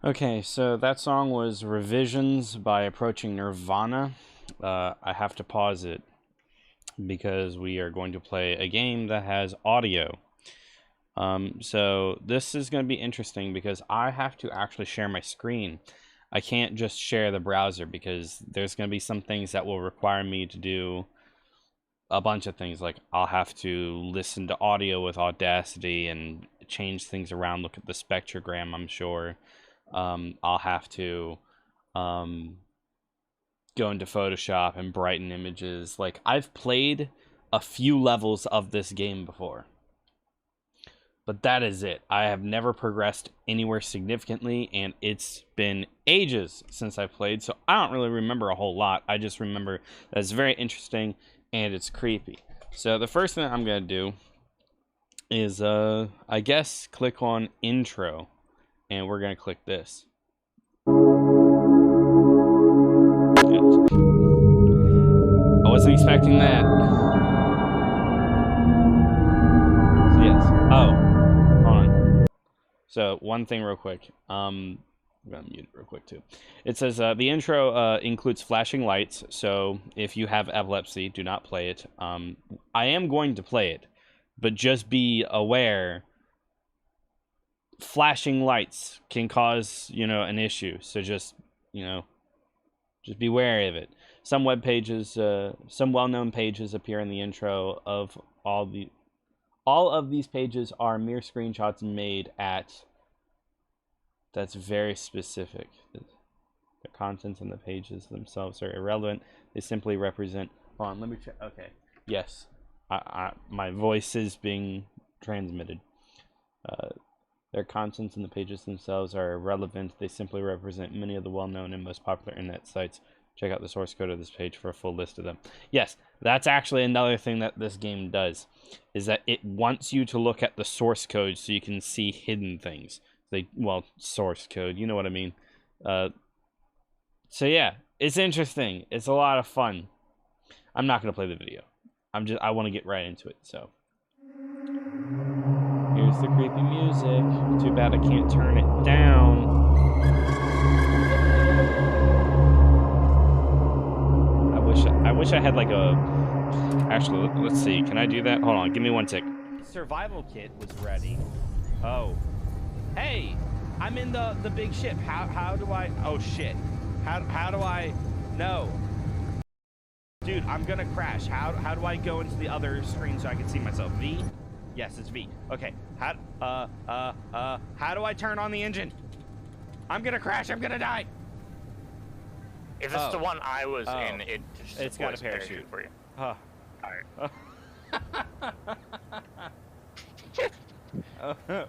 Okay, so that song was Revisions by Approaching Nirvana. I have to pause it because we are going to play a game that has audio. So this is going to be interesting because I have to actually share my screen. I can't just share the browser because there's going to be some things that will require me to do a bunch of things. Like I'll have to listen to audio with Audacity and change things around, look at the spectrogram, I'm sure. I'll have to go into Photoshop and brighten images. Like, I've played a few levels of this game before, but that is it. I have never progressed anywhere significantly, and it's been ages since I played, so I don't really remember a whole lot. I just remember that it's very interesting and it's creepy. So the first thing I'm going to do is, I guess, click on Intro, and we're going to click this. I wasn't expecting that. So yes. Oh, hold on. So one thing real quick. I'm gonna mute it real quick too. It says the intro includes flashing lights, so if you have epilepsy, do not play it. I am going to play it, but just be aware. Flashing lights can cause, an issue. So just be wary of it. Some web pages, some well-known pages appear in the intro of all of these pages are mere screenshots made at. That's very specific. The contents in the pages themselves are irrelevant. They simply represent. Hold on, let me check. Okay. Yes, my voice is being transmitted. Their contents in the pages themselves are irrelevant. They simply represent many of the well-known and most popular internet sites. Check out the source code of this page for a full list of them. Yes, that's actually another thing that this game does, is that it wants you to look at the source code so you can see hidden things. Source code, you know what I mean. So yeah, it's interesting. It's a lot of fun. I'm not gonna play the video. I want to get right into it. So here's the creepy music. Too bad I can't turn it down. I wish I had like a. Actually, let's see. Can I do that? Hold on. Give me one tick. Survival kit was ready. Oh. Hey, I'm in the big ship. How do I? Oh shit. How do I? No. Dude, I'm gonna crash. How do I go into the other screen so I can see myself? V? Yes, it's V. Okay. How do I turn on the engine? I'm gonna crash. I'm gonna die. If it's the one I was in, it's got a parachute for you. All right.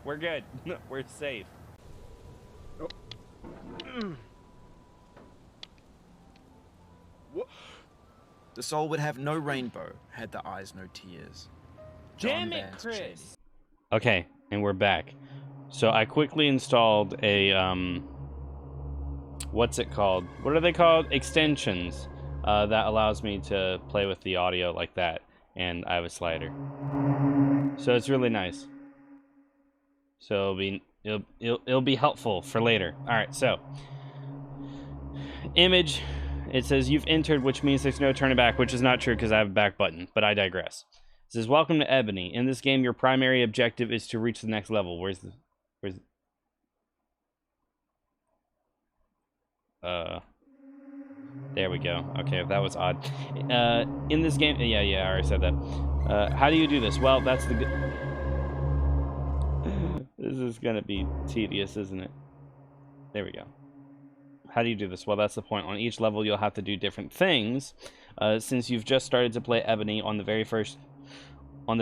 We're good. We're safe. Oh. What? The soul would have no rainbow had the eyes no tears. Damn it, Chris. Okay, and we're back. So I quickly installed a what's it called? What are they called? Extensions. That allows me to play with the audio like that, and I have a slider. So it's really nice. So it'll be helpful for later. All right, so image. It says you've entered, which means there's no turning back, which is not true because I have a back button, but I digress. It says welcome to E.B.O.N.Y. In this game, your primary objective is to reach the next level. There we go. Okay, that was odd. In this game, yeah, I already said that. How do you do this? Well, that's the good. This is gonna be tedious, isn't it? There we go. How do you do this? Well, that's the point. On each level, you'll have to do different things. Since you've just started to play E.B.O.N.Y. on the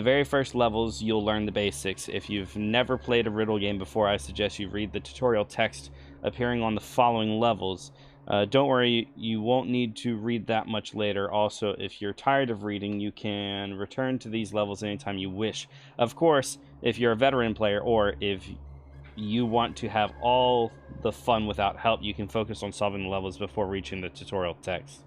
very first levels, you'll learn the basics. If you've never played a Riddle game before, I suggest you read the tutorial text appearing on the following levels. Don't worry, you won't need to read that much later. Also, if you're tired of reading, you can return to these levels anytime you wish. Of course, if you're a veteran player or if you want to have all the fun without help, you can focus on solving the levels before reaching the tutorial text.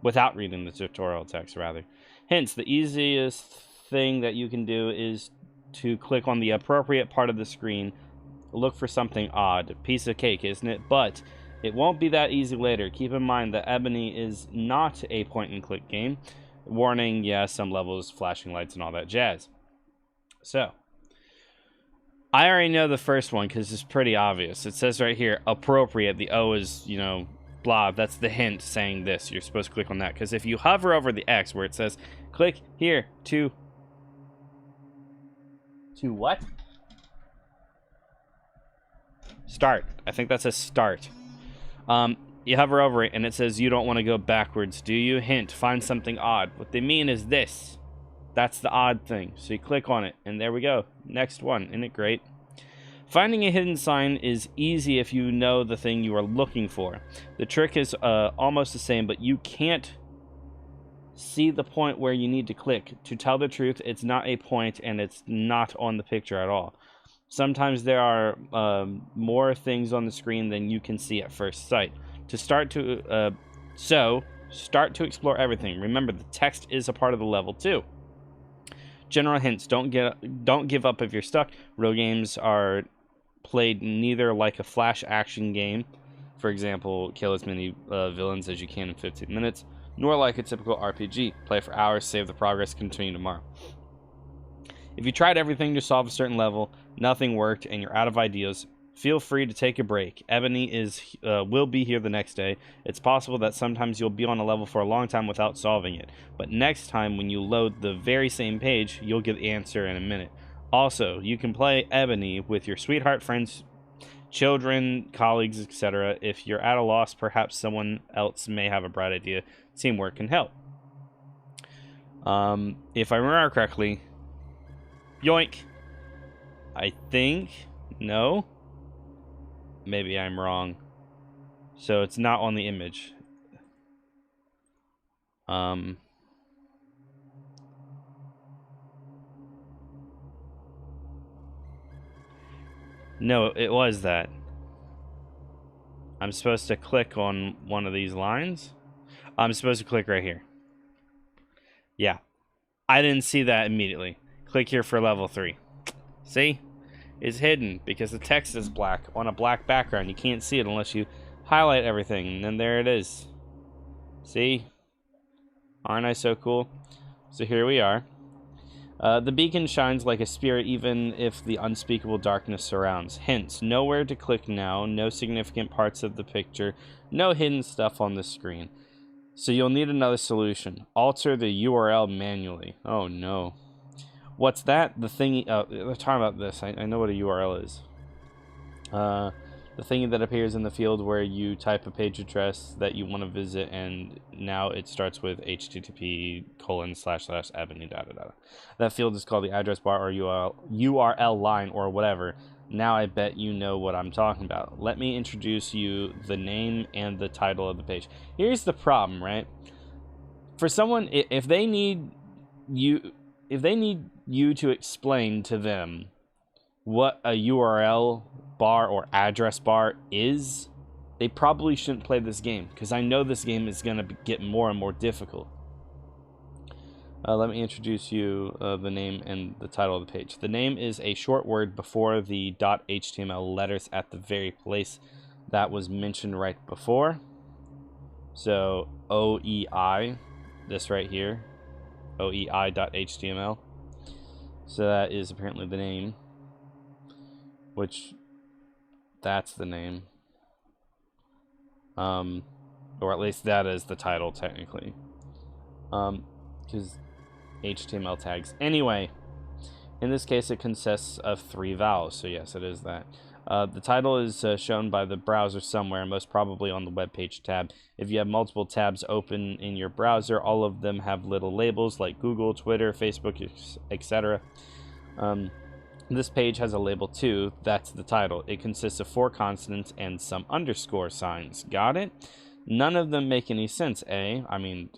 Without reading the tutorial text, rather. Hence, the easiest thing that you can do is to click on the appropriate part of the screen look for something odd. Piece of cake, isn't it? But it won't be that easy later. Keep in mind that Ebony is not a point-and-click game. Warning, yeah, some levels, flashing lights, and all that jazz. So, I already know the first one because it's pretty obvious. It says right here, appropriate. The O is, you know, blah. That's the hint saying this. You're supposed to click on that. Because if you hover over the X where it says, click here to what? Start. I think that says start. You hover over it and it says you don't want to go backwards. Do you? Hint, find something odd. What they mean is this. That's the odd thing. So you click on it and there we go. Next one. Isn't it great? Finding a hidden sign is easy if you know the thing you are looking for. The trick is almost the same, but you can't see the point where you need to click. To tell the truth, it's not a point and it's not on the picture at all. Sometimes there are more things on the screen than you can see at first sight. Start to explore everything. Remember, the text is a part of the level too. General hints: don't give up if you're stuck. Real games are played neither like a flash action game, for example, kill as many villains as you can in 15 minutes, nor like a typical RPG. Play for hours, save the progress, continue tomorrow. If you tried everything to solve a certain level, nothing worked, and you're out of ideas, feel free to take a break. Ebony will be here the next day. It's possible that sometimes you'll be on a level for a long time without solving it, but next time when you load the very same page, you'll get the answer in a minute. Also, you can play Ebony with your sweetheart friends, children, colleagues, etc. If you're at a loss, perhaps someone else may have a bright idea. Teamwork can help. If I remember correctly, yoink. I think, no. Maybe I'm wrong. So it's not on the image. No, it was that. I'm supposed to click on one of these lines. I'm supposed to click right here. Yeah. I didn't see that immediately. Click here for level 3. See? It's hidden because the text is black on a black background. You can't see it unless you highlight everything. And then there it is. See? Aren't I so cool? So here we are. The beacon shines like a spirit even if the unspeakable darkness surrounds. Hints: nowhere to click now, no significant parts of the picture, no hidden stuff on the screen. So you'll need another solution. Alter the URL manually. Oh no. What's that? The thingy... they're talking about this. I know what a URL is. The thingy that appears in the field where you type a page address that you want to visit, and now it starts with http://ebony. That field is called the address bar or URL line or whatever. Now I bet you know what I'm talking about. Let me introduce you the name and the title of the page. Here's the problem, right? For someone, if they need you to explain to them what a URL bar or address bar is, they probably shouldn't play this game, because I know this game is going to get more and more difficult. Let me introduce you the name and the title of the page. The name is a short word before the .html letters at the very place that was mentioned right before. So OEI, this right here, OEI.html. So that is apparently the name, which that's the name. Or at least that is the title technically. Because HTML tags. Anyway, in this case it consists of 3 vowels, so yes, it is that. The title is shown by the browser somewhere, most probably on the web page tab. If you have multiple tabs open in your browser, all of them have little labels like Google, Twitter, Facebook, etc. This page has a label too. That's the title. It consists of 4 consonants and some underscore signs. Got it? None of them make any sense, eh? I mean,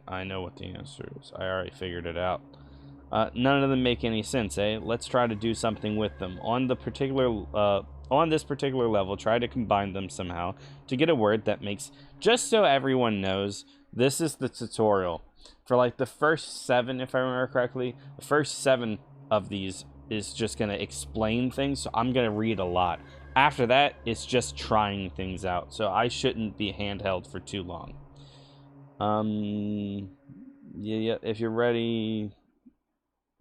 I know what the answer is. I already figured it out. None of them make any sense, eh? Let's try to do something with them. On this particular level, try to combine them somehow to get a word that makes... Just so everyone knows, this is the tutorial. For like the first 7, if I remember correctly, the first 7 of these is just going to explain things, so I'm going to read a lot. After that, it's just trying things out, so I shouldn't be handheld for too long. Yeah, if you're ready...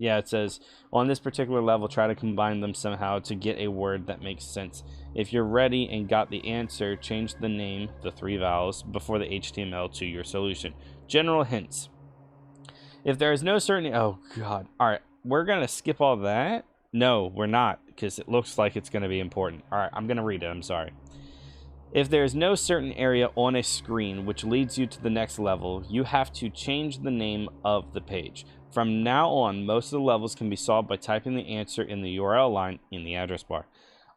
Yeah, it says, on this particular level, try to combine them somehow to get a word that makes sense. If you're ready and got the answer, change the name, the 3 vowels, before the HTML to your solution. General hints. If there is no certainty... Oh, God. All right, we're going to skip all that? No, we're not, because it looks like it's going to be important. All right, I'm going to read it. I'm sorry. If there is no certain area on a screen which leads you to the next level, you have to change the name of the page. From now on, most of the levels can be solved by typing the answer in the URL line in the address bar.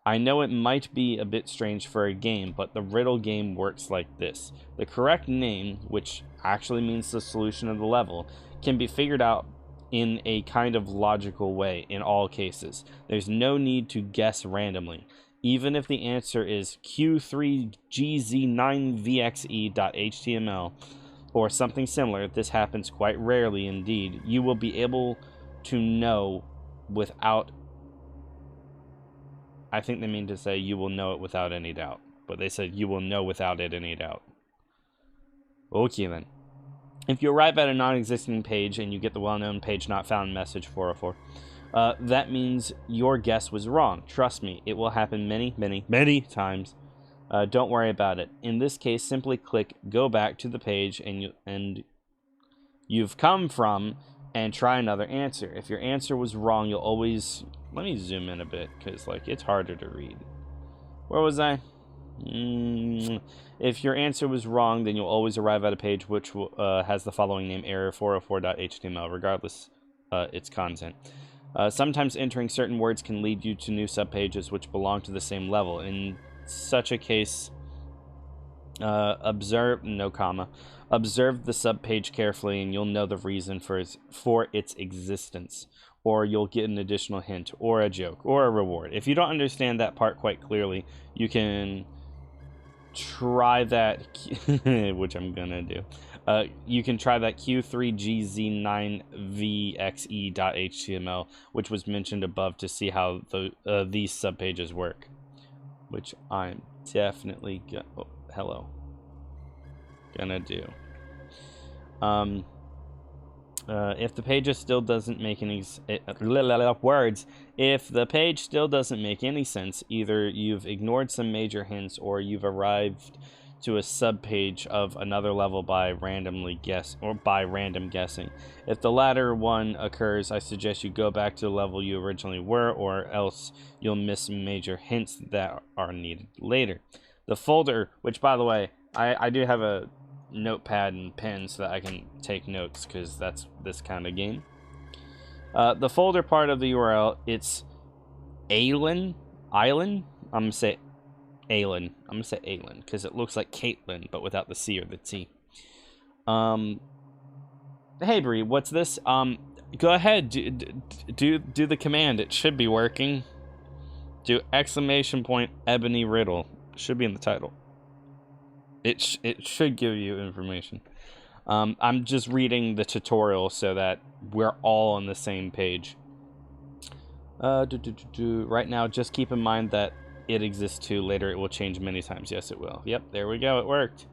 I know it might be a bit strange for a game, but the Riddle game works like this. The correct name, which actually means the solution of the level, can be figured out in a kind of logical way in all cases. There's no need to guess randomly. Even if the answer is Q3GZ9VXE.html or something similar, this happens quite rarely indeed, you will be able to know without... I think they mean to say you will know it without any doubt. But they said you will know without it any doubt. Okay then. If you arrive at a non-existing page and you get the well-known page not found message 404, that means your guess was wrong. Trust me, it will happen many, many, many times. Don't worry about it. In this case, simply click go back to the page you've come from and try another answer. If your answer was wrong, you'll always... Let me zoom in a bit, because it's harder to read. Where was I? If your answer was wrong, then you'll always arrive at a page which has the following name, error404.html, regardless its content. Sometimes entering certain words can lead you to new subpages which belong to the same level. In such a case, observe the subpage carefully and you'll know the reason for its existence, or you'll get an additional hint or a joke or a reward. If you don't understand that part quite clearly, you can try that which I'm gonna do. You can try that Q3GZ9VXE.html, which was mentioned above, to see how these subpages work, which I'm definitely gonna do. If the page still doesn't make any if the page still doesn't make any sense, either you've ignored some major hints or you've arrived to a subpage of another level by random guessing. If the latter one occurs, I suggest you go back to the level you originally were, or else you'll miss major hints that are needed later. The folder, which by the way, I do have a notepad and pen so that I can take notes, because that's this kind of game. The folder part of the URL, it's Aylin. I'm gonna say Aylin because it looks like Caitlin but without the C or the T. Hey Bree, what's this? Go ahead, do the command. It should be working. Do !Ebony Riddle. Should be in the title. It should give you information. I'm just reading the tutorial so that we're all on the same page. Right now, just keep in mind that it exists too. Later, it will change many times. Yes, it will. Yep, there we go. It worked.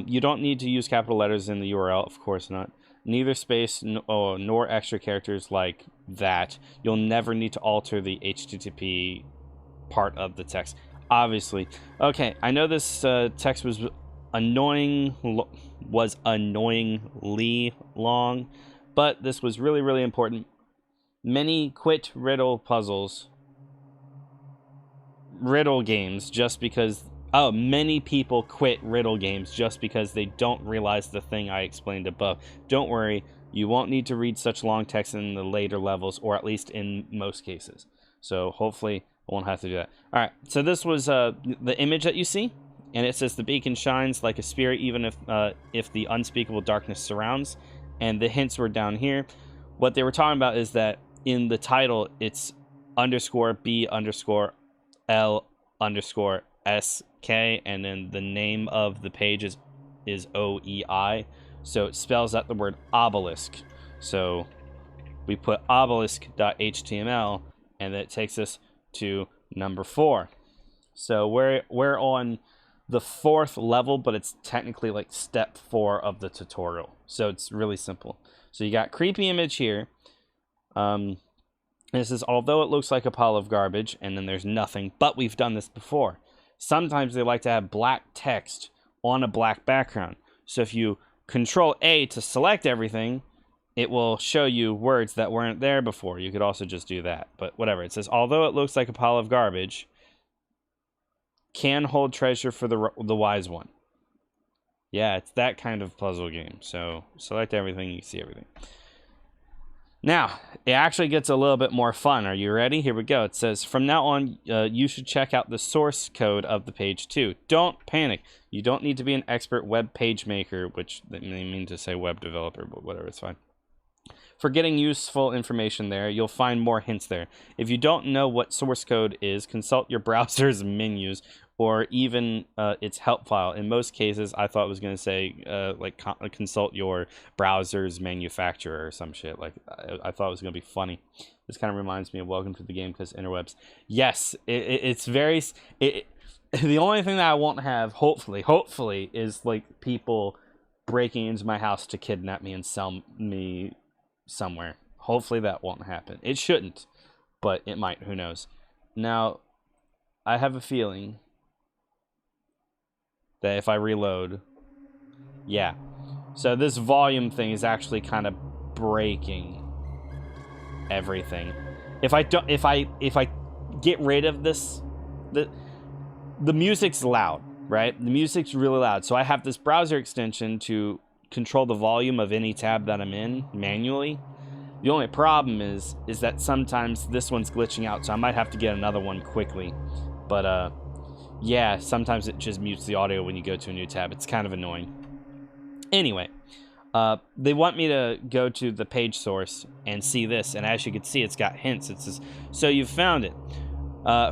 You don't need to use capital letters in the URL. Of course not. Neither space nor extra characters like that. You'll never need to alter the HTTP part of the text. Obviously. Okay, I know this text was annoyingly long, but this was really, really important. Many quit riddle games just because... Oh, many people quit riddle games just because they don't realize the thing I explained above. Don't worry, you won't need to read such long text in the later levels, or at least in most cases. So hopefully I won't have to do that. All right, so this was the image that you see, and it says the beacon shines like a spirit even if the unspeakable darkness surrounds, and the hints were down here. What they were talking about is that in the title, it's _B_L_S_K, and then the name of the page is OEI, so it spells out the word obelisk. So we put obelisk.html, And that takes us to number 4. So we're on the 4th level, but it's technically like step 4 of the tutorial. So it's really simple. So you got creepy image here. This is although it looks like a pile of garbage, and then there's nothing, but we've done this before. Sometimes they like to have black text on a black background. So if you Control A to select everything, it will show you words that weren't there before. You could also just do that, but whatever. It says, although it looks like a pile of garbage, can hold treasure for the wise one. Yeah, it's that kind of puzzle game. So select everything, you see everything. Now, it actually gets a little bit more fun. Are you ready? Here we go. It says, from now on, you should check out the source code of the page too. Don't panic. You don't need to be an expert web page maker, which they mean to say web developer, but whatever, it's fine. For getting useful information there, you'll find more hints there. If you don't know what source code is, consult your browser's menus or even its help file. In most cases, I thought it was going to say, consult your browser's manufacturer or some shit. Like, I thought it was going to be funny. This kind of reminds me of Welcome to the Game because interwebs. Yes, it's very... the only thing that I won't have, hopefully, is, like, people breaking into my house to kidnap me and sell me somewhere. Hopefully that won't happen. It shouldn't, but it might. Who knows? Now, I have a feeling that if I reload, yeah. So this volume thing is actually kind of breaking everything. If I get rid of this, the music's loud, right? The music's really loud. So I have this browser extension to control the volume of any tab that I'm in manually. The only problem is that sometimes this one's glitching out, so I might have to get another one quickly. But yeah, sometimes it just mutes the audio when you go to a new tab. It's kind of annoying. Anyway, they want me to go to the page source and see this, and as you can see, it's got hints. It says, so you've found it.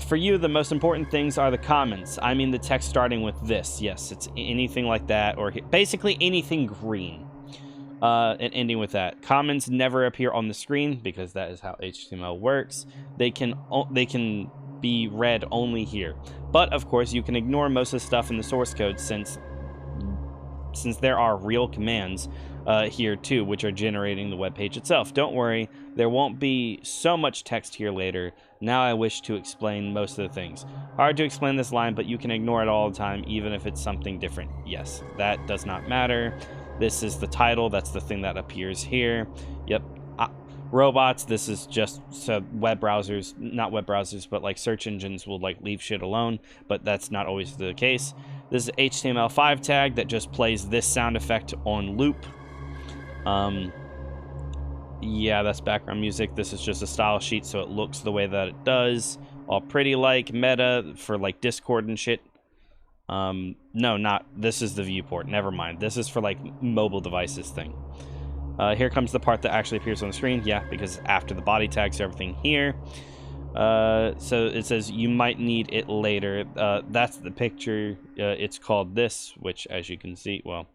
For you, the most important things are the comments. I mean the text starting with this. Yes, it's anything like that, or basically anything green. And ending with that. Comments never appear on the screen because that is how HTML works. They can be read only here. But of course, you can ignore most of the stuff in the source code since there are real commands here too, which are generating the web page itself. Don't worry, there won't be so much text here later. Now I wish to explain most of the things. Hard to explain this line, but you can ignore it all the time, even if it's something different. Yes, that does not matter. This is the title. That's the thing that appears here. Yep. Robots, this is just so web browsers, not web browsers, but like search engines will like leave shit alone, but that's not always the case. This is HTML5 tag that just plays this sound effect on loop. Yeah, that's background music. This is just a style sheet, so it looks the way that it does. All pretty like meta for like Discord and shit. No, not this is the viewport. Never mind. This is for like mobile devices thing. Here comes the part that actually appears on the screen. Yeah, because after the body tags, everything here. So it says you might need it later. That's the picture. It's called this, which as you can see, well,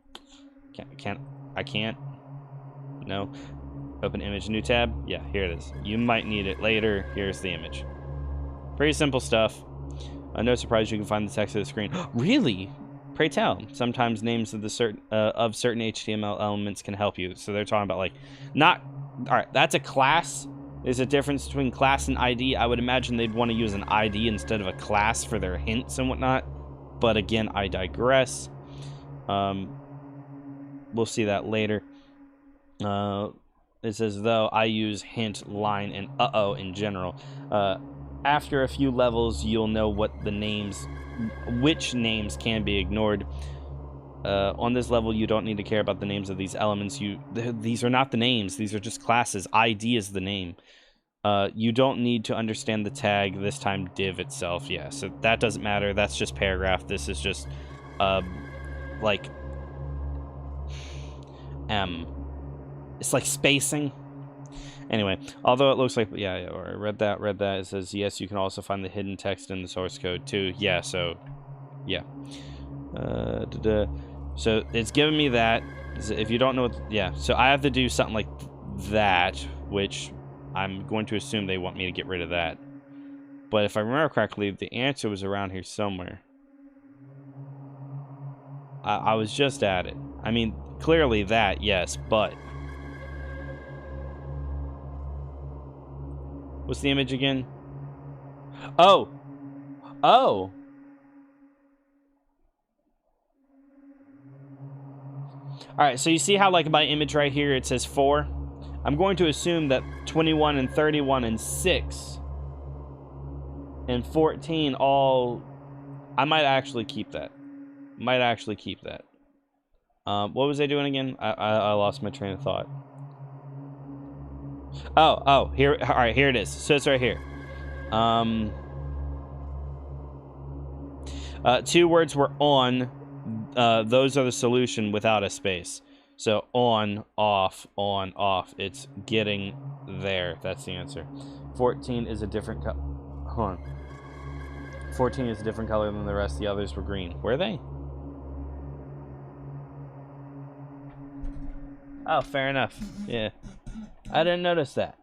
I can't. No. Open image, new tab. Yeah, here it is. You might need it later. Here's the image. Pretty simple stuff. No surprise you can find the text of the screen. Really? Pray tell. Sometimes names of certain HTML elements can help you. So they're talking about like, not, all right, that's a class. There's a difference between class and ID. I would imagine they'd want to use an ID instead of a class for their hints and whatnot. But again, I digress. We'll see that later. It says, though, I use hint, line, and uh-oh in general. After a few levels, you'll know what the names, which names can be ignored. On this level, you don't need to care about the names of these elements. These are not the names. These are just classes. ID is the name. You don't need to understand the tag, this time div itself. Yeah, so that doesn't matter. That's just paragraph. This is just, like, it's like spacing. Anyway, although it looks like, yeah, or I read that. It says, yes, you can also find the hidden text in the source code too. Yeah, so, yeah. So it's giving me that. If you don't know what, yeah, so I have to do something like that, which I'm going to assume they want me to get rid of that. But if I remember correctly, the answer was around here somewhere. I was just at it. I mean, clearly that, yes, but... What's the image again? Oh! Oh! Alright, so you see how, like, my image right here, it says 4? I'm going to assume that 21 and 31 and 6 and 14 all... I might actually keep that. Might actually keep that. What was I doing again? I lost my train of thought. Oh, here, alright, here it is. So it's right here. 2 words were on. Those are the solution without a space. So on, off, on, off. It's getting there. That's the answer. 14 is a different color. Hold on. 14 is a different color than the rest. The others were green. Were they? Oh, fair enough. Yeah. I didn't notice that.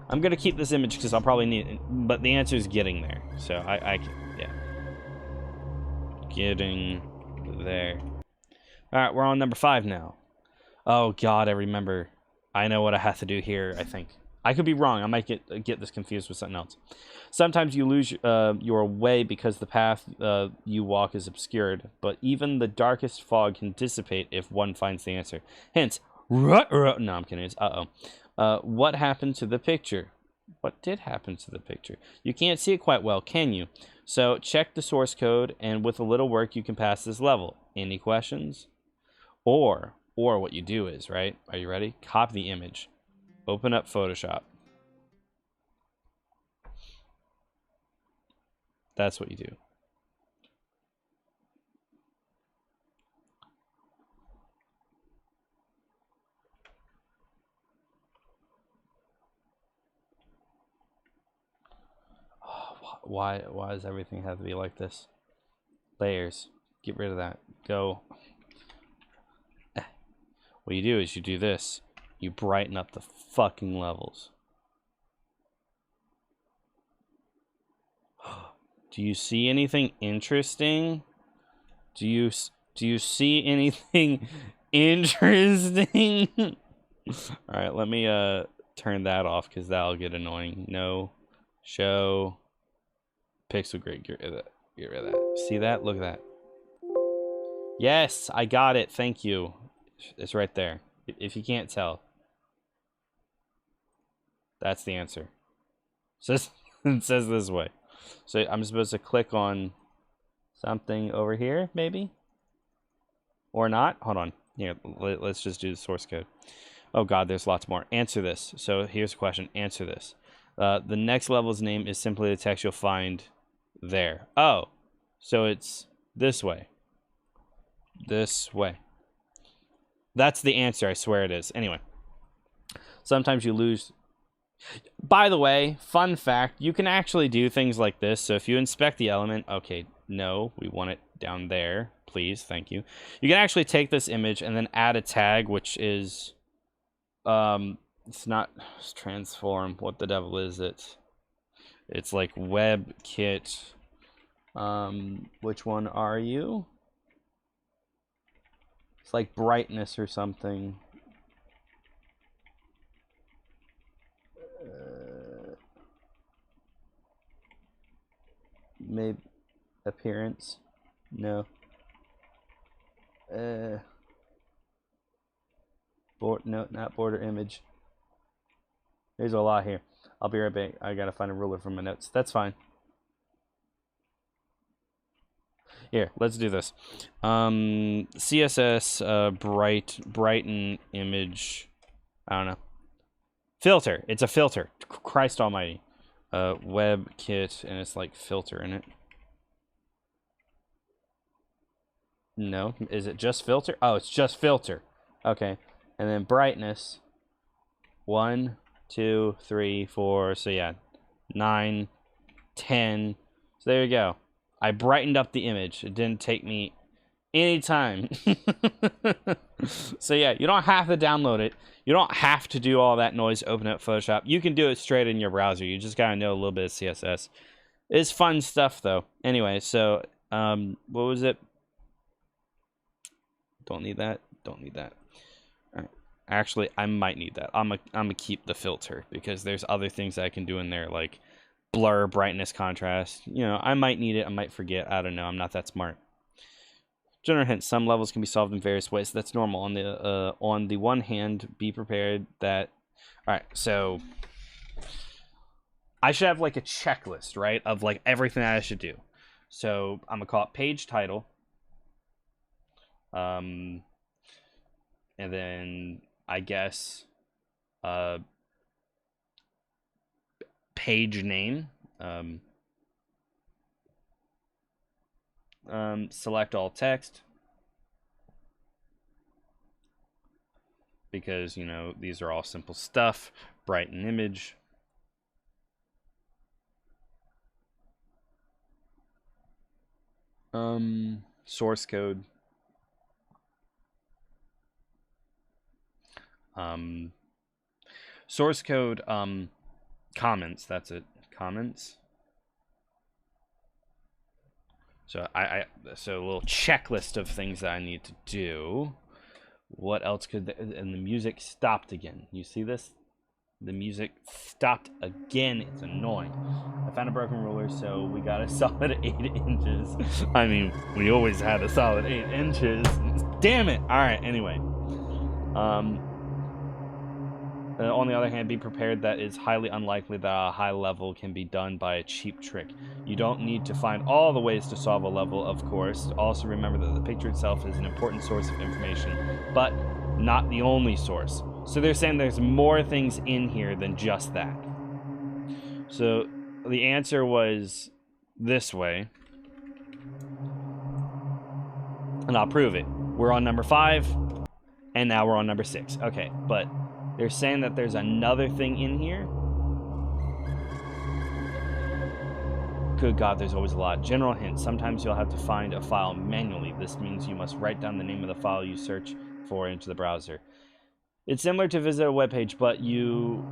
I'm going to keep this image because I'll probably need it. But the answer is getting there. So yeah. Getting there. Alright, we're on number 5 now. Oh, God, I remember. I know what I have to do here, I think. I could be wrong. I might get this confused with something else. Sometimes you lose your way because the path you walk is obscured, but even the darkest fog can dissipate if one finds the answer. Hence, no, I'm kidding. It's what happened to the picture? What did happen to the picture? You can't see it quite well, can you? So check the source code, and with a little work, you can pass this level. Any questions? Or what you do is, right? Are you ready? Copy the image. Open up Photoshop. That's what you do. Oh, why does everything have to be like this? Layers. Get rid of that. Go. What you do is you do this. You brighten up the fucking levels. Do you see anything interesting? Do you see anything interesting? All right, let me turn that off because that'll get annoying. No, show, pixel grid. Get rid of that. Get rid of that. See that? Look at that. Yes, I got it. Thank you. It's right there. If you can't tell, that's the answer. It says this way. So I'm supposed to click on something over here, maybe? Or not? Hold on. Here, let's just do the source code. Oh god, there's lots more. Answer this. So here's a question. Answer this. The next level's name is simply the text you'll find there. Oh, so it's this way. This way. That's the answer, I swear it is. Anyway. Sometimes you lose... By the way, fun fact, you can actually do things like this. So if you inspect the element... Okay, no, we want it down there. Please, thank you. You can actually take this image and then add a tag, which is... it's not transform. What the devil is it? It's like WebKit. Which one are you? It's like brightness or something. Maybe appearance. No. No, not border image. There's a lot here. I'll be right back. I gotta find a ruler from my notes. That's fine. Here, let's do this. CSS brighten image. I don't know. Filter. It's a filter. Christ almighty. WebKit, and it's like filter in it. No, is it just filter? Oh, it's just filter. Okay, and then brightness. 1, 2, 3, 4. So yeah, 9, 10. So there you go. I brightened up the image. It didn't take me anytime. So yeah, you don't have to download it. You don't have to do all that noise to open up Photoshop. You can do it straight in your browser. You just gotta know a little bit of CSS. It's fun stuff though. Anyway, so what was it? Don't need that. Don't need that. All right. Actually, I might need that. I'm gonna keep the filter because there's other things I can do in there like blur, brightness, contrast. You know, I might need it. I might forget. I don't know. I'm not that smart. General hint: some levels can be solved in various ways. That's normal. On the one hand, be prepared that. All right, so I should have like a checklist, right, of like everything that I should do. So I'm gonna call it page title. And then I guess page name. Select all text. Because, you know, these are all simple stuff. Brighten image. Source code. Source code, comments, that's it. Comments. So so a little checklist of things that I need to do. What else could and the music stopped again. You see this? The music stopped again. It's annoying. I found a broken ruler, so we got a solid 8 inches. I mean, we always had a solid 8 inches. Damn it! Alright, anyway. On the other hand, be prepared that it's highly unlikely that a high level can be done by a cheap trick. You don't need to find all the ways to solve a level, of course. Also remember that the picture itself is an important source of information, but not the only source. So they're saying there's more things in here than just that. So the answer was this way. And I'll prove it. We're on number 5, and now we're on number 6. Okay, but they're saying that there's another thing in here. Good God, there's always a lot. General hint: sometimes you'll have to find a file manually. This means you must write down the name of the file you search for into the browser. It's similar to visit a web page, but you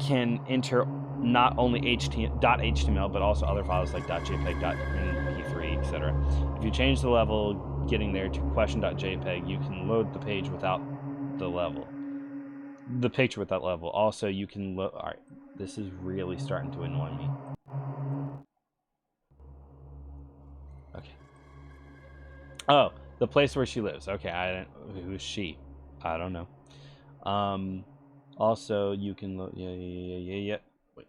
can enter not only .html, but also other files like .jpg, .mp3, etc. If you change the level getting there to question.jpg, you can load the page without the level. The picture with that level. Also, you can load. All right, this is really starting to annoy me. Okay. Oh, the place where she lives. Okay, I don't. Who's she? I don't know. Also, you can load. Yeah. Wait,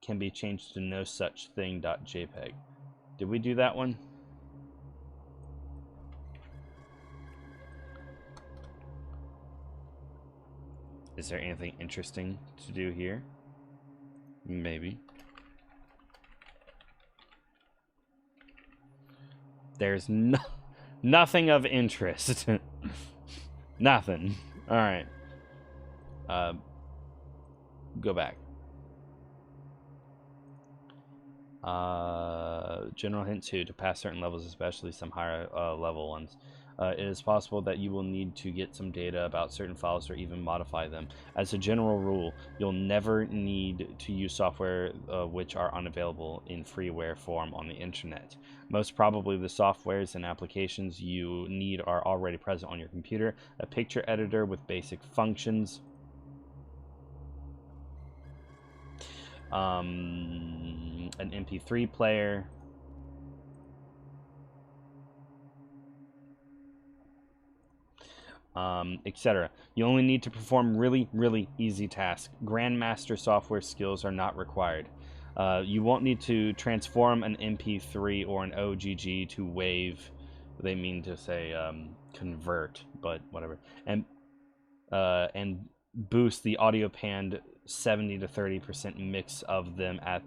can be changed to no such thing. .jpg. Did we do that one? Is there anything interesting to do here? Maybe. There's nothing of interest. Nothing. All right. Go back. General hint 2: to pass certain levels, especially some higher level ones. It is possible that you will need to get some data about certain files or even modify them. As a general rule, you'll never need to use software which are unavailable in freeware form on the internet. Most probably the softwares and applications you need are already present on your computer. A picture editor with basic functions. An MP3 player. Etc. You only need to perform really, really easy tasks. Grandmaster software skills are not required. You won't need to transform an MP3 or an OGG to WAV. They mean to say convert, but whatever. And boost the audio panned 70 to 30% mix of them at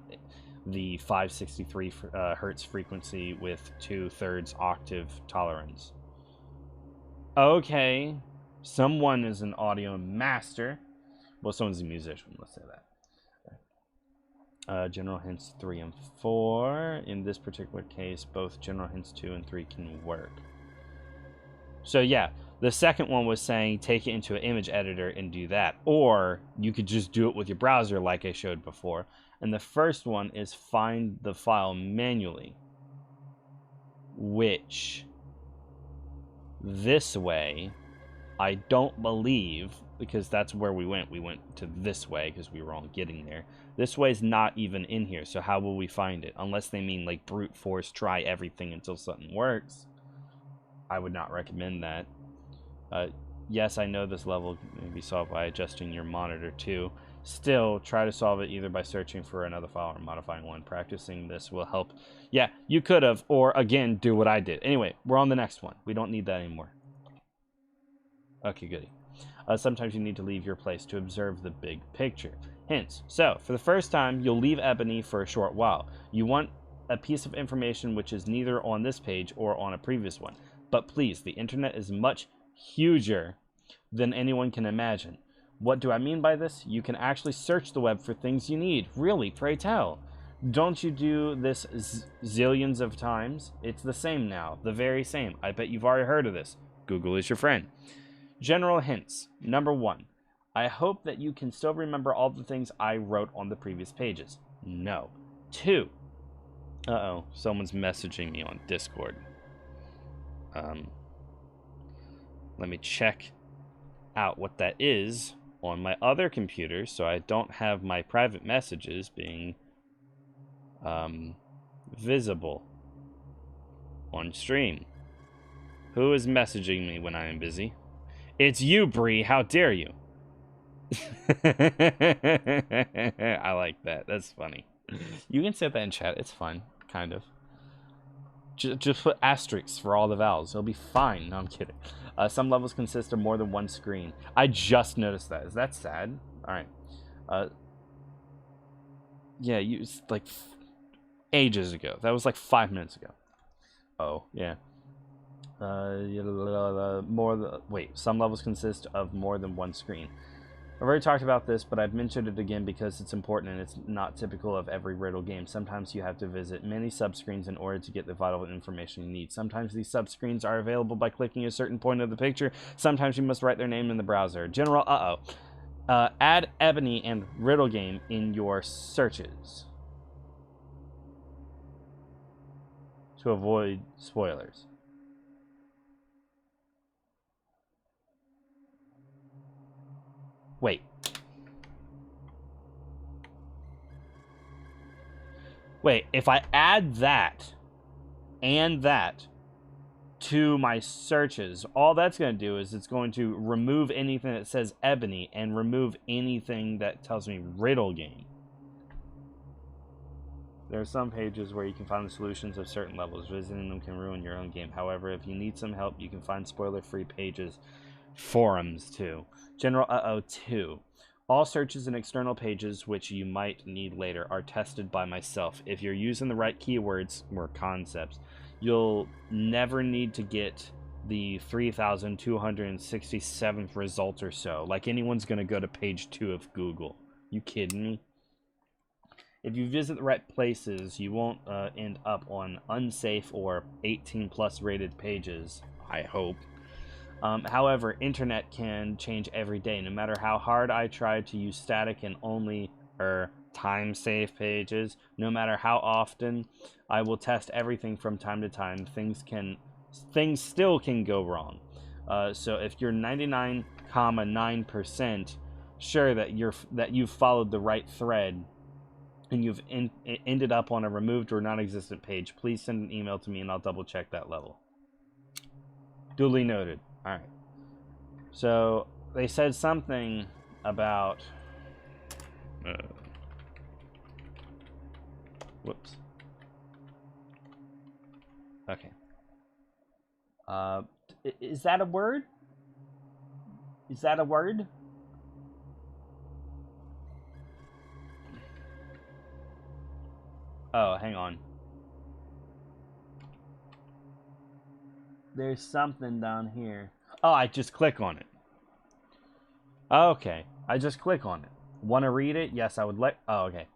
the 563 hertz frequency with 2/3 octave tolerance. Okay, someone is an audio master. Well, someone's a musician, let's say that. General hints 3 and 4. In this particular case, both general hints 2 and 3 can work. So yeah, the second one was saying take it into an image editor and do that. Or you could just do it with your browser like I showed before. And the first one is find the file manually. Which, this way, I don't believe, because that's where we went. We went to this way because we were all getting there. This way is not even in here, so how will we find it? Unless they mean like brute force, try everything until something works. I would not recommend that. Yes, I know this level can be solved by adjusting your monitor too. Still, try to solve it either by searching for another file or modifying one. Practicing this will help. Yeah, you could have, or again, do what I did. Anyway, we're on the next one. We don't need that anymore. Okay, goody. Sometimes you need to leave your place to observe the big picture. Hints. So, for the first time, you'll leave Ebony for a short while. You want a piece of information which is neither on this page or on a previous one. But please, the internet is much huger than anyone can imagine. What do I mean by this? You can actually search the web for things you need. Really, pray tell. Don't you do this zillions of times? It's the same now. The very same. I bet you've already heard of this. Google is your friend. General hints. Number 1. I hope that you can still remember all the things I wrote on the previous pages. No. 2. Uh-oh. Someone's messaging me on Discord. Let me check out what that is on my other computer so I don't have my private messages being visible on stream. Who is messaging me when I am busy? It's you, Bree. How dare you? I like that. That's funny. You can say that in chat. It's fine. Kind of. Just put asterisks for all the vowels. It'll be fine. No, I'm kidding. Some levels consist of more than one screen. I just noticed that. Is that sad? All right. Yeah, you like ages ago. That was like 5 minutes ago. Oh, yeah. Some levels consist of more than one screen. I've already talked about this, but I've mentioned it again because it's important and it's not typical of every Riddle game. Sometimes you have to visit many subscreens in order to get the vital information you need. Sometimes these subscreens are available by clicking a certain point of the picture. Sometimes you must write their name in the browser. General, add Ebony and Riddle game in your searches to avoid spoilers. Wait, if I add that and that to my searches, all that's going to do is it's going to remove anything that says Ebony and remove anything that tells me Riddle game. There are some pages where you can find the solutions of certain levels. Visiting them can ruin your own game. However, if you need some help, you can find spoiler-free pages, forums too. General 2. All searches and external pages which you might need later are tested by myself. If you're using the right keywords or concepts, you'll never need to get the 3,267th result or so. Like anyone's going to go to page 2 of Google. You kidding me? If you visit the right places, you won't end up on unsafe or 18+ rated pages, I hope. However, internet can change every day. No matter how hard I try to use static and only time-safe pages, no matter how often I will test everything from time to time, things still can go wrong. So if you're 99.9% sure that you've followed the right thread and you've ended up on a removed or non-existent page, please send an email to me and I'll double check that level. Duly noted. All right. So they said something about. Whoops. Okay. Is that a word? Is that a word? Oh, hang on. There's something down here. Oh, I just click on it. Okay, I just click on it. Want to read it? Yes, I would like. Oh, okay.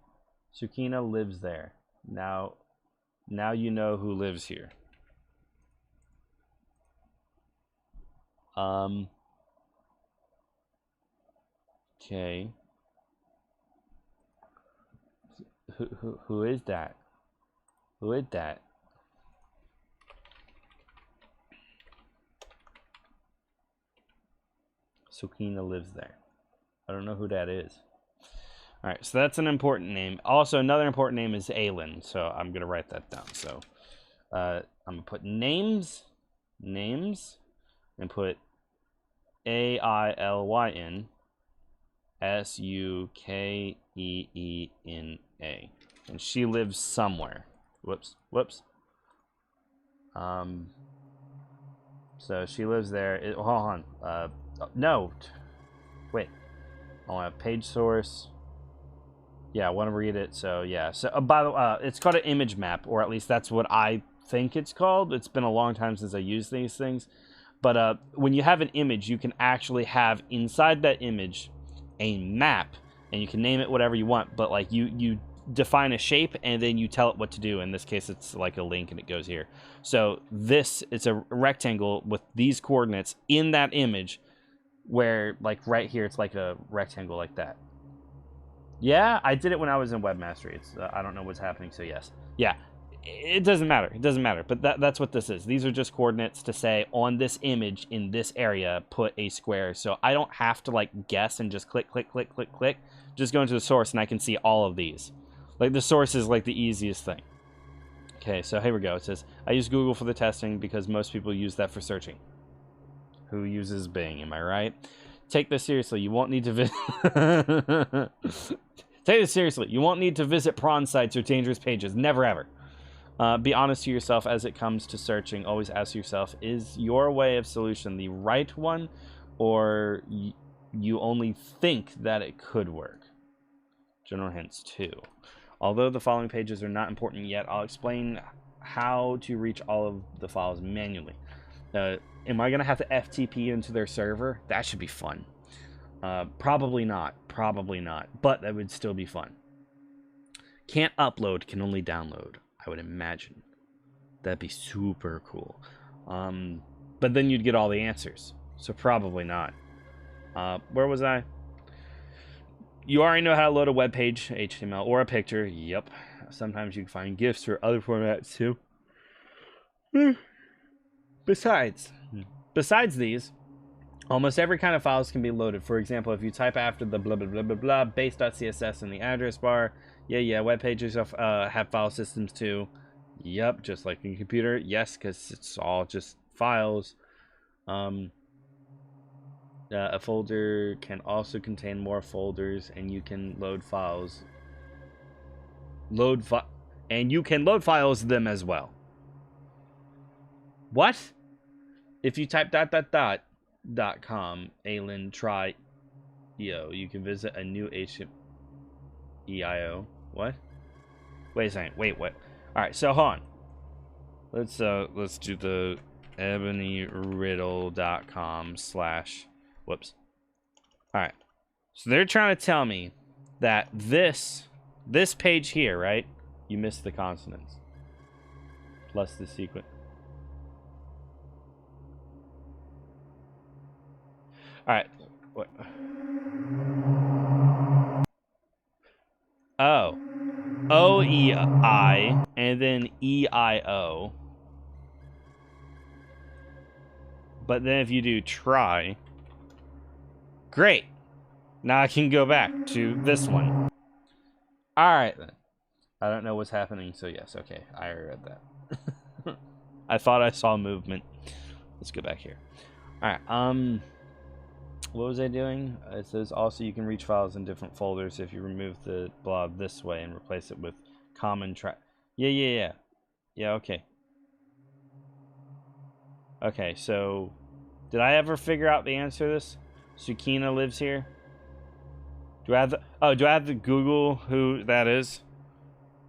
Sukina lives there. Now you know who lives here. Okay. Who is that? Who is that? Sukina lives there. I don't know who that is. All right, so that's an important name. Also, another important name is Aylin, so I'm gonna write that down. So, I'm gonna put names, and put AILYN SUKEENA, and she lives somewhere. Whoops. So she lives there. Hold on. No. Wait. I want a page source. Yeah, I want to read it. So yeah. So by the way, it's called an image map, or at least that's what I think it's called. It's been a long time since I used these things, but when you have an image, you can actually have inside that image a map, and you can name it whatever you want. But like you define a shape, and then you tell it what to do. In this case, it's like a link, and it goes here. So it's a rectangle with these coordinates in that image, where like right here, it's like a rectangle like that. Yeah, I did it when I was in Webmastery. It's I don't know what's happening, so yes. Yeah, it doesn't matter. It doesn't matter. But that's what this is. These are just coordinates to say on this image in this area, put a square. So I don't have to like guess and just click. Just go into the source and I can see all of these. Like the source is like the easiest thing. Okay, so here we go. It says, I use Google for the testing because most people use that for searching. Who uses Bing? Am I right? Take this seriously. You won't need to visit. Take this seriously. You won't need to visit prawn sites or dangerous pages. Never ever. Be honest to yourself as it comes to searching. Always ask yourself: is your way of solution the right one, or you only think that it could work? General hints 2. Although the following pages are not important yet, I'll explain how to reach all of the files manually. Am I going to have to FTP into their server? That should be fun. Probably not. But that would still be fun. Can't upload, can only download, I would imagine. That'd be super cool. But then you'd get all the answers. So probably not. Where was I? You already know how to load a web page, HTML, or a picture. Yep. Sometimes you can find GIFs or other formats too. Besides these, almost every kind of files can be loaded. For example, if you type after the blah blah blah blah blah base.css in the address bar, yeah, web pages have file systems too. Yep, just like a computer. Yes, because it's all just files. A folder can also contain more folders, and you can load files. And you can load files them as well. What? If you type ... .com Aylin try EO, you can visit a new HTML. What? Wait a second. Wait, what? All right, so hold on. Let's do the ebonyriddle.com / whoops. All right. So they're trying to tell me that this page here, right? You missed the consonants. Plus the sequence. All right. What? Oh. OEI and then EIO. But then if you do try, great. Now I can go back to this one. All right then. I don't know what's happening, so yes, okay. I read that. I thought I saw movement. Let's go back here. All right. What was I doing? It says also you can reach files in different folders if you remove the blob this way and replace it with common track. Yeah, okay. Okay, so did I ever figure out the answer to this? Sukina lives here. Do I have to Google who that is?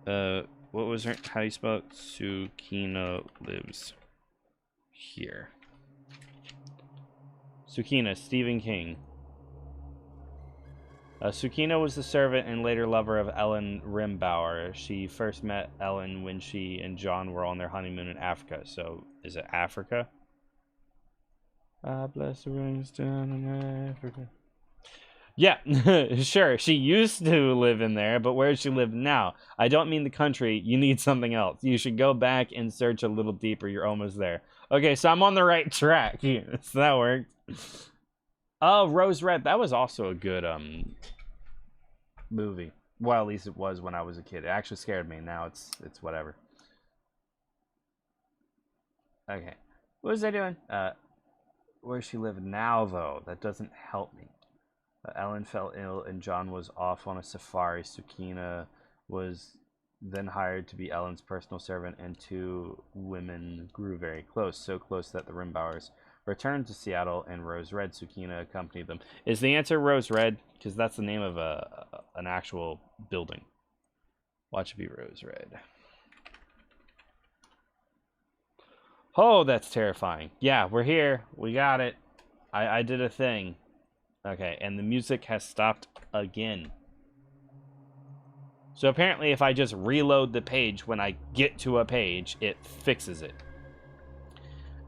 What was her? How do you spell it? Sukina lives here. Sukina, Stephen King. Sukina was the servant and later lover of Ellen Rimbauer. She first met Ellen when she and John were on their honeymoon in Africa. So, is it Africa? I bless the rings down in Africa. Yeah, sure. She used to live in there, but where does she live now? I don't mean the country. You need something else. You should go back and search a little deeper. You're almost there. Okay, so I'm on the right track. So that worked. Oh, Rose Red. That was also a good movie. Well, at least it was when I was a kid. It actually scared me. Now it's whatever. Okay. What was I doing? Where she live now, though? That doesn't help me. Ellen fell ill and John was off on a safari. Sukina was then hired to be Ellen's personal servant, and two women grew very close, so close that the Rimbauers returned to Seattle, and Rose Red Sukina accompanied them. Is the answer Rose Red? Because that's the name of an actual building. Watch it be Rose Red. Oh, that's terrifying. Yeah, we're here. We got it. I did a thing. Okay, and the music has stopped again. So apparently if I just reload the page when I get to a page, it fixes it.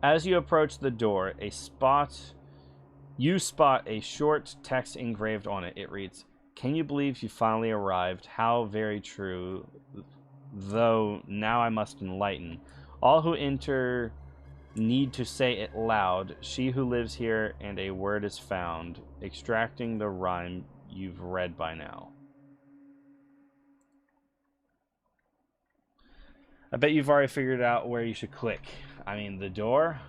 As you approach the door, you spot a short text engraved on it. It reads, "Can you believe you finally arrived? How very true. Though now I must enlighten. All who enter need to say it loud. She who lives here, and a word is found, extracting the rhyme you've read by now." I bet you've already figured out where you should click. I mean, the door.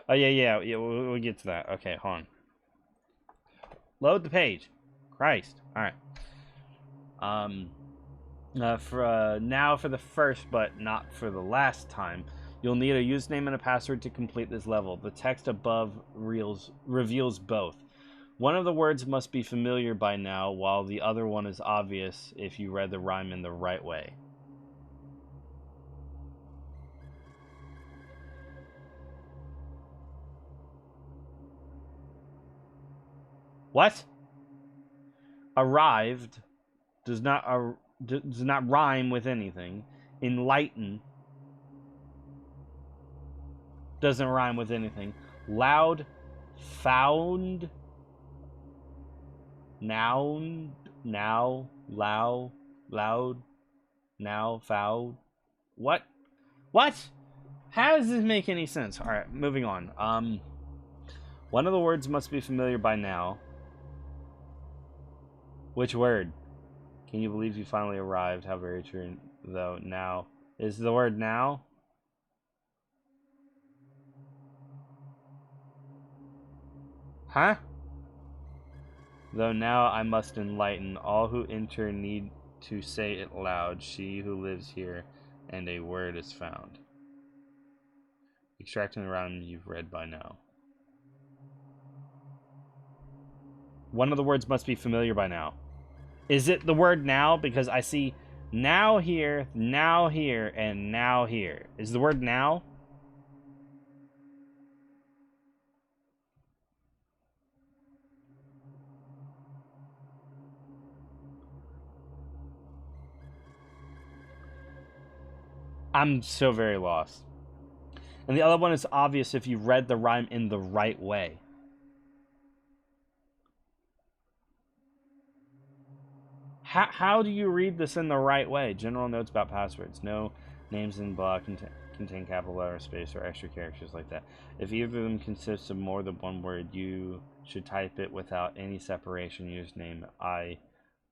Oh, yeah, we'll get to that. Okay, hold on. Load the page. Christ. All right. Now for the first, but not for the last time, you'll need a username and a password to complete this level. The text above reveals both. One of the words must be familiar by now, while the other one is obvious if you read the rhyme in the right way. What? Arrived does not rhyme with anything. Enlighten doesn't rhyme with anything. Loud, found, noun, now, loud, now, found. What? How does this make any sense? All right, moving on. One of the words must be familiar by now. Which word? Can you believe you finally arrived? How very true, though. Now. Is the word now? Huh? Though now I must enlighten. All who enter need to say it loud. She who lives here, and a word is found. Extracting the rhyme you've read by now. One of the words must be familiar by now. Is it the word now? Because I see now here, and now here. Is the word now? I'm so very lost. And the other one is obvious if you read the rhyme in the right way. How do you read this in the right way? General notes about passwords. No names in block contain capital letter, space, or extra characters like that. If either of them consists of more than one word, you should type it without any separation. Username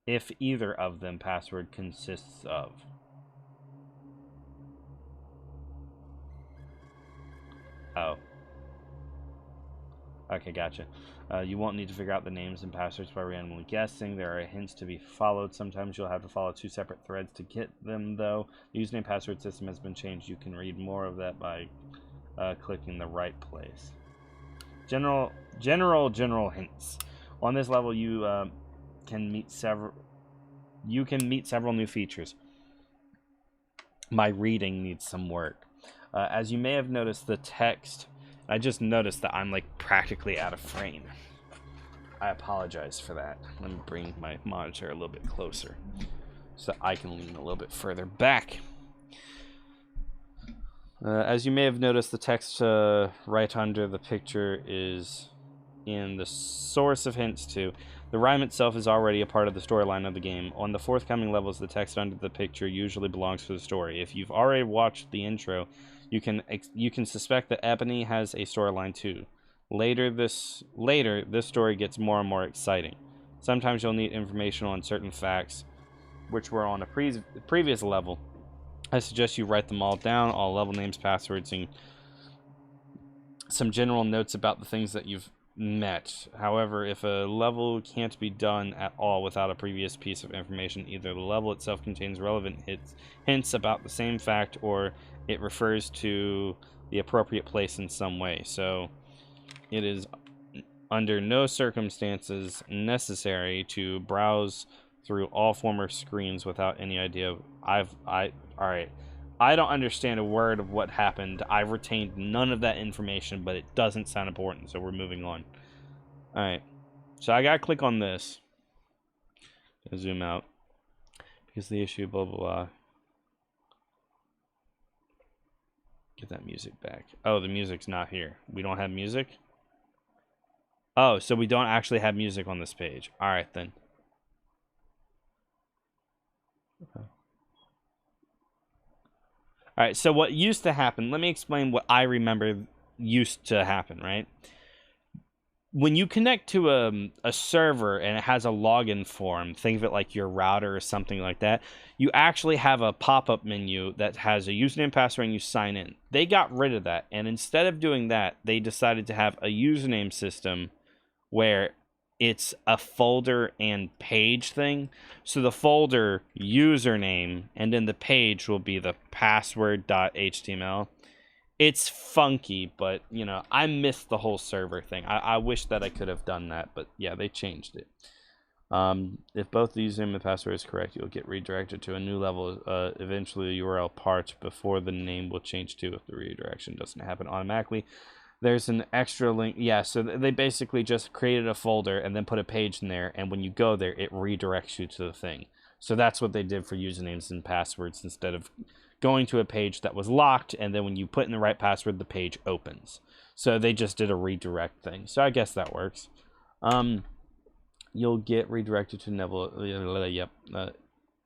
if either of them password consists of. Oh. Okay, gotcha. You won't need to figure out the names and passwords by randomly guessing. There are hints to be followed. Sometimes you'll have to follow two separate threads to get them, though. The username password system has been changed. You can read more of that by clicking the right place. General hints. On this level, you can meet several new features. My reading needs some work. As you may have noticed, the text... I just noticed that I'm like practically out of frame. I apologize for that. Let me bring my monitor a little bit closer so I can lean a little bit further back. As you may have noticed, the text right under the picture is in the source of hints to. The rhyme itself is already a part of the storyline of the game. On the forthcoming levels, the text under the picture usually belongs to the story. If you've already watched the intro, you can suspect that E.B.O.N.Y has a storyline too. Later, this story gets more and more exciting. Sometimes you'll need information on certain facts, which were on a previous level. I suggest you write them all down, all level names, passwords, and some general notes about the things that you've met. However, if a level can't be done at all without a previous piece of information, either the level itself contains relevant hints about the same fact, or it refers to the appropriate place in some way. So it is under no circumstances necessary to browse through all former screens without any idea. Alright. I don't understand a word of what happened. I've retained none of that information, but it doesn't sound important, so we're moving on. Alright. So I gotta click on this. Zoom out. Because the issue, blah, blah, blah. Get that music back. Oh, the music's not here. We don't have music? Oh, so we don't actually have music on this page. Alright, then. Okay. Alright, so what used to happen, let me explain what I remember used to happen, right? When you connect to a server and it has a login form, think of it like your router or something like that, you actually have a pop-up menu that has a username, password, and you sign in. They got rid of that, and instead of doing that, they decided to have a username system where it's a folder and page thing. So the folder username and then the page will be the password.html. It's funky, but you know, I missed the whole server thing. I wish that I could have done that, but yeah, they changed it. If both the username and password is correct, you'll get redirected to a new level. Eventually the URL part before the name will change too if the redirection doesn't happen automatically. There's an extra link. Yeah, so they basically just created a folder and then put a page in there, and when you go there, it redirects you to the thing. So that's what they did for usernames and passwords instead of going to a page that was locked, and then when you put in the right password, the page opens. So they just did a redirect thing. So I guess that works. You'll get redirected to Neville. Yep.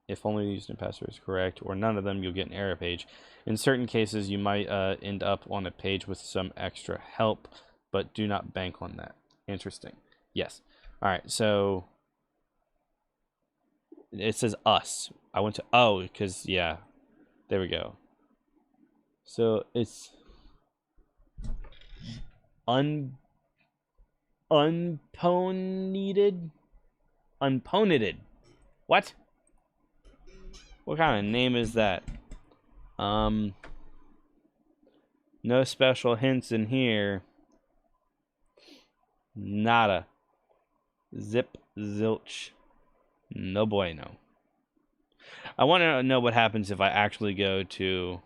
If only the username password is correct, or none of them, you'll get an error page. In certain cases, you might end up on a page with some extra help, but do not bank on that. Interesting. Yes. All right, so it says us. I went to because, yeah, there we go. So it's unponited? Unponited. What? What kind of name is that? No special hints in here. Nada. Zip, zilch. No bueno. I want to know what happens if I actually go to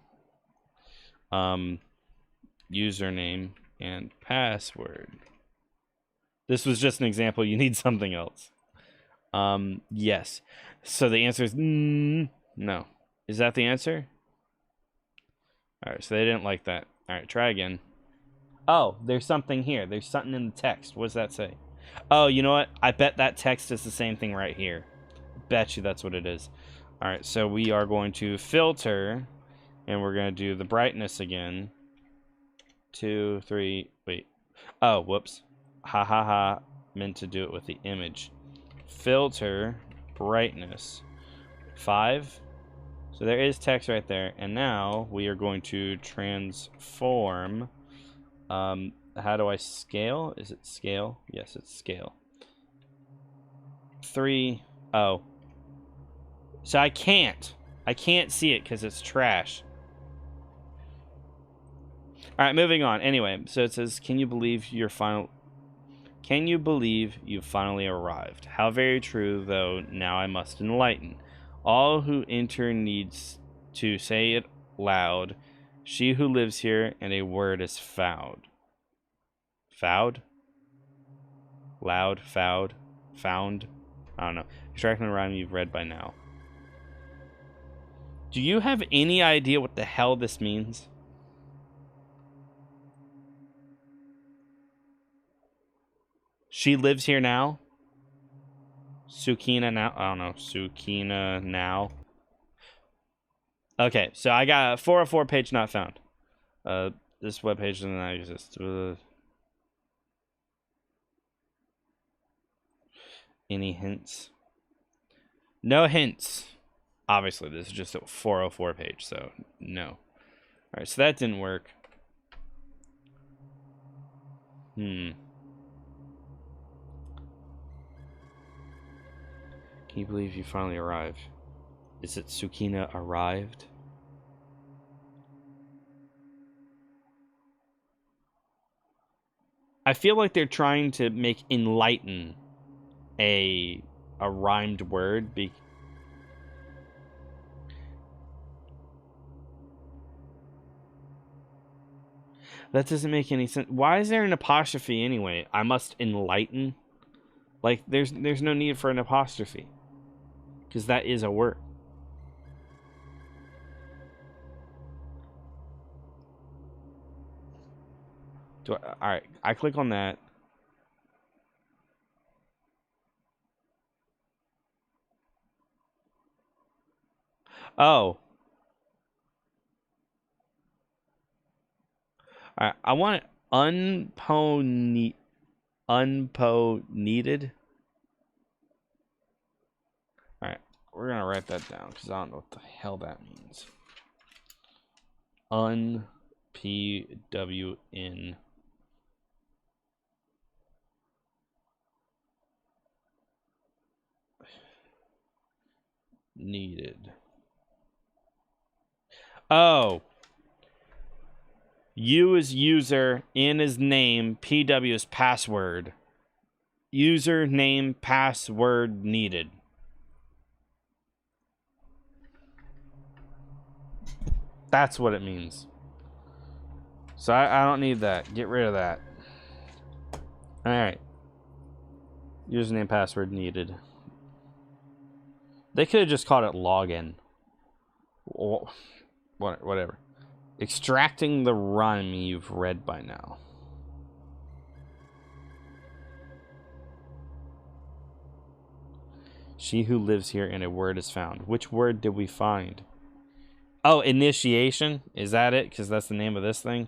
username and password. This was just an example. You need something else. Yes. So the answer is no. Is that the answer? All right, so they didn't like that. All right, try again. Oh, there's something here. There's something in the text. What does that say? Oh, you know what? I bet that text is the same thing right here. Bet you that's what it is. All right, so we are going to filter, and we're going to do the brightness again. 2, 3, wait. Oh, whoops. Ha ha ha. Meant to do it with the image. Filter, brightness. 5. So there is text right there, and now we are going to transform. How do I scale? Is it scale? Yes, it's scale. 3. Oh. So I can't see it because it's trash. All right, moving on. Anyway, so it says, Can you believe you've finally arrived? How very true, though, now I must enlighten. All who enter needs to say it loud. She who lives here, and a word is found. Found? Loud, found, found? I don't know. Extracting the rhyme you've read by now. Do you have any idea what the hell this means? She lives here now. Sukina now. I don't know. Sukina now. Okay, so I got a 404 page not found. This webpage does not exist. Any hints? No hints. Obviously, this is just a 404 page, so no. Alright, so that didn't work. Can you believe you finally arrived? Is it Sukina arrived? I feel like they're trying to make enlighten a rhymed word. That doesn't make any sense. Why is there an apostrophe anyway? I must enlighten. Like there's no need for an apostrophe, because that is a word. All right, I click on that. Oh. All right, I want it unpo-needed. All right, we're gonna write that down because I don't know what the hell that means. Unpwn. Needed. Oh. U is user, N is name, PW is password. User name password needed. That's what it means. So I don't need that. Get rid of that. Alright. Username password needed. They could have just called it login. Or whatever. Extracting the rhyme you've read by now. She who lives here and a word is found. Which word did we find? Oh, initiation? Is that it? Because that's the name of this thing.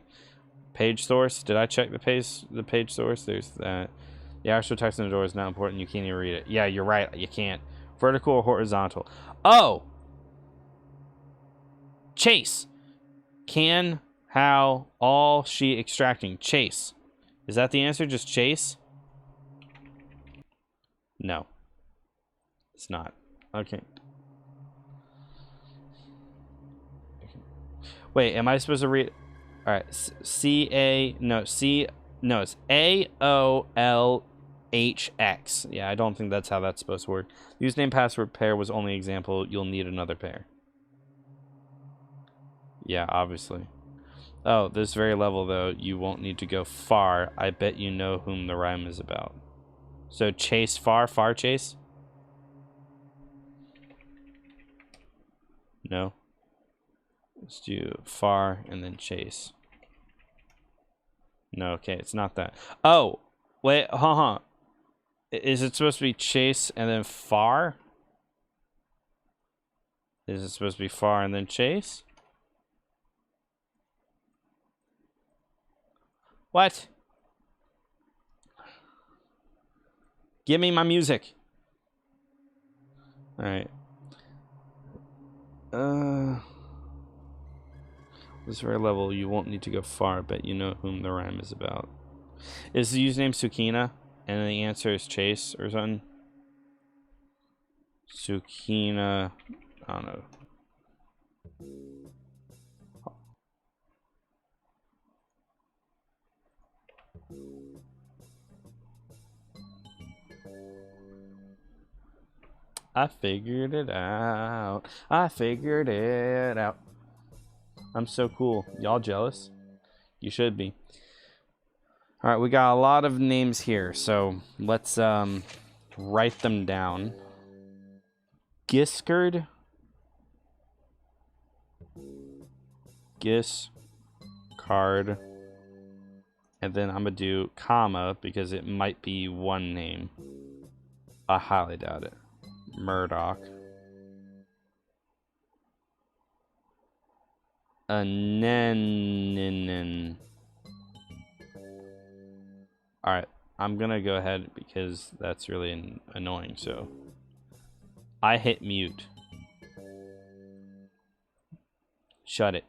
Page source. Did I check the page source? There's that. The actual text in the door is not important. You can't even read it. Yeah, you're right. You can't. Vertical or horizontal? Oh! Chase. Can, how, all, she, extracting. Chase. Is that the answer? Just chase? No. It's not. Okay. Wait, am I supposed to read? All right. It's AOLHX. Yeah, I don't think that's how that's supposed to work. Username password pair was only example. You'll need another pair. Yeah, obviously. Oh, this very level, though, you won't need to go far. I bet you know whom the rhyme is about. So chase far chase? No. Let's do far and then chase. No, okay, it's not that. Oh, wait, Is it supposed to be chase and then far? Is it supposed to be far and then chase? What? Give me my music. Alright. This very level, you won't need to go far, but you know whom the rhyme is about. Is the username Sukina? And the answer is Chase or something? Sukina. I don't know. I figured it out. I figured it out. I'm so cool. Y'all jealous? You should be. All right, we got a lot of names here, so let's write them down. Giskard. Giscard. And then I'm going to do comma because it might be one name. I highly doubt it. Murdoch. Aneninen. Alright, I'm going to go ahead because that's really annoying. So I hit mute. Shut it.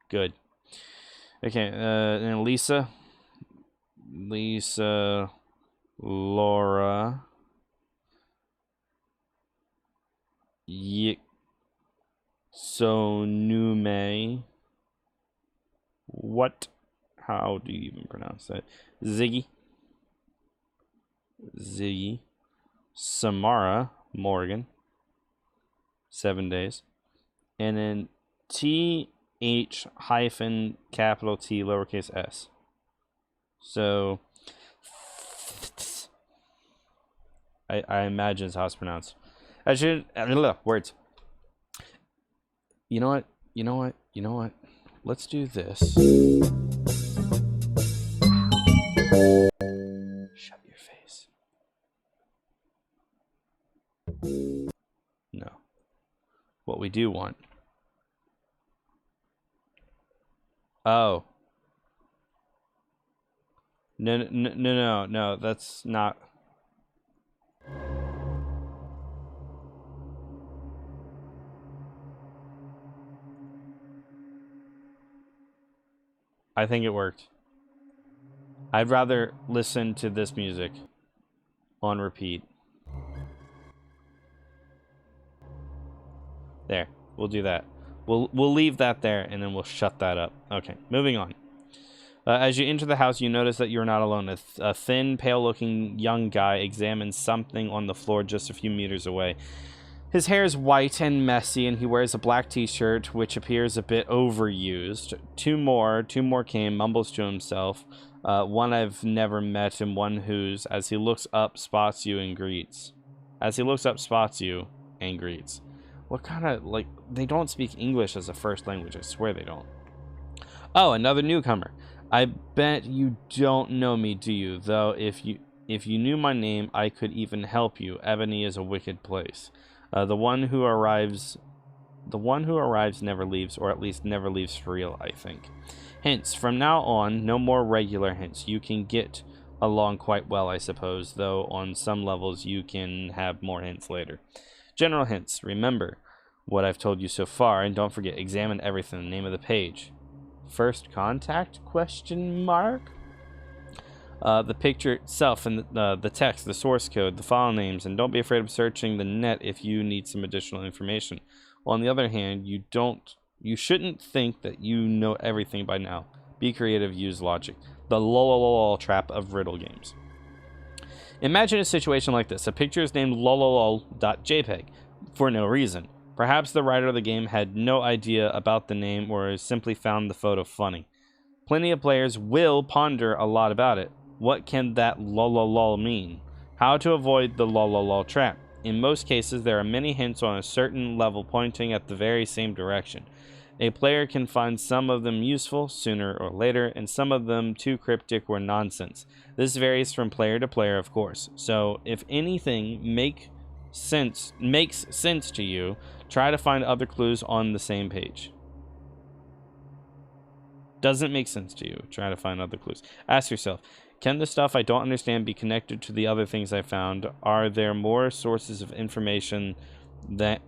Good. Okay, and Lisa, Laura, Yiksonume. What? How do you even pronounce that? Ziggy. Samara Morgan. 7 days. And then TH hyphen capital T lowercase s. So I imagine it's how it's pronounced. Words. You know what? Let's do this. Shut your face. No. What we do want. Oh. No, that's not. I think it worked. I'd rather listen to this music on repeat. There, we'll do that. We'll leave that there, and then we'll shut that up. Okay, moving on. As you enter the house, you notice that you're not alone. A thin, pale-looking young guy examines something on the floor just a few meters away. His hair is white and messy, and he wears a black t-shirt, which appears a bit overused. Two more came, mumbles to himself. One I've never met, and one who's, as he looks up, spots you and greets. What kind of, like, they don't speak English as a first language, I swear they don't. Oh, another newcomer. I bet you don't know me, do you? Though, if you knew my name, I could even help you. Ebony is a wicked place. The one who arrives never leaves, or at least never leaves for real, I think. Hints. From now on, no more regular hints. You can get along quite well, I suppose, though on some levels you can have more hints later. General hints. Remember what I've told you so far, and don't forget, examine everything. The name of the page. First contact? Question mark? The picture itself and the text, the source code, the file names, and don't be afraid of searching the net if you need some additional information. On the other hand, you shouldn't think that you know everything by now. Be creative, use logic. The lol trap of riddle games. Imagine a situation like this. A picture is named lolol.jpg for no reason. Perhaps the writer of the game had no idea about the name or simply found the photo funny. Plenty of players will ponder a lot about it. What can that lolol mean? How to avoid the lolol trap? In most cases, there are many hints on a certain level pointing at the very same direction. A player can find some of them useful sooner or later, and some of them too cryptic or nonsense. This varies from player to player, of course. So, if anything makes sense to you, try to find other clues on the same page. Doesn't make sense to you, try to find other clues. Ask yourself, can the stuff I don't understand be connected to the other things I found? Are there more sources of information than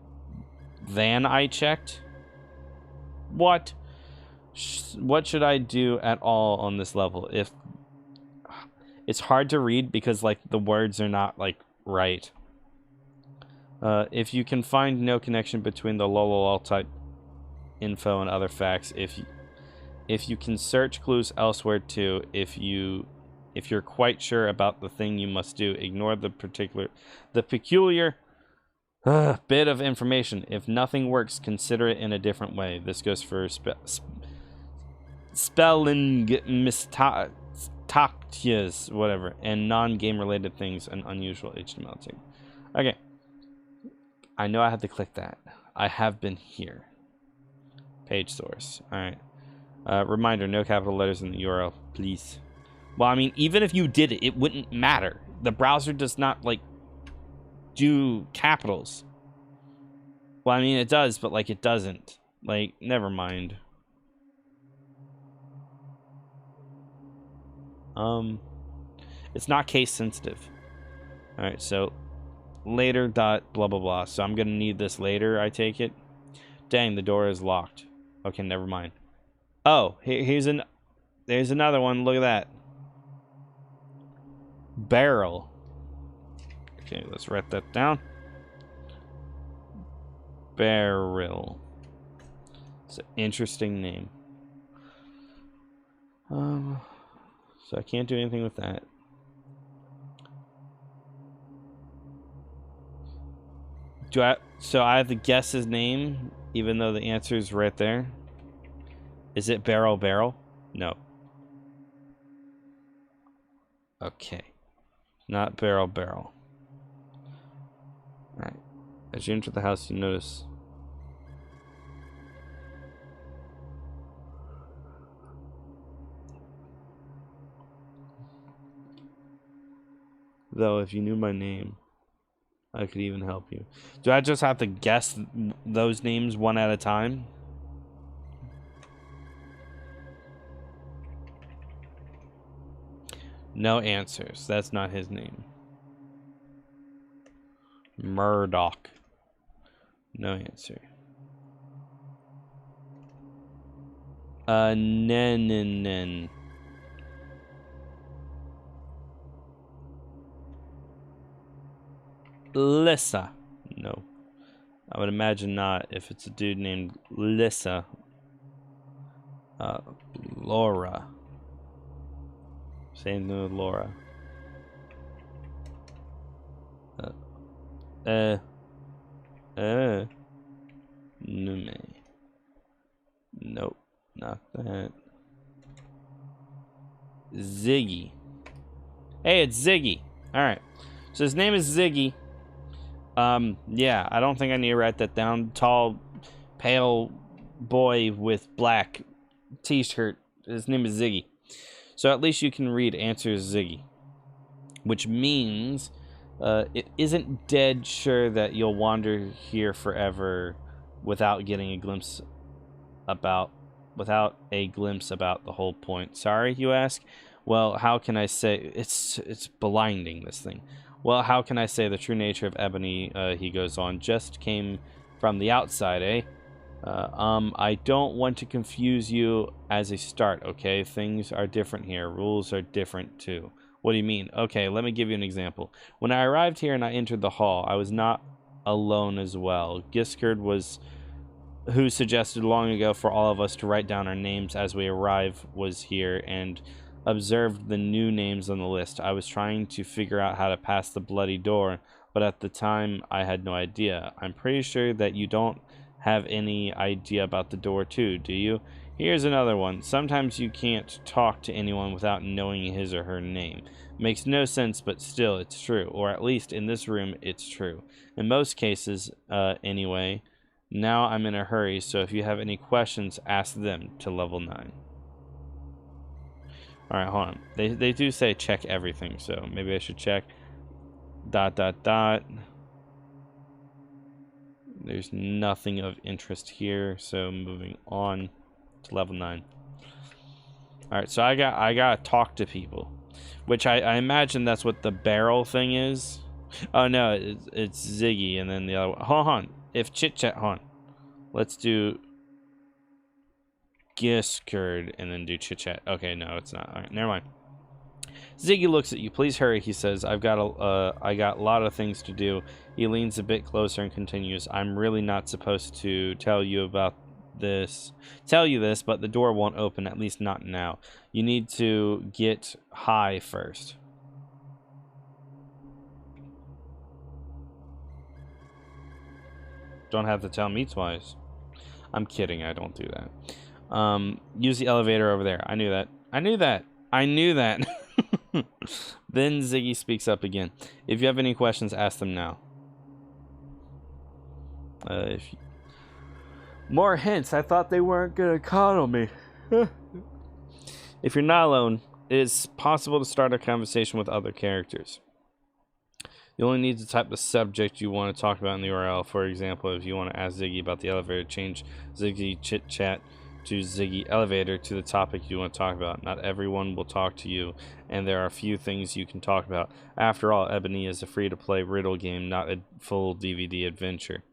I checked? What should I do at all on this level? If it's hard to read because like the words are not like right. If you can find no connection between the lolol type info and other facts, if you can search clues elsewhere too, if you're quite sure about the thing you must do, ignore the peculiar bit of information. If nothing works, consider it in a different way. This goes for spelling mistakes, whatever, and non-game related things and unusual HTML too. Okay. I know I have to click that. I have been here. Page source. Alright. Reminder, no capital letters in the URL, please. Well, I mean, even if you did it, it wouldn't matter. The browser does not, like, do capitals. Well, I mean, it does, but, like, it doesn't. Like, never mind. It's not case sensitive. Alright, so later dot blah blah blah. So I'm gonna need this later, I take it. Dang, the door is locked. Okay, never mind. Oh, there's another one. Look at that. Barrel. Okay, let's write that down. Barrel. It's an interesting name. So I can't do anything with that. So I have to guess his name, even though the answer is right there? Is it Barrel? No. Okay. Not Barrel. Alright. As you enter the house, you notice... Though, if you knew my name, I could even help you. Do I just have to guess those names one at a time? No answers. That's not his name. Murdoch. No answer. Nen. Lissa. No. I would imagine not if it's a dude named Lissa. Laura. Same thing with Laura. Nume. Nope. Not that. Ziggy. Hey, it's Ziggy. Alright. So his name is Ziggy. Yeah, I don't think I need to write that down. Tall, pale boy with black t-shirt. His name is Ziggy. So at least you can read answers Ziggy. Which means it isn't dead sure that you'll wander here forever without getting a glimpse about the whole point. Sorry, you ask? Well, how can I say it's blinding, this thing. Well, how can I say the true nature of ebony, he goes on, just came from the outside, eh? I don't want to confuse you as a start, okay? Things are different here. Rules are different, too. What do you mean? Okay, let me give you an example. When I arrived here and I entered the hall, I was not alone as well. Giskard was who suggested long ago for all of us to write down our names as we arrive was here and observed the new names on the list. I was trying to figure out how to pass the bloody door, but at the time I had no idea. I'm pretty sure that you don't have any idea about the door too, do you? Here's another one. Sometimes you can't talk to anyone without knowing his or her name. Makes no sense, but still it's true. Or at least in this room, it's true. In most cases, anyway. Now I'm in a hurry, so if you have any questions, ask them to level 9. Alright, hold on. They do say check everything, so maybe I should check ... There's nothing of interest here, so moving on to level 9. Alright, so I gotta talk to people. Which I imagine that's what the barrel thing is. Oh no, it's Ziggy and then the other one. Hold on. If chit chat, hold on. Let's do Giskard and then do chit chat. Okay, no, it's not. Alright, never mind. Ziggy looks at you. Please hurry, he says. I got a lot of things to do. He leans a bit closer and continues. I'm really not supposed to tell you this, but the door won't open, at least not now. You need to get high first. Don't have to tell me twice. I'm kidding, I don't do that. Use the elevator over there. I knew that. Then Ziggy speaks up again. If you have any questions, ask them now. More hints. I thought they weren't gonna coddle me. If you're not alone, it is possible to start a conversation with other characters. You only need to type the subject you want to talk about in the URL. For example, if you want to ask Ziggy about the elevator, change Ziggy Chit Chat to Ziggy Elevator to the topic you want to talk about. Not everyone will talk to you, and there are a few things you can talk about. After all, E.B.O.N.Y is a free-to-play riddle game, not a full DVD adventure.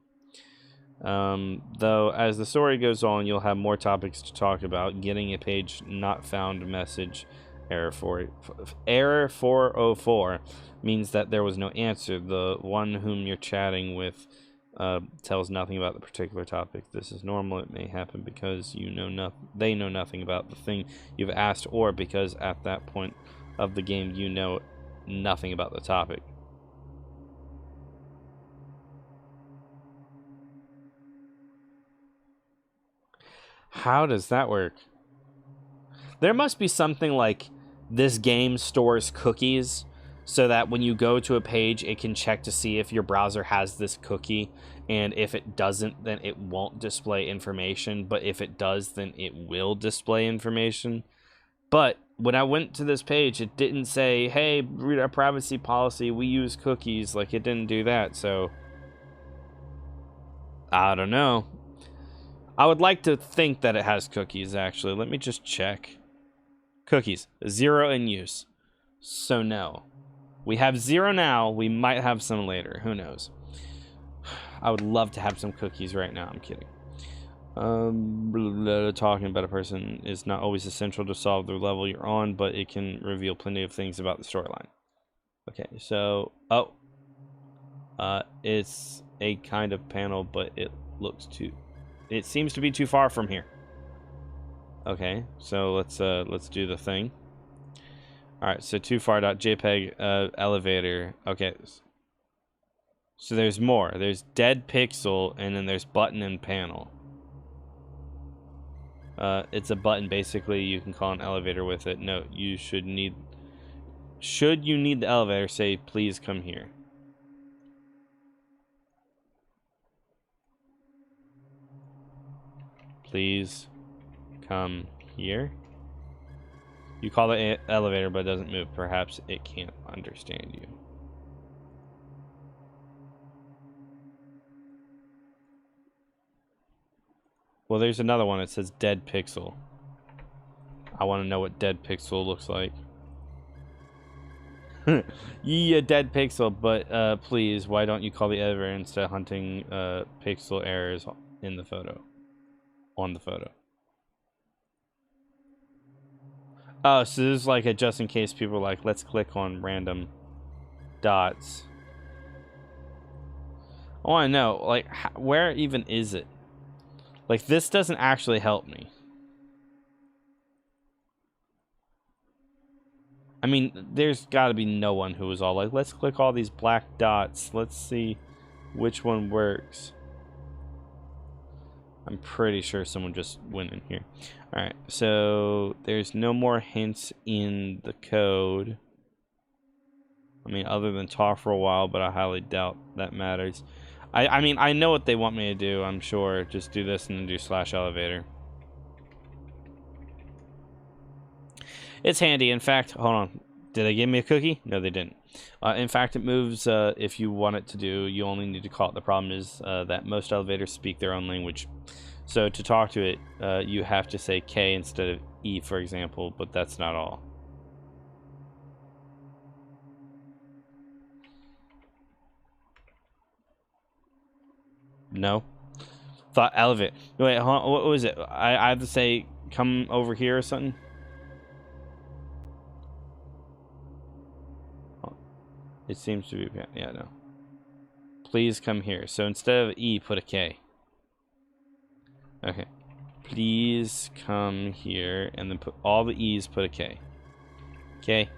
Though, as the story goes on, you'll have more topics to talk about. Getting a page not found message, error 404, means that there was no answer. The one whom you're chatting with tells nothing about the particular topic. This is normal. It may happen because they know nothing about the thing you've asked, or because at that point of the game you know nothing about the topic. How does that work? There must be something like this game stores cookies so that when you go to a page, it can check to see if your browser has this cookie. And if it doesn't, then it won't display information. But if it does, then it will display information. But when I went to this page, it didn't say, hey, read our privacy policy, we use cookies. Like, it didn't do that. So, I don't know. I would like to think that it has cookies, actually. Let me just check. Cookies. 0 in use. So, no. We have 0 now. We might have some later. Who knows? I would love to have some cookies right now. I'm kidding. Talking about a person is not always essential to solve the level you're on, but it can reveal plenty of things about the storyline. Okay, so... Oh. It's a kind of panel, but it looks too... It seems to be too far from here. Okay, so let's do the thing. All right, so too far.jpg elevator. Okay, so there's more. There's dead pixel, and then there's button and panel. It's a button. Basically, you can call an elevator with it. No, you should need. Should you need the elevator, say please come here. Please come here. You call the elevator, but it doesn't move. Perhaps it can't understand you. Well, there's another one. It says dead pixel. I want to know what dead pixel looks like. Yeah, dead pixel, but please, why don't you call the elevator instead of hunting pixel errors in the photo? On the photo. Oh, so this is like a just in case people are like, let's click on random dots. I want to know, like, where even is it? Like, this doesn't actually help me. I mean, there's got to be no one who was all like, let's click all these black dots. Let's see which one works. I'm pretty sure someone just went in here. All right, so there's no more hints in the code. I mean, other than talk for a while, but I highly doubt that matters. I mean, I know what they want me to do, I'm sure. Just do this and then do /elevator. It's handy. In fact, hold on. Did they give me a cookie? No, they didn't. In fact, it moves if you want it to do. You only need to call it. The problem is that most elevators speak their own language. So to talk to it, you have to say K instead of E, for example, but that's not all. No? Thought elevate. Wait, hold on, what was it? I have to say come over here or something? It seems to be, yeah, no. Please come here. So instead of E, put a K. Okay. Please come here, and then put all the E's, put a K. K.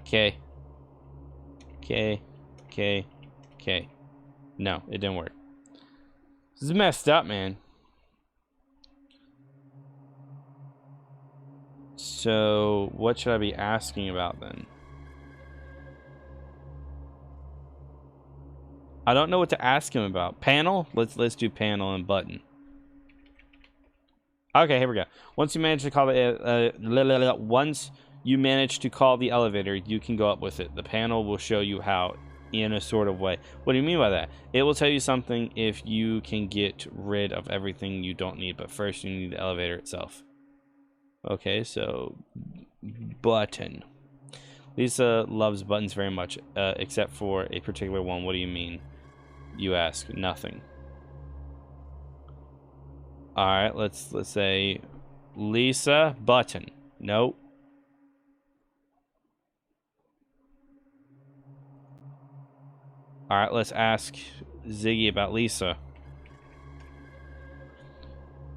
K. K. K. K. No, it didn't work. This is messed up, man. So, what should I be asking about then? I don't know what to ask him about. Panel? Let's do panel and button. Okay, here we go. Once you manage to call the elevator, you can go up with it. The panel will show you how in a sort of way. What do you mean by that? It will tell you something if you can get rid of everything you don't need, but first you need the elevator itself. Okay, so button. Lisa loves buttons very much, except for a particular one. What do you mean? You ask. Nothing. All right, let's say Lisa button. Nope. All right, let's ask Ziggy about Lisa.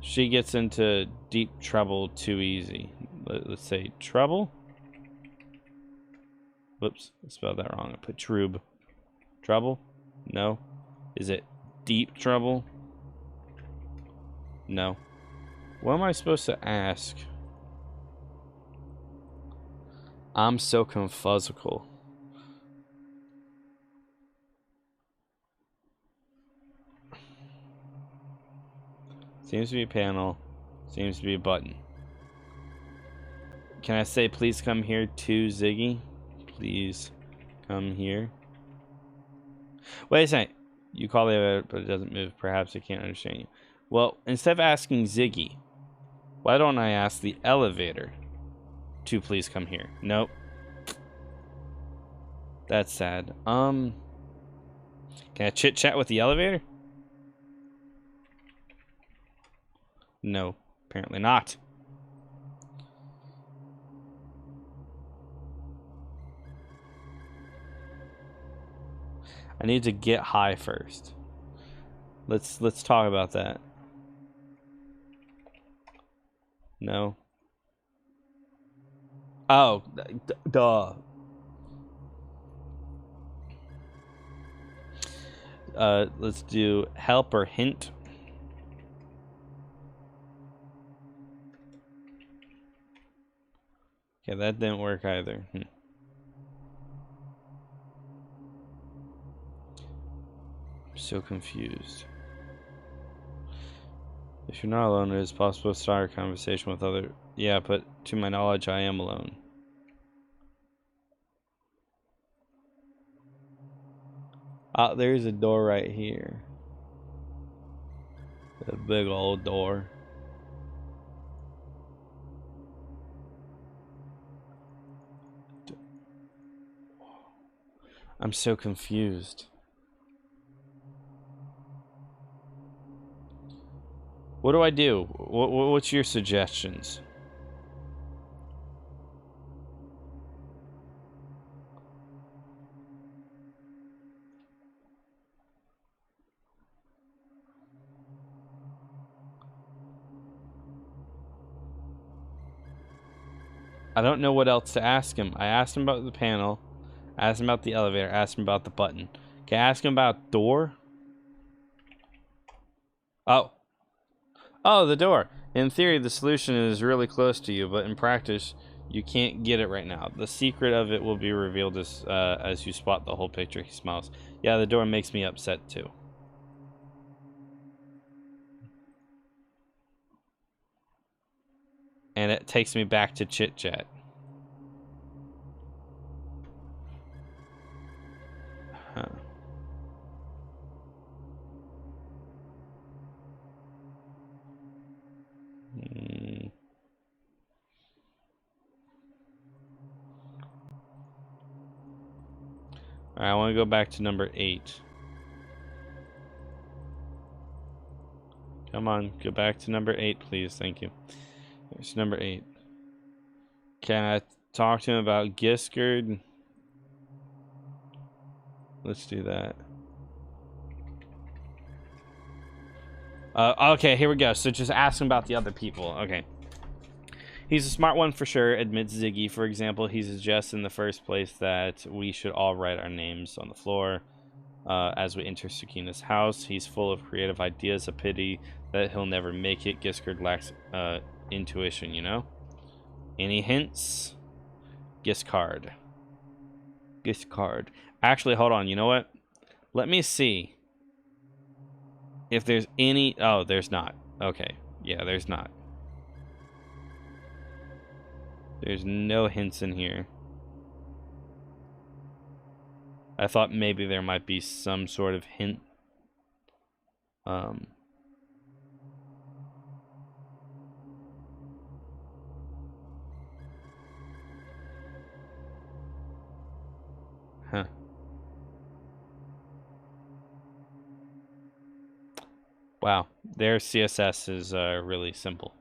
She gets into deep trouble too easy. Let's say trouble. Whoops, I spelled that wrong. I put trube. Trouble? No. Is it deep trouble? No. What am I supposed to ask? I'm so confusical. Seems to be a panel. Seems to be a button. Can I say please come here to Ziggy? Please come here. Wait a second. You call the elevator, but it doesn't move. Perhaps it can't understand you. Well, instead of asking Ziggy, why don't I ask the elevator to please come here? Nope. That's sad. Can I chit chat with the elevator? No, apparently not. I need to get high first. Let's talk about that. No. Oh, duh. Let's do help or hint. Okay, that didn't work either. I'm so confused. If you're not alone, it is possible to start a conversation with other... Yeah, but to my knowledge, I am alone. There's a door right here. A big old door. I'm so confused. What do I do? What's your suggestions? I don't know what else to ask him. I asked him about the panel, asked him about the elevator, asked him about the button. Can I ask him about door? Oh. Oh, the door. In theory, the solution is really close to you, but in practice, you can't get it right now. The secret of it will be revealed as you spot the whole picture. He smiles. Yeah, the door makes me upset too. And it takes me back to chit chat. Huh. Alright, I want to go back to number 8. Come on, go back to number 8, please. Thank you. There's number 8. Can I talk to him about Giskard? Let's do that. Okay, here we go. So just ask him about the other people. Okay. He's a smart one for sure, admits Ziggy. For example, he suggests in the first place that we should all write our names on the floor as we enter Sakina's house. He's full of creative ideas. A pity that he'll never make it. Giskard lacks intuition, you know? Any hints? Giskard. Giskard. Actually, hold on. You know what? Let me see if there's any... Oh, there's not. Okay. Yeah, there's not. There's no hints in here. I thought maybe there might be some sort of hint. Huh. Wow, their CSS is really simple.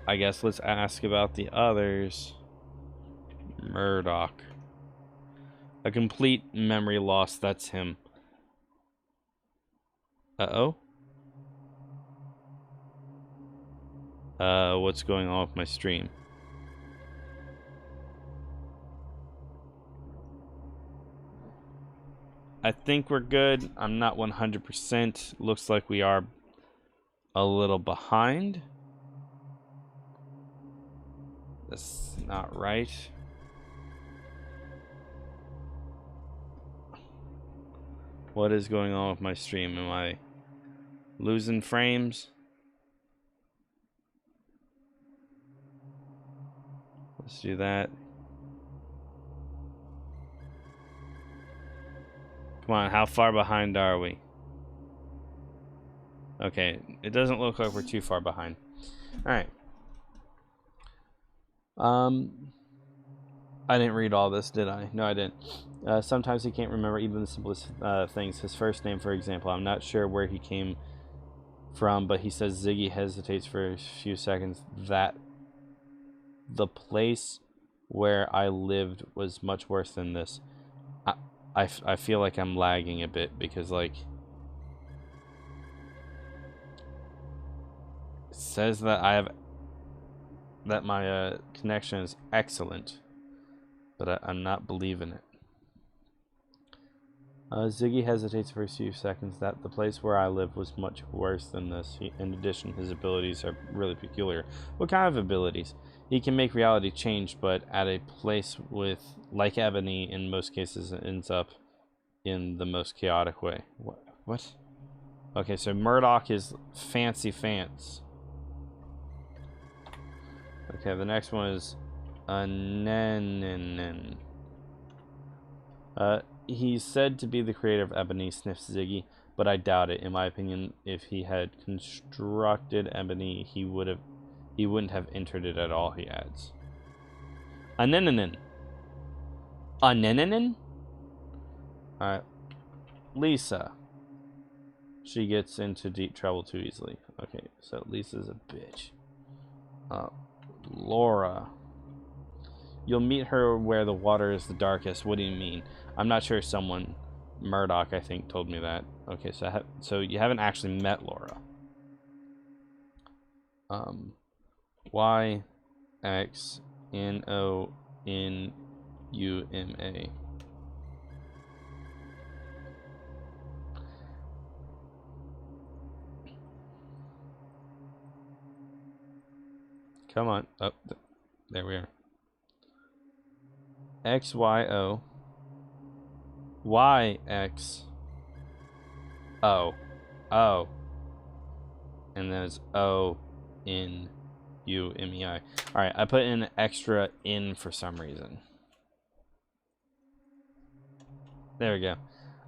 I guess let's ask about the others. Murdoch. A complete memory loss, that's him. Uh-oh. What's going on with my stream? I think we're good. I'm not 100%. Looks like we are a little behind. That's not right. What is going on with my stream? Am I losing frames? Let's do that. Come on, how far behind are we? Okay, it doesn't look like we're too far behind. Alright. I didn't read all this, did I? No, I didn't. Sometimes he can't remember even the simplest things. His first name, for example. I'm not sure where he came from, but he says Ziggy hesitates for a few seconds. That the place where I lived was much worse than this. I feel like I'm lagging a bit because, like, it says that my connection is excellent, but I'm not believing it. Ziggy hesitates for a few seconds. That the place where I live was much worse than this. In addition, his abilities are really peculiar. What kind of abilities? He can make reality change, but at a place with, like Ebony, in most cases, it ends up in the most chaotic way. What? Okay, so Murdoch is Fancy Fance. Okay, the next one is Nenenin. He's said to be the creator of Ebony, sniffs Ziggy, but I doubt it. In my opinion, if he had constructed Ebony, he wouldn't have entered it at all, he adds. Nenenin. Nenenin? Alright. Lisa. She gets into deep trouble too easily. Okay, so Lisa's a bitch. Laura. You'll meet her where the water is the darkest. What do you mean? I'm not sure. Someone, Murdoch, I think, told me that. Okay, so you haven't actually met Laura. Y X N O N U M A. Come on. Oh, there we are. X Y O Y X O O, and then it's O N U M E I. All right, I put in an extra in for some reason. There we go.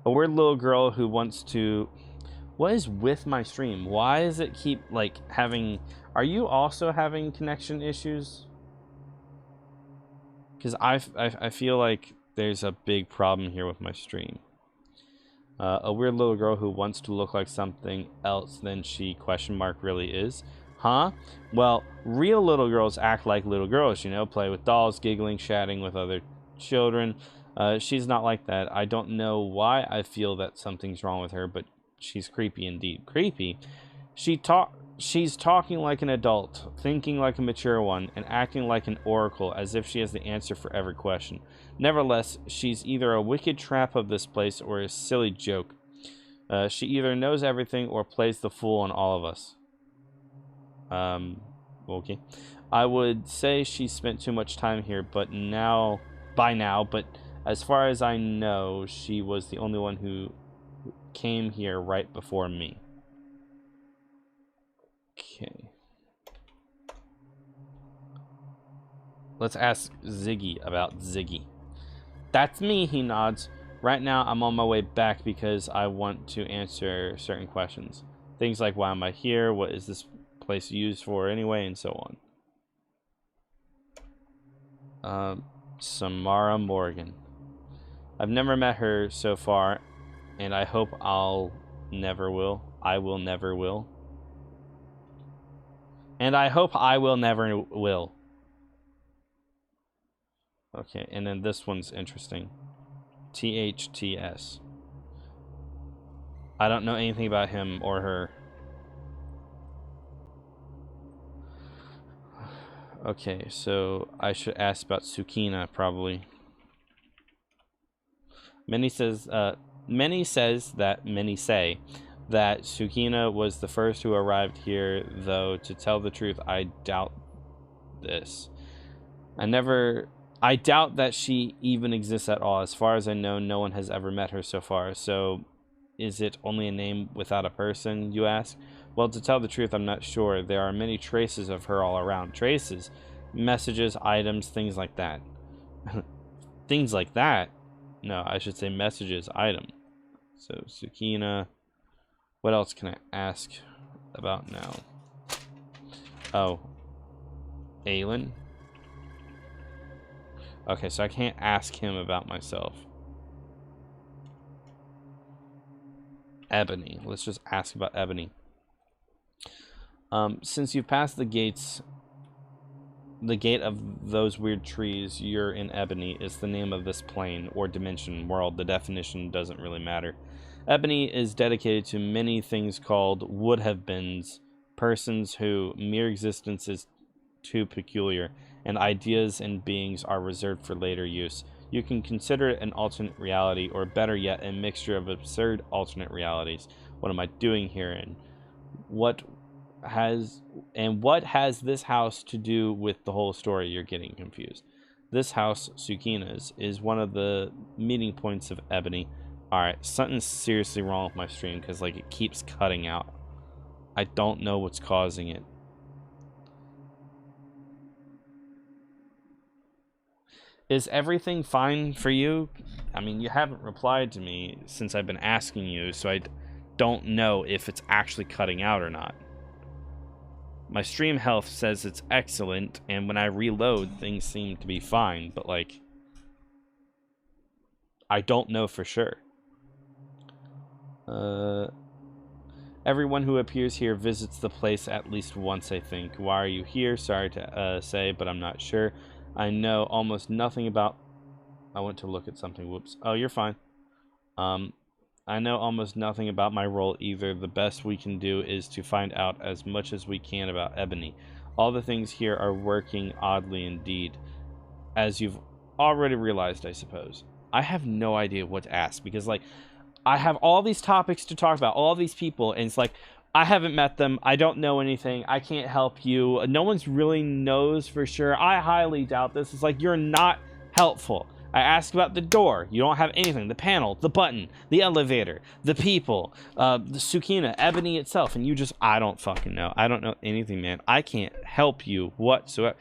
A weird little girl who wants to. What is with my stream? Why does it keep like having? Are you also having connection issues? Because I feel like there's a big problem here with my stream. A weird little girl who wants to look like something else than she really is. Huh? Well, real little girls act like little girls, you know, play with dolls, giggling, chatting with other children. She's not like that. I don't know why I feel that something's wrong with her, but she's creepy indeed. Creepy? She's talking like an adult, thinking like a mature one, and acting like an oracle, as if she has the answer for every question. Nevertheless, she's either a wicked trap of this place or a silly joke. She either knows everything or plays the fool on all of us. Okay. I would say she spent too much time here, but but as far as I know, she was the only one who came here right before me. Let's ask Ziggy about Ziggy. That's me, he nods. Right now, I'm on my way back because I want to answer certain questions. Things like, why am I here? What is this place used for anyway? And so on. Samara Morgan. I've never met her so far, and I hope I'll never will. I will never will. And I hope I will never will. Okay, and then this one's interesting. THTS. I don't know anything about him or her. Okay, so I should ask about Tsukina, probably. Many say that Tsukina was the first who arrived here, though to tell the truth, I doubt this. I doubt that she even exists at all. As far as I know, no one has ever met her so far. So, is it only a name without a person, you ask? Well, to tell the truth, I'm not sure. There are many traces of her all around. Traces, messages, items, things like that. Things like that? No, I should say messages, item. So, Tsukina. What else can I ask about now? Oh. Aelin? Okay, so I can't ask him about myself. Ebony. Let's just ask about Ebony. Since you've passed the gate of those weird trees, you're in Ebony is the name of this plane or dimension world. The definition doesn't really matter. Ebony is dedicated to many things called would-have-beens, persons who mere existence is too peculiar, and ideas and beings are reserved for later use. You can consider it an alternate reality, or better yet, a mixture of absurd alternate realities. What am I doing here, and what has this house to do with the whole story? You're getting confused. This house, Tsukina's, is one of the meeting points of Ebony. Alright, something's seriously wrong with my stream, because like it keeps cutting out. I don't know what's causing it. Is everything fine for you? I mean, you haven't replied to me since I've been asking you, so I don't know if it's actually cutting out or not. My stream health says it's excellent, and when I reload, things seem to be fine, but like, I don't know for sure. Everyone who appears here visits the place at least once, I think. Why are you here? Sorry to say, but I'm not sure. I know almost nothing about... I went to look at something. Whoops. Oh, you're fine. I know almost nothing about my role either. The best we can do is to find out as much as we can about Ebony. All the things here are working oddly indeed, as you've already realized, I suppose. I have no idea what to ask, because, like, I have all these topics to talk about, all these people, and it's like, I haven't met them. I don't know anything. I can't help you. No one's really knows for sure. I highly doubt this. It's like, you're not helpful. I ask about the door. You don't have anything. The panel, the button, the elevator, the people, the Tsukina, Ebony itself. And you just, I don't fucking know. I don't know anything, man. I can't help you whatsoever.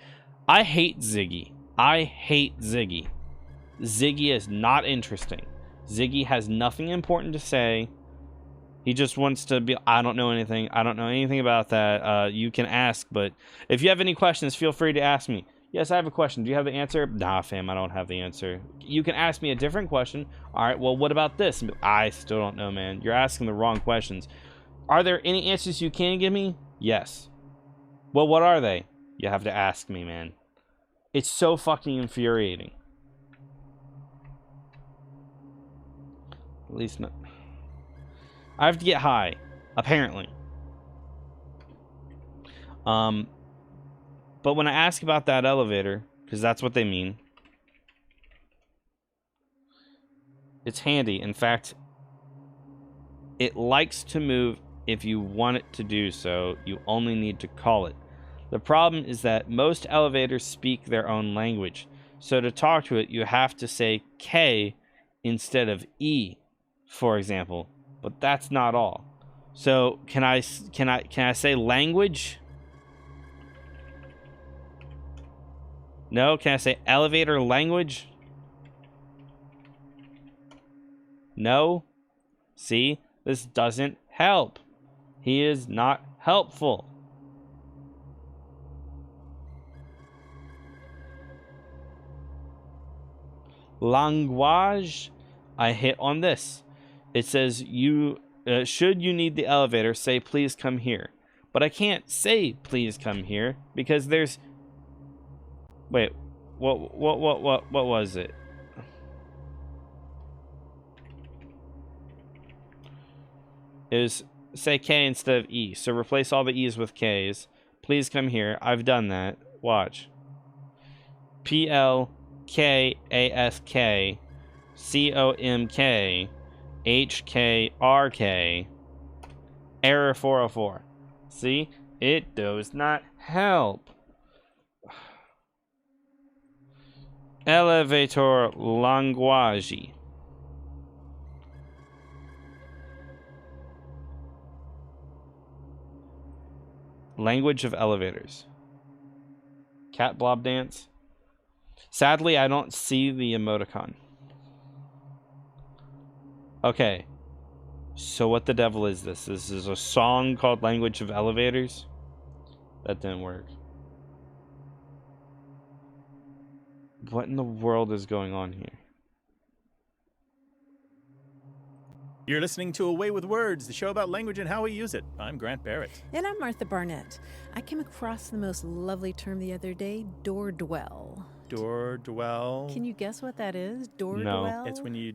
I hate Ziggy. I hate Ziggy. Ziggy is not interesting. Ziggy has nothing important to say. He just wants to be, I don't know anything. I don't know anything about that. You can ask, but if you have any questions, feel free to ask me. Yes, I have a question. Do you have the answer? Nah, fam, I don't have the answer. You can ask me a different question. All right, well, what about this? I still don't know, man. You're asking the wrong questions. Are there any answers you can give me? Yes. Well, what are they? You have to ask me, man. It's so fucking infuriating. At least not. I have to get high, apparently. But when I ask about that elevator, because that's what they mean, it's handy. In fact, it likes to move if you want it to do so. You only need to call it. The problem is that most elevators speak their own language. So to talk to it, you have to say K instead of E, for example. But that's not all. So can I say language? No, can I say elevator language? No. See, this doesn't help. He is not helpful. Language. I hit on this. It says you should you need the elevator, say please come here. But I can't say please come here because there's wait, what was it? It was say K instead of E. So replace all the E's with K's. Please come here. I've done that. Watch. PLKASK COMK HKRK error 404. See? It does not help. Elevator language. Language of elevators. Cat blob dance. Sadly, I don't see the emoticon. Okay. So what the devil is this? This is a song called Language of Elevators? That didn't work. What in the world is going on here? You're listening to Away with Words, the show about language and how we use it. I'm Grant Barrett. And I'm Martha Barnett. I came across the most lovely term the other day, door dwell. Door dwell. Can you guess what that is? Door No. dwell? It's when you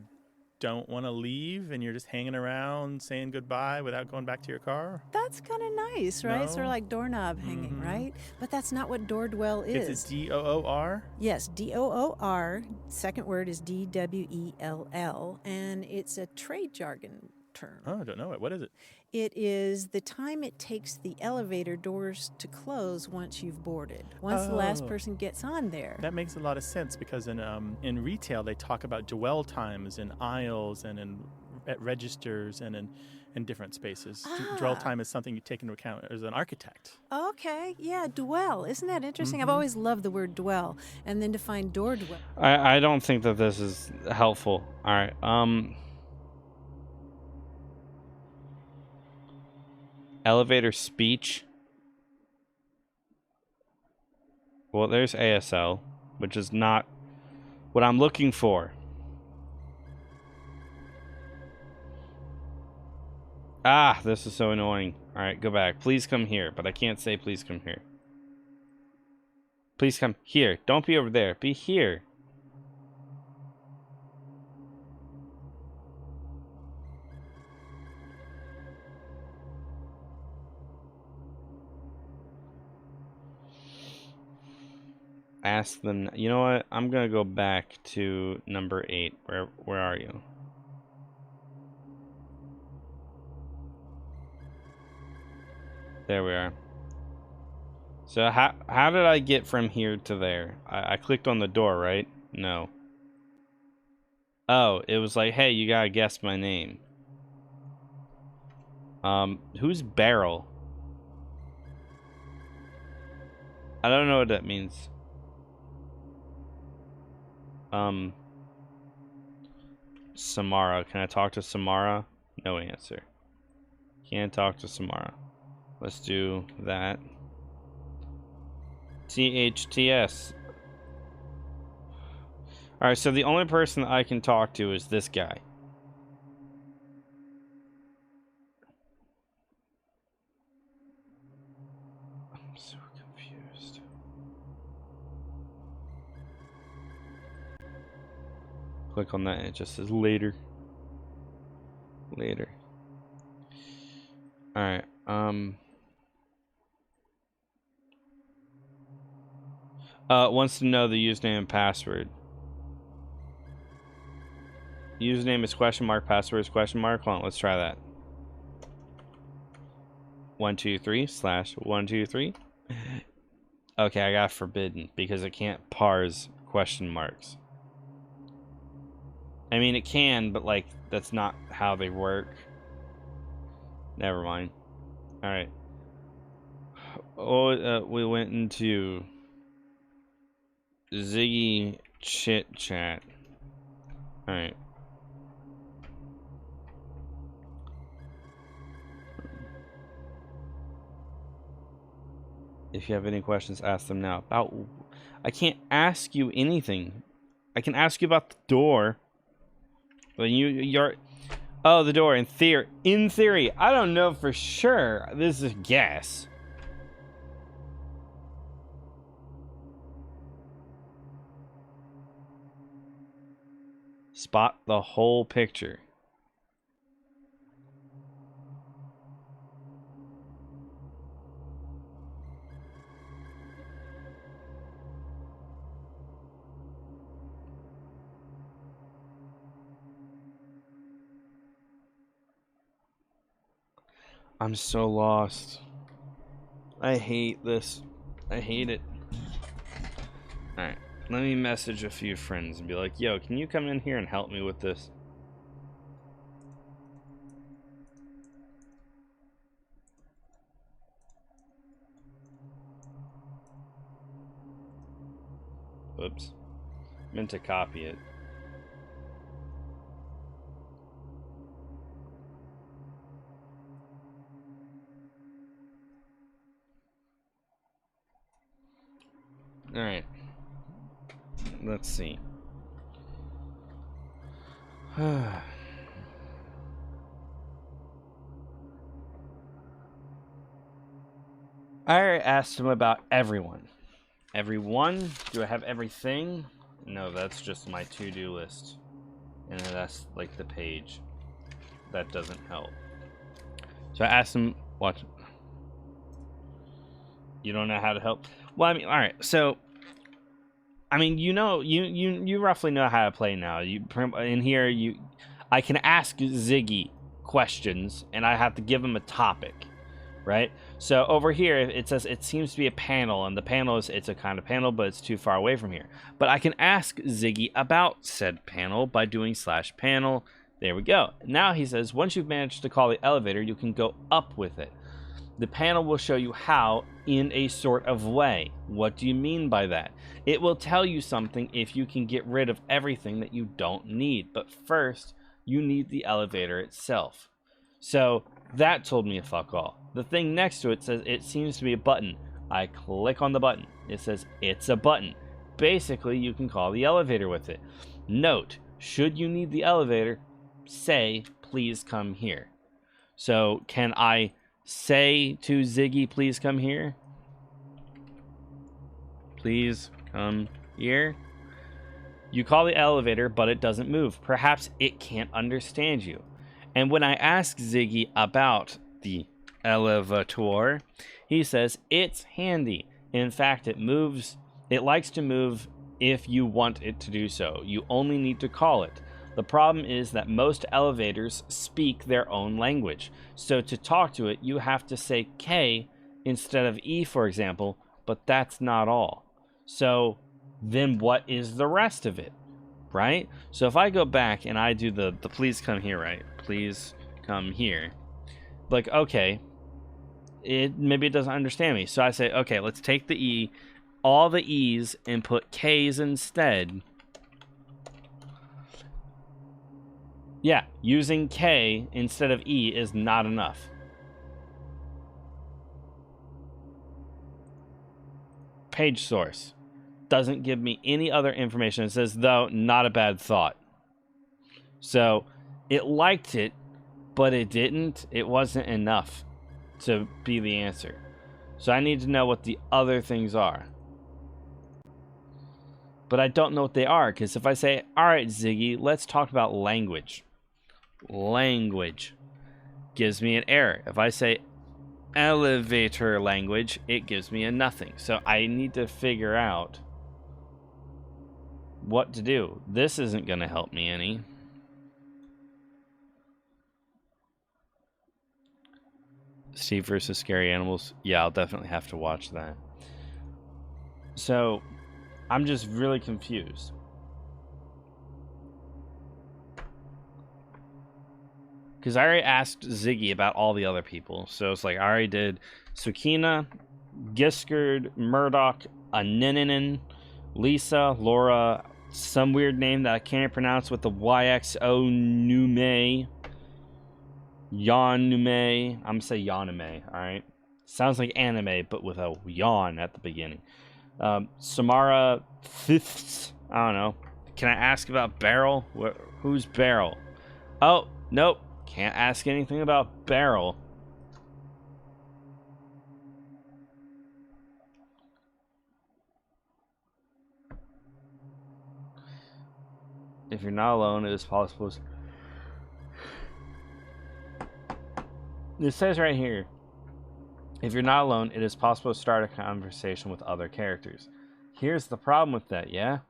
don't want to leave and you're just hanging around saying goodbye without going back to your car. That's kind of nice, right? No. Sort of like doorknob hanging, Mhm. right? But that's not what door dwell is. It's a D-O-O-R? Yes, D-O-O-R. Second word is D-W-E-L-L. And it's a trade jargon term. Oh, I don't know it. What is it? It is the time it takes the elevator doors to close once you've boarded. Once the last Oh. person gets on there. That makes a lot of sense because in retail they talk about dwell times in aisles and at registers and in different spaces. Dwell time is something you take into account as an architect. Okay, yeah, dwell. Isn't that interesting? I've Mhm. always loved the word dwell. And then to find door dwell. I don't think that this is helpful. All right. Elevator speech. Well, there's ASL, which is not what I'm looking for. Ah, this is so annoying. All right, go back. Please come here, but I can't say please come here. Please come here. Don't be over there. Be here. Ask them. You know what? I'm gonna go back to number 8. Where are you? There we are. So how did I get from here to there? I clicked on the door, right? No. Oh, it was like, hey, you gotta guess my name. Who's Barrel? I don't know what that means. Samara. Can I talk to Samara? No answer. Can't talk to Samara. Let's do that. THTS. Alright, so the only person that I can talk to is this guy. I'm so confused. Click on that and it just says later. Later. Alright, wants to know the username and password. Username is question mark, password is question mark. Hold on, let's try that. 123/123. Okay, I got forbidden because it can't parse question marks. I mean, it can, but like that's not how they work. Never mind. All right. Oh, we went into Ziggy chit chat. All right. If you have any questions, ask them now. I can't ask you anything. I can ask you about the door. But you're... Oh, the door. In theory. I don't know for sure. This is a guess. Spot the whole picture. I'm so lost. I hate this. I hate it. Alright, let me message a few friends and be like, yo, can you come in here and help me with this? Oops. Meant to copy it. Alright. Let's see. I asked him about everyone. Everyone? Do I have everything? No, that's just my to-do list. And that's like the page. That doesn't help. So I asked him, watch. You don't know how to help? Well, I mean, all right. So, I mean, you know, you roughly know how to play now. In here, I can ask Ziggy questions, and I have to give him a topic, right? So over here, it says it seems to be a panel, and the panel it's a kind of panel, but it's too far away from here. But I can ask Ziggy about said panel by doing /panel. There we go. Now he says once you've managed to call the elevator, you can go up with it. The panel will show you how in a sort of way. What do you mean by that? It will tell you something if you can get rid of everything that you don't need. But first, you need the elevator itself. So that told me a fuck all. The thing next to it says it seems to be a button. I click on the button. It says it's a button. Basically, you can call the elevator with it. Note, should you need the elevator, say, please come here. So can I say to Ziggy, please come here? Please come here. You call the elevator, but it doesn't move. Perhaps it can't understand you. And when I ask Ziggy about the elevator, he says it's handy. In fact, it moves. It likes to move if you want it to do so. You only need to call it. The problem is that most elevators speak their own language. So to talk to it, you have to say K instead of E, for example, but that's not all. So then what is the rest of it, right? So if I go back and I do the please come here, right? Please come here. Like, okay, maybe it doesn't understand me. So I say, okay, let's take the E, all the E's, and put K's instead. Yeah, using K instead of E is not enough. Page source doesn't give me any other information. It says, though, not a bad thought. So it liked it, but it didn't. It wasn't enough to be the answer. So I need to know what the other things are. But I don't know what they are, because if I say, all right, Ziggy, let's talk about language. Language gives me an error. If I say elevator language, it gives me a nothing. So I need to figure out what to do. This isn't going to help me any. Steve versus Scary Animals. Yeah, I'll definitely have to watch that. So I'm just really confused. Because I already asked Ziggy about all the other people. So it's like I already did Sukina, Giskard, Murdoch, Aninin, Lisa, Laura, some weird name that I can't pronounce with the YXO Nume. Yanume. I'm gonna say Yanume, alright? Sounds like anime, but with a yawn at the beginning. Samara Fifths. I don't know. Can I ask about Beryl? Who's Beryl? Oh, nope. Can't ask anything about Beryl. If you're not alone, it is possible. It says right here, if you're not alone, it is possible to start a conversation with other characters. Here's the problem with that, yeah?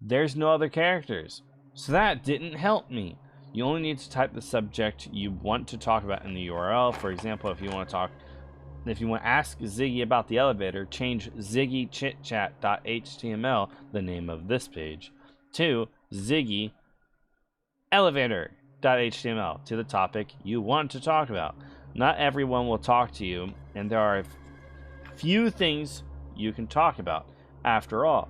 There's no other characters. So that didn't help me. You only need to type the subject you want to talk about in the URL. For example, if you want to ask Ziggy about the elevator, change ziggychitchat.html, the name of this page, to Ziggy elevator.html, to the topic you want to talk about. Not everyone will talk to you, and there are few things you can talk about. After all,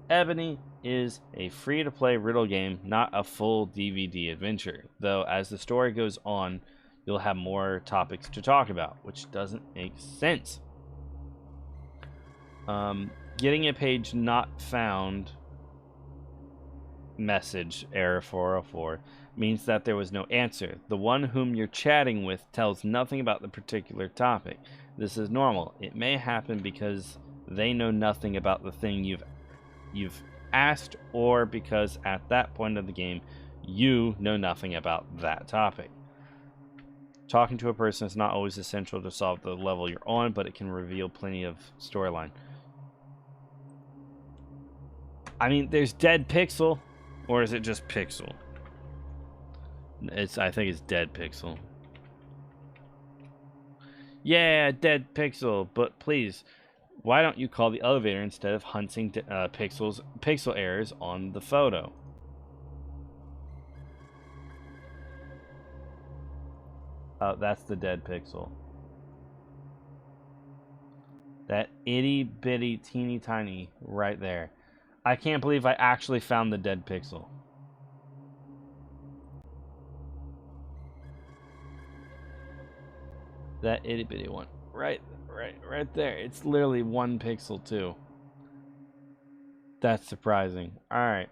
Ebony is a free-to-play riddle game, not a full DVD adventure, though as the story goes on, you'll have more topics to talk about, which doesn't make sense. Getting a page not found message, error 404, means that there was no answer. The one whom you're chatting with tells nothing about the particular topic. This is normal. It may happen because they know nothing about the thing you've asked, or because at that point of the game you know nothing about that topic. Talking to a person is not always essential to solve the level you're on, but it can reveal plenty of storyline. I mean, there's Dead Pixel, or is it just Pixel? I think it's Dead Pixel. Yeah, Dead Pixel, but please, why don't you call the elevator instead of hunting pixel errors on the photo? Oh, that's the Dead Pixel. That itty bitty teeny tiny right there. I can't believe I actually found the Dead Pixel. That itty bitty one. Right there. It's literally 1 pixel too. That's surprising. Alright.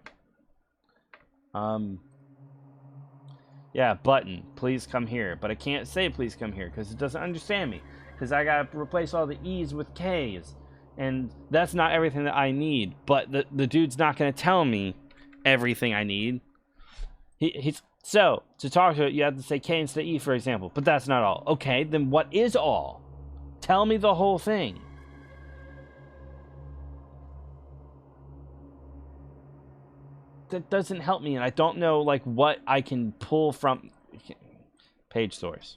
Yeah, button. Please come here. But I can't say please come here because it doesn't understand me. Because I gotta replace all the E's with K's. And that's not everything that I need. But the dude's not gonna tell me everything I need. So, to talk to it, you have to say K instead of E, for example. But that's not all. Okay, then what is all? Tell me the whole thing. That doesn't help me, and I don't know, like, what I can pull from... Page source.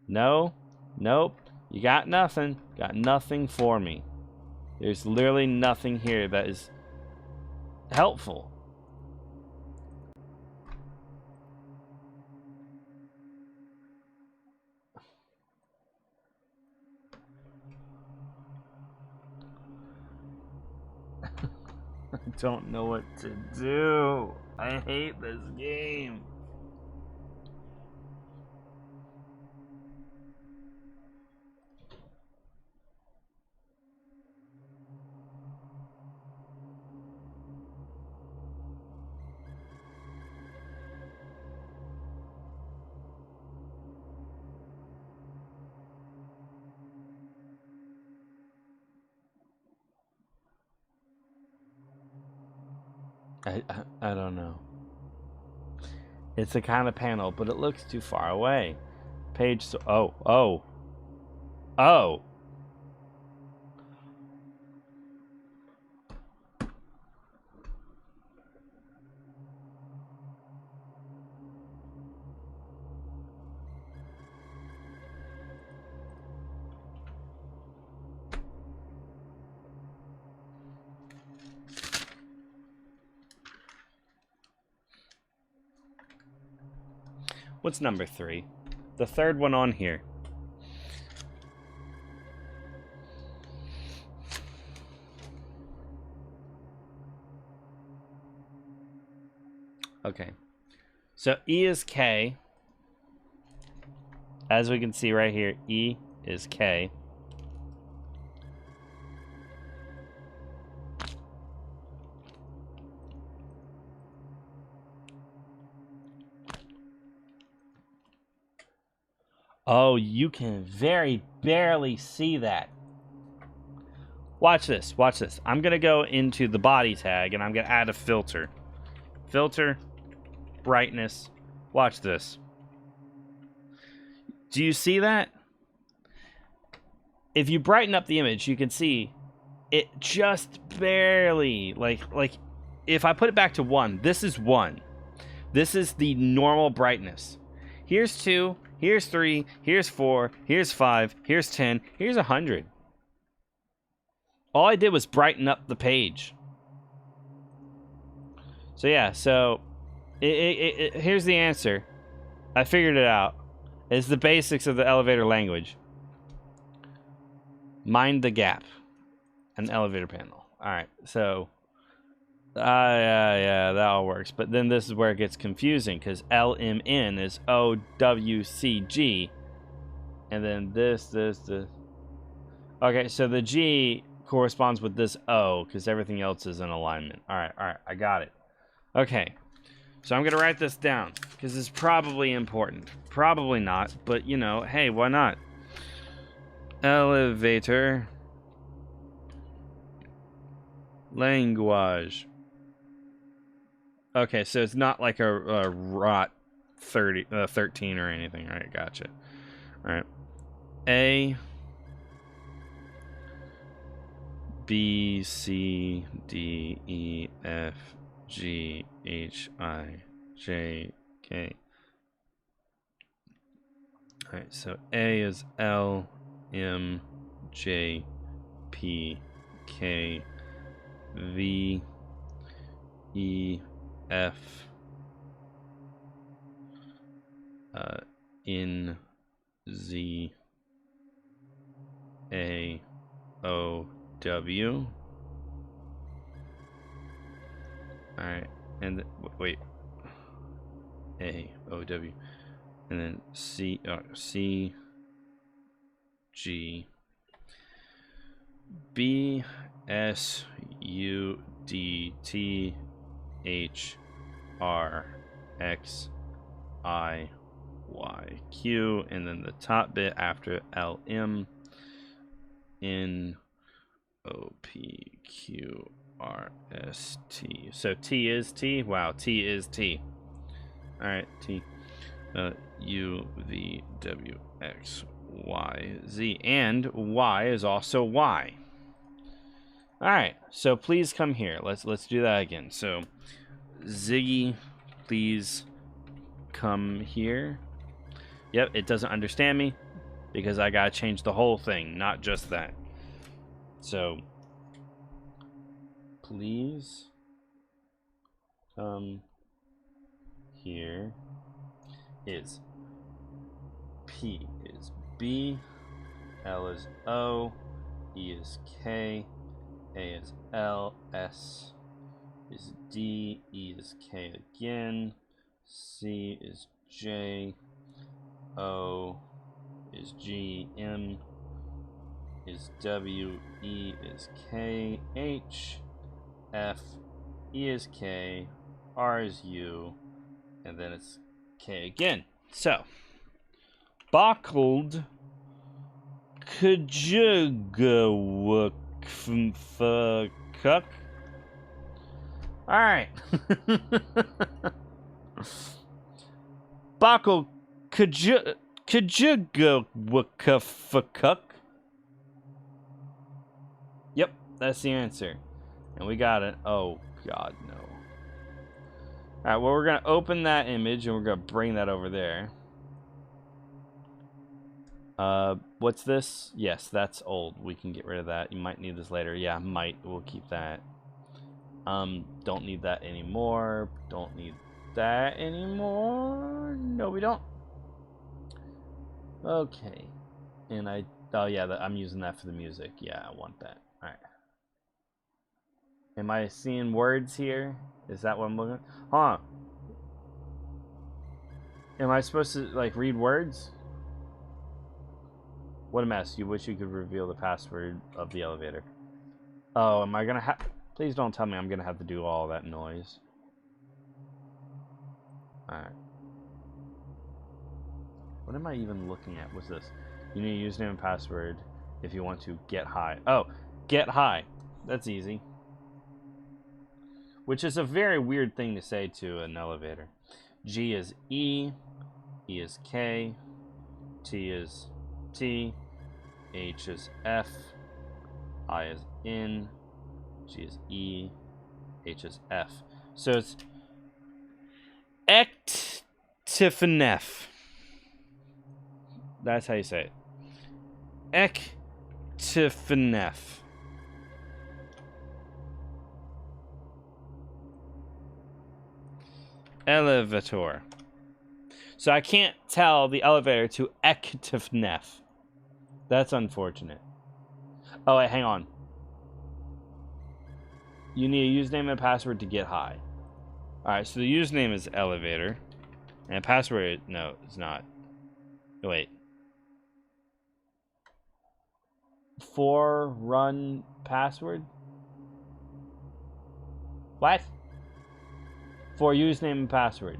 No. Nope. You got nothing. Got nothing for me. There's literally nothing here that is helpful. I don't know what to do. I hate this game. I don't know. It's a kind of panel, but it looks too far away. Page so oh. What's number 3? The third one on here. Okay. So E is K. As we can see right here, E is K. Oh, you can very barely see that. Watch this. Watch this. I'm going to go into the body tag and I'm going to add a filter. Filter, brightness. Watch this. Do you see that? If you brighten up the image, you can see it just barely, like if I put it back to 1, this is 1. This is the normal brightness. Here's 2, here's 3, here's 4, here's 5, here's 10, here's 100. All I did was brighten up the page. So yeah, so here's the answer. I figured it out. It's the basics of the elevator language. Mind the gap. An elevator panel. Alright, so yeah, that all works. But then this is where it gets confusing, because LMN is OWCG. And then this. Okay, so the G corresponds with this O, because everything else is in alignment. Alright, I got it. Okay, so I'm going to write this down, because it's probably important. Probably not, but, you know, hey, why not? Elevator language. Okay, so it's not like a rot 13 or anything. All right, gotcha. All right. A, B, C, D, E, F, G, H, I, J, K. All right, so A is L, M, J, P, K, V, E, F, N, Z, A, O, W. Alright, and wait. A, O, W. And then C, G, B, S, U, D, T, H, R, X, I, Y, Q, and then the top bit after L, M, N, O, P, Q, R, S, T. So T is T? Wow, T is T. Alright, T. U, V, W, X, Y, Z. And Y is also Y. Alright, so please come here. Let's do that again. So Ziggy, please come here. Yep, it doesn't understand me because I gotta change the whole thing, not just that. So please come here. Is P is B, L is O, E is K, A is L, S is D, E is K again, C is J, O is G, M is W, E is K, H, F, E is K, R is U, and then it's K again. So, buckled Kajugawakfuck. Alright. Buckled Kajugawakfuck. Yep, that's the answer. And we got it. Oh, God, no. Alright, well, we're going to open that image, and we're going to bring that over there. What's this? Yes, that's old. We can get rid of that. You might need this later. Yeah, might. We'll keep that. Don't need that anymore. Don't need that anymore. No, we don't. Okay. And oh, yeah, I'm using that for the music. Yeah, I want that. Alright. Am I seeing words here? Is that what I'm looking at? Huh. Am I supposed to, like, read words? What a mess. You wish you could reveal the password of the elevator. Oh, am I gonna have... Please don't tell me I'm gonna have to do all that noise. Alright. What am I even looking at? What's this? You need a username and password if you want to get high. Oh, get high. That's easy. Which is a very weird thing to say to an elevator. G is E, E is K, T is T, H is F, I is N, G is E, H is F. So it's Ectifnef. That's how you say it. Ectifnef. Elevator. So I can't tell the elevator to Ectifnef. That's unfortunate. Oh, wait, hang on. You need a username and a password to get high. Alright, so the username is elevator. And password, no, it's not. Wait. Run password? What? For username and password.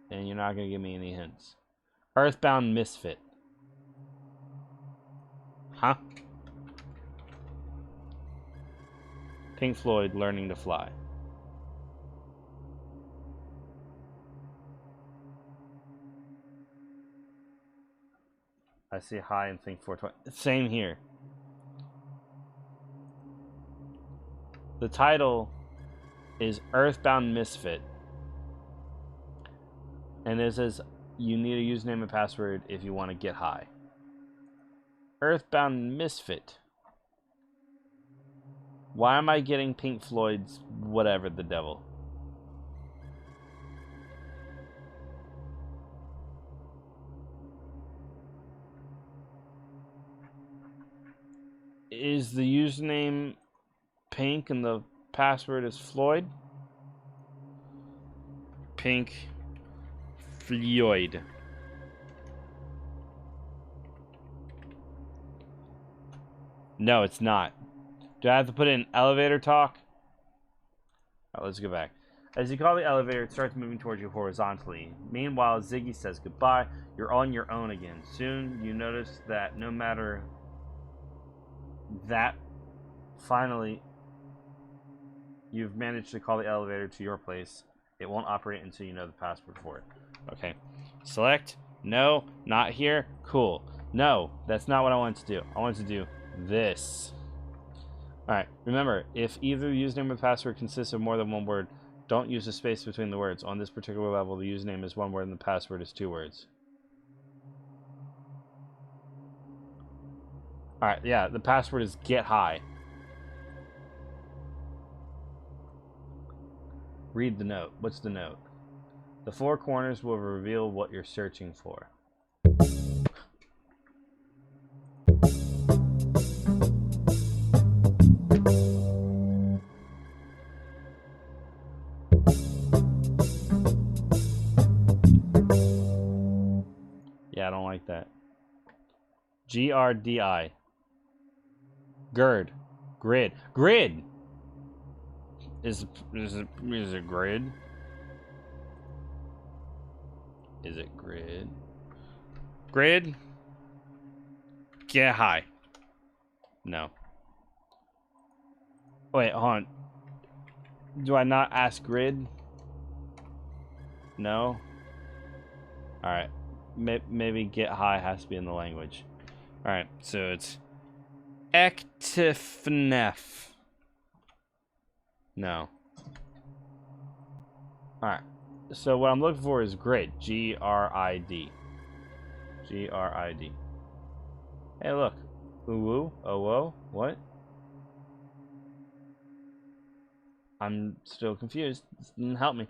And you're not going to give me any hints. Earthbound Misfit. Huh? Pink Floyd, Learning to Fly. I see high and think 420. Same here. The title is Earthbound Misfit. And it says you need a username and password if you want to get high. Earthbound Misfit. Why am I getting Pink Floyd's whatever the devil? Is the username Pink and the password is Floyd? Pink Floyd. No, it's not. Do I have to put in elevator talk? Alright, let's go back. As you call the elevator, it starts moving towards you horizontally. Meanwhile, Ziggy says goodbye. You're on your own again. Soon, you notice that no matter that, finally, you've managed to call the elevator to your place. It won't operate until you know the password for it. Okay. Select. No, not here. Cool. No, that's not what I wanted to do. I wanted to do this. Alright, remember, if either the username or password consists of more than one word, don't use a space between the words. On this particular level, the username is one word and the password is 2 words. Alright, yeah, the password is get high. Read the note. What's the note? The 4 corners will reveal what you're searching for. Yeah, I don't like that. GRDI. Gird. Grid. Grid! Is it grid? Is it grid? Grid? Get high. No. Wait, hold on. Do I not ask grid? No? Alright. Maybe get high has to be in the language. Alright, so it's Ectifnef. No. Alright. So what I'm looking for is grid. G-R-I-D. G-R-I-D. Hey, look. Ooh, oh, what? I'm still confused. This didn't help me.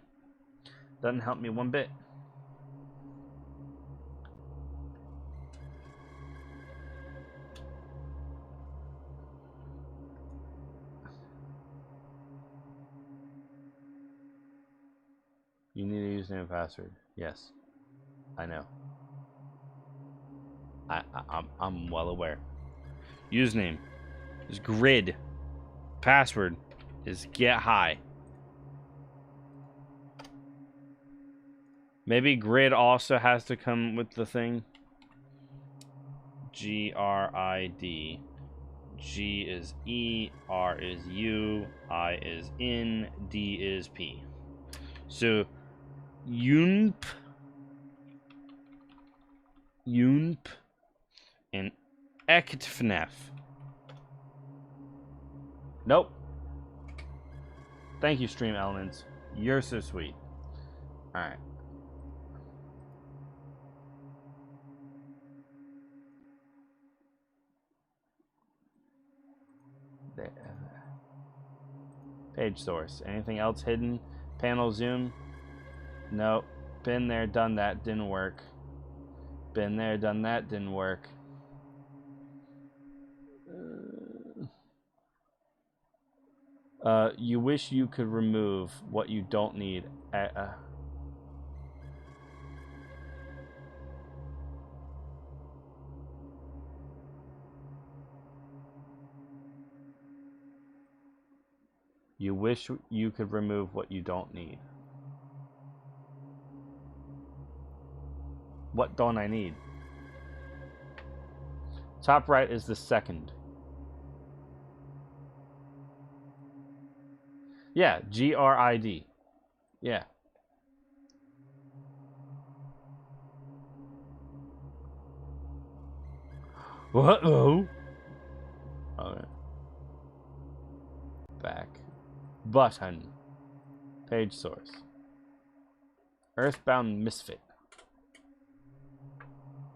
Doesn't help me one bit. You need a username and password. Yes. I know. I'm well aware. Username is grid. Password is get high. Maybe grid also has to come with the thing. GRID. G is E, R is U, I is in, D is P. So UNP, and ECTFNF. Nope. Thank you, Stream Elements. You're so sweet. Alright. Page source. Anything else hidden? Panel zoom? Nope. Been there, done that, didn't work. Been there, done that, didn't work. You wish you could remove what you don't need. You wish you could remove what you don't need. What don't I need? Top right is the second. Yeah, GRID. Yeah. What? Oh. Okay. Back. Button. Page source. Earthbound Misfit.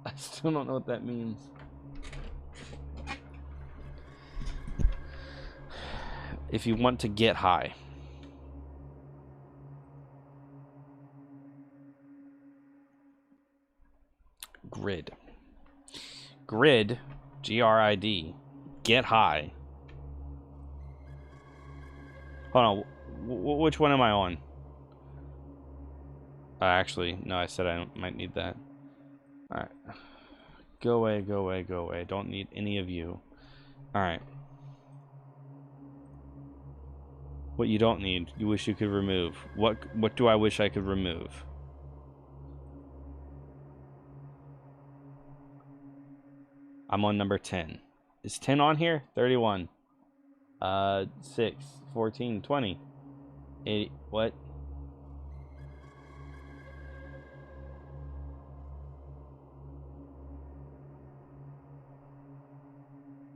I still don't know what that means. If you want to get high. Grid. Grid. GRID. Get high. Hold on. Which one am I on? Actually, no, I said I might need that. Alright. Go away, go away, go away. Don't need any of you. Alright. What you don't need, you wish you could remove. What do I wish I could remove? I'm on number 10. Is 10 on here? 31. 6, 14, 20. 80. What?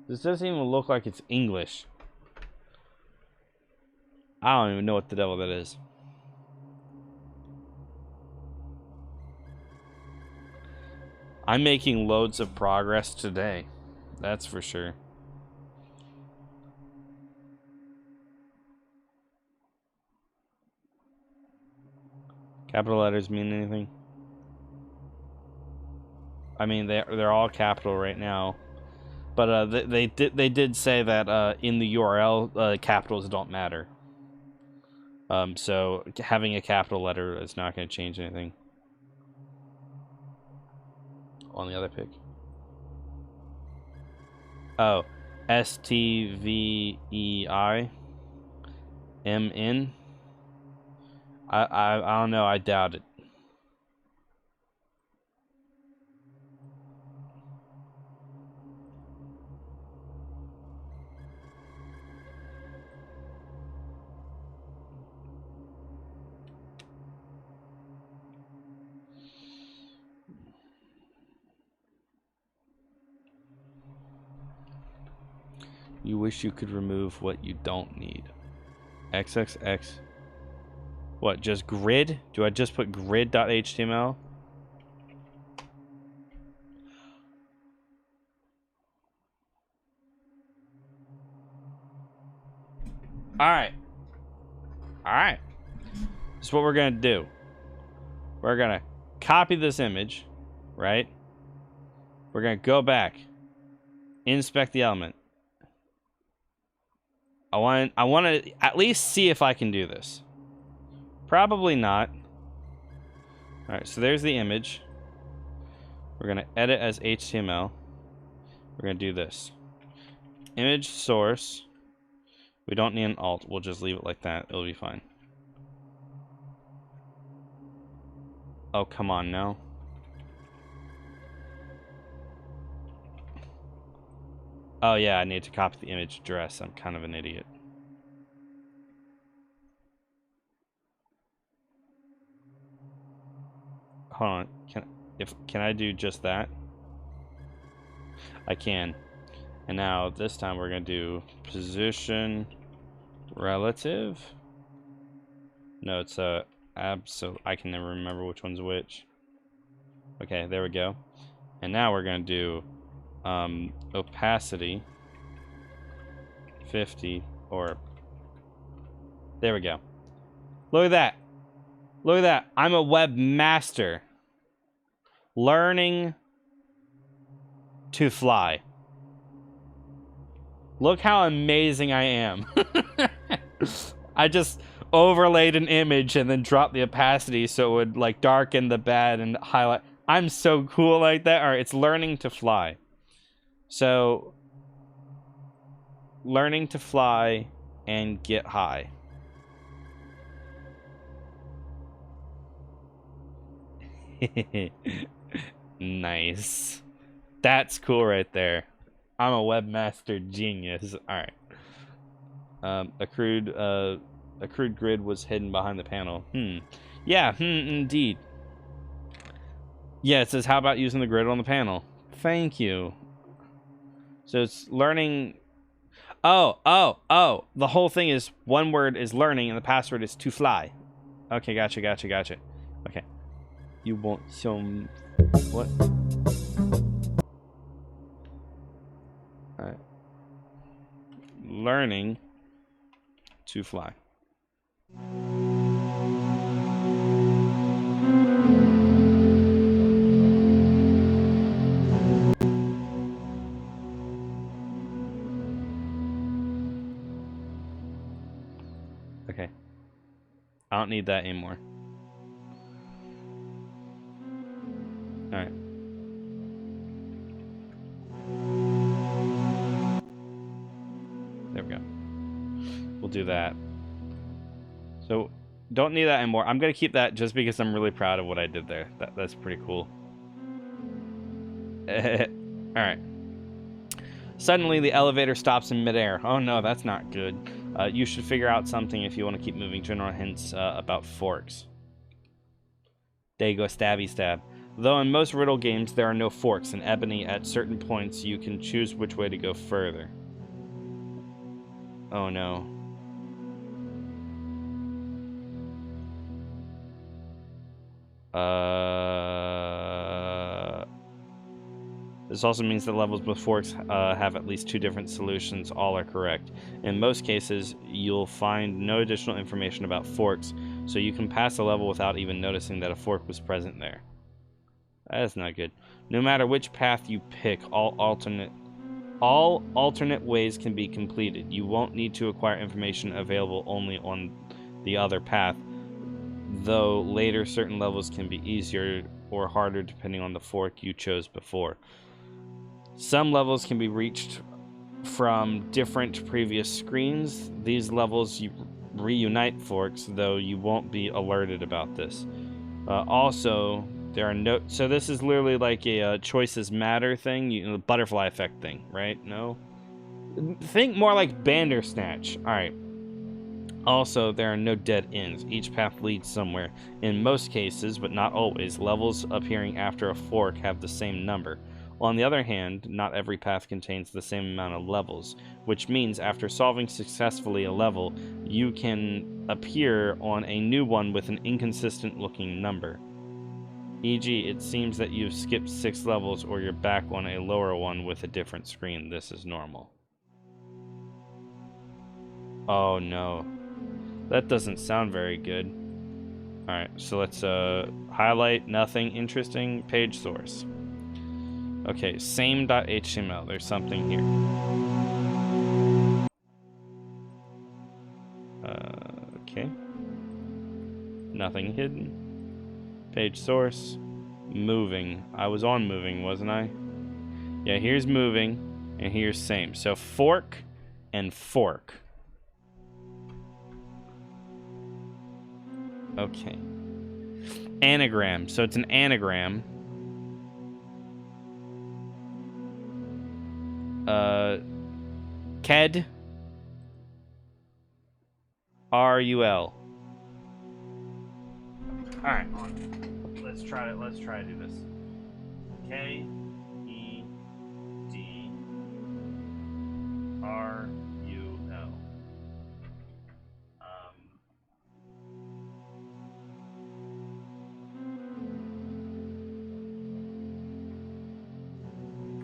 This doesn't even look like it's English. I don't even know what the devil that is. I'm making loads of progress today. That's for sure. Capital letters mean anything? I mean, they're all capital right now. But they did say that in the URL, capitals don't matter. So having a capital letter is not going to change anything. On the other pic. Oh, STVEI MN. I don't know. I doubt it. You wish you could remove what you don't need. XXX. What, just grid? Do I just put grid.html? Alright. Alright. This is what we're going to do. We're going to copy this image, right? We're going to go back. Inspect the element. I want to at least see if I can do this. Probably not. Alright, so there's the image. We're going to edit as HTML. We're going to do this. Image source. We don't need an alt. We'll just leave it like that. It'll be fine. Oh, come on, no. Oh, yeah, I need to copy the image address. I'm kind of an idiot. Hold on. Can I do just that? I can. And now this time we're going to do position relative. No, it's absolute. I can never remember which one's which. Okay, there we go. And now we're going to do opacity 50 or there we go. Look at that. Look at that. I'm a webmaster. Learning to fly. Look how amazing I am. I just overlaid an image and then dropped the opacity so it would like darken the bed and highlight. I'm so cool like that. All right, it's learning to fly. So learning to fly and get high. Nice. That's cool right there. I'm a webmaster genius. All right. Accrued grid was hidden behind the panel. Yeah, indeed. Yeah, it says, how about using the grid on the panel? Thank you. So it's learning. Oh. The whole thing is one word is learning and the password is to fly. Okay, gotcha. Okay. You want some... What? Alright. Learning to fly. Okay. I don't need that anymore. Alright. There we go. We'll do that. So, don't need that anymore. I'm going to keep that just because I'm really proud of what I did there. That's pretty cool. Alright. Suddenly, the elevator stops in midair. Oh no, that's not good. You should figure out something if you want to keep moving. General hints about forks. There you go, stabby stab. Though in most riddle games there are no forks, in Ebony at certain points you can choose which way to go further. Oh no. This also means that levels with forks have at least two different solutions. All are correct. In most cases, you'll find no additional information about forks, so you can pass a level without even noticing that a fork was present there. That's not good. No matter which path you pick, all alternate ways can be completed. You won't need to acquire information available only on the other path, though later certain levels can be easier or harder depending on the fork you chose before. Some levels can be reached from different previous screens. These levels reunite forks, though you won't be alerted about this. Also, there are no... So this is literally like a choices matter thing, the butterfly effect thing, right? No? Think more like Bandersnatch. Alright. Also, there are no dead ends. Each path leads somewhere. In most cases, but not always, levels appearing after a fork have the same number. On the other hand, not every path contains the same amount of levels, which means after solving successfully a level, you can appear on a new one with an inconsistent looking number. E.g., it seems that you've skipped 6 levels or you're back on a lower one with a different screen. This is normal. Oh no. That doesn't sound very good. Alright, so let's highlight nothing interesting, page source. Okay, same.html. There's something here. Okay. Nothing hidden. Page source. Moving. I was on moving, wasn't I? Yeah, here's moving, and here's same. So fork and fork. Okay. Anagram. So it's an anagram. Ked. R-U-L. Alright, let's try to do this. K-E-D-R-U-L.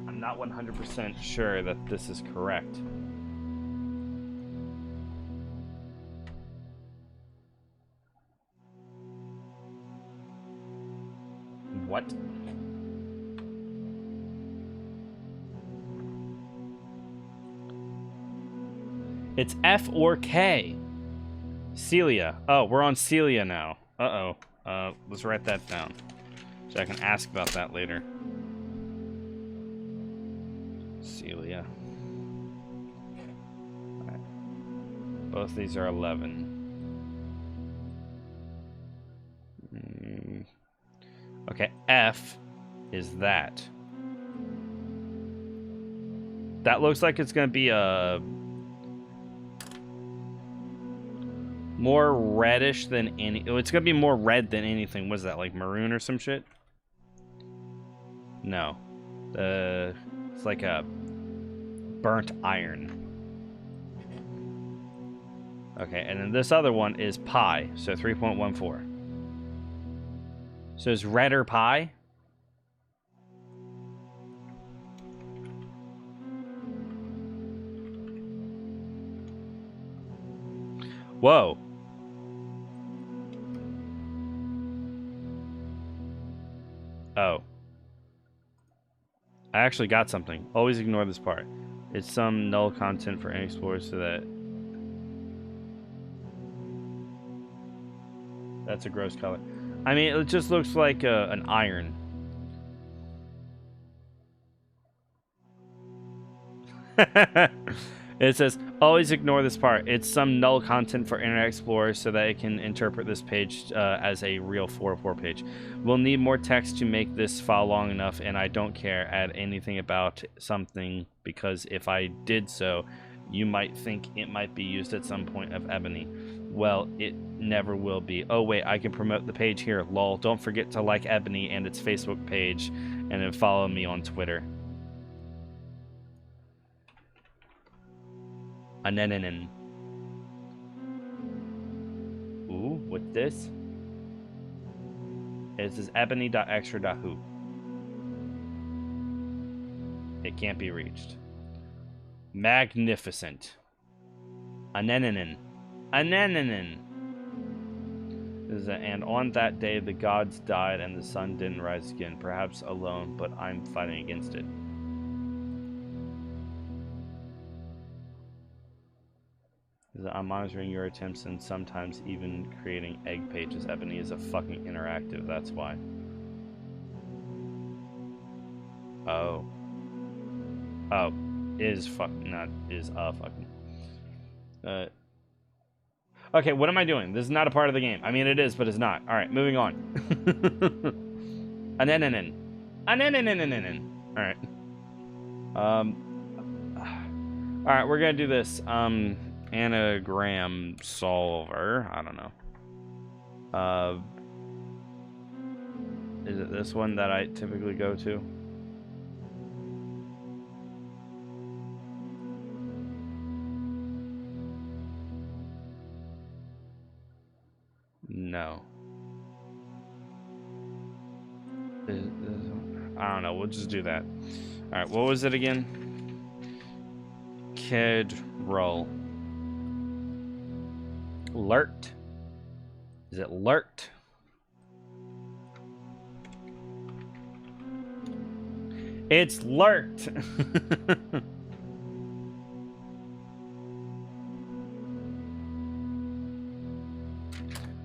I'm not 100% sure that this is correct. What? It's F or K. Celia. Oh, we're on Celia now. Uh-oh. Let's write that down, so I can ask about that later. Celia. All right. Both these are 11. Okay, F is that. That looks like it's going to be a more reddish than any. Oh, it's going to be more red than anything. What is that, like maroon or some shit? No. It's like a burnt iron. Okay, and then this other one is pi, so 3.14. So is redder pi? Whoa. Oh. I actually got something. Always ignore this part. It's some null content for unexplored, so that... That's a gross color. I mean, it just looks like an iron. It says, always ignore this part. It's some null content for Internet Explorer so that it can interpret this page as a real 404 page. We'll need more text to make this file long enough, and I don't care add anything about something, because if I did so, you might think it might be used at some point of Ebony. Well, it never will be. Oh wait, I can promote the page here. Lol. Don't forget to like Ebony and its Facebook page, and then follow me on Twitter. Anenenen. Ooh, what's this? It says ebony.extra.who. It can't be reached. Magnificent. Anenenen. Anenenen. And on that day the gods died and the sun didn't rise again. Perhaps alone, but I'm fighting against it. I'm monitoring your attempts and sometimes even creating egg pages. Ebony is a fucking interactive, that's why. Oh. Oh. Is fucking, not is fucking. Okay, what am I doing? This is not a part of the game. I mean, it is, but it's not. Alright, moving on. Anenenen. Anenenen. Alright. Alright, we're gonna do this. Anagram solver. I don't know. Is it this one that I typically go to? No. I don't know. We'll just do that. All right. What was it again? Kid roll. Lurked. Is it lurked? It's lurked.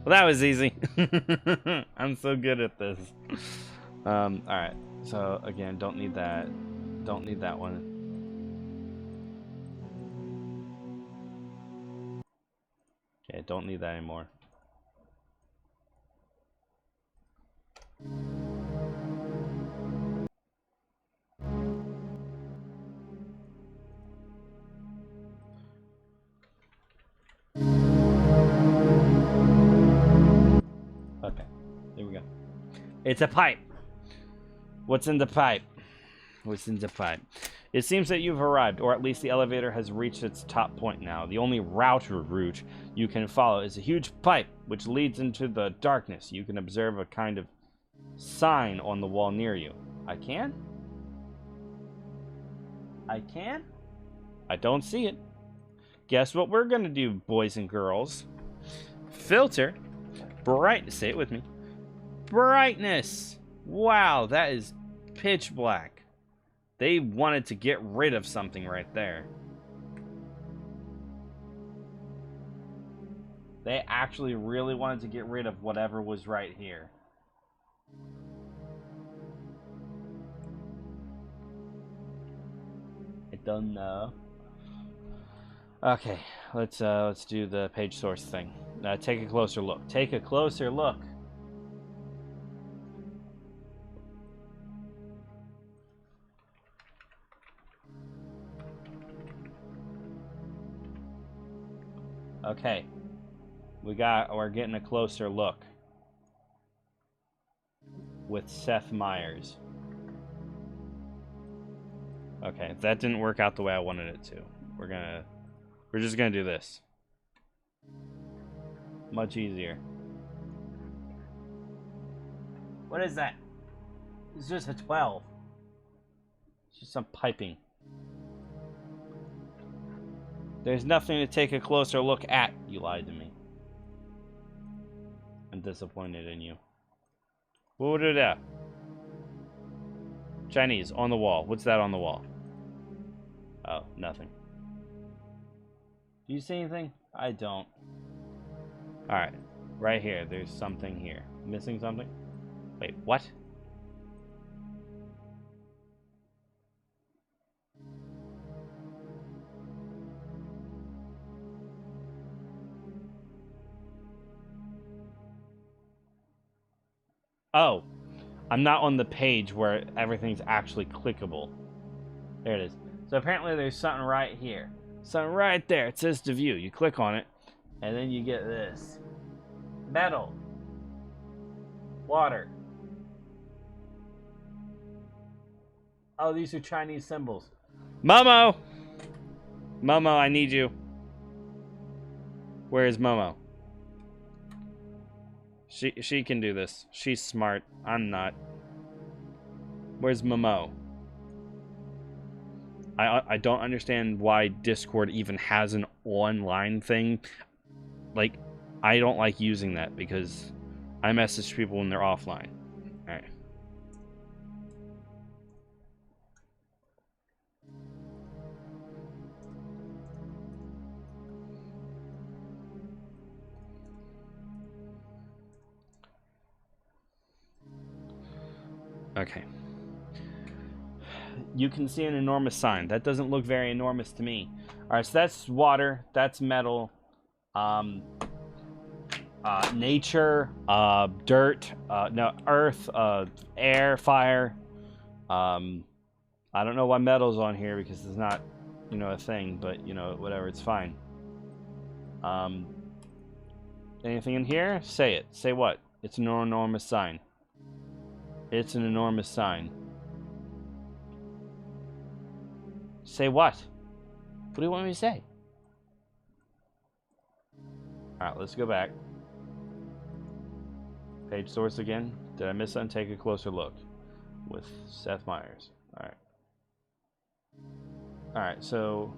Well, that was easy. I'm so good at this. All right. So again, don't need that. Don't need that one. Okay, don't need that anymore. Okay, there we go. It's a pipe. What's in the pipe? What's in the pipe? It seems that you've arrived, or at least the elevator has reached its top point now. The only route you can follow is a huge pipe which leads into the darkness. You can observe a kind of sign on the wall near you. I can? I can? I don't see it. Guess what we're gonna do, boys and girls? Filter. Brightness. Say it with me. Brightness. Wow, that is pitch black. They wanted to get rid of something right there. They actually really wanted to get rid of whatever was right here. I don't know. Okay, let's do the page source thing. Take a closer look. Take a closer look. Okay, we're getting a closer look with Seth Meyers. Okay, that didn't work out the way I wanted it to. We're just gonna do this. Much easier. What is that? It's just a 12. It's just some piping. There's nothing to take a closer look at. You lied to me. I'm disappointed in you. What would that? Chinese on the wall. What's that on the wall? Oh, nothing. Do you see anything? I don't. Alright. Right here. There's something here. Missing something? Wait, what? Oh, I'm not on the page where everything's actually clickable. There it is. So apparently there's something right here. Something right there. It says to view. You click on it, and then you get this. Metal. Water. Oh, these are Chinese symbols. Momo! Momo, I need you. Where is Momo? She can do this. She's smart. I'm not. Where's Momo? I don't understand why Discord even has an online thing. Like, I don't like using that because I message people when they're offline. Alright. Okay. You can see an enormous sign. That doesn't look very enormous to me. Alright, so that's water, that's metal, nature, dirt, no, earth, air, fire. I don't know why metal's on here because it's not, a thing, but, whatever, it's fine. Anything in here? Say it. Say what? It's an enormous sign. It's an enormous sign. Say what? What do you want me to say? Alright, let's go back. Page source again. Did I miss something? Take a closer look. With Seth Meyers. Alright. Alright, so...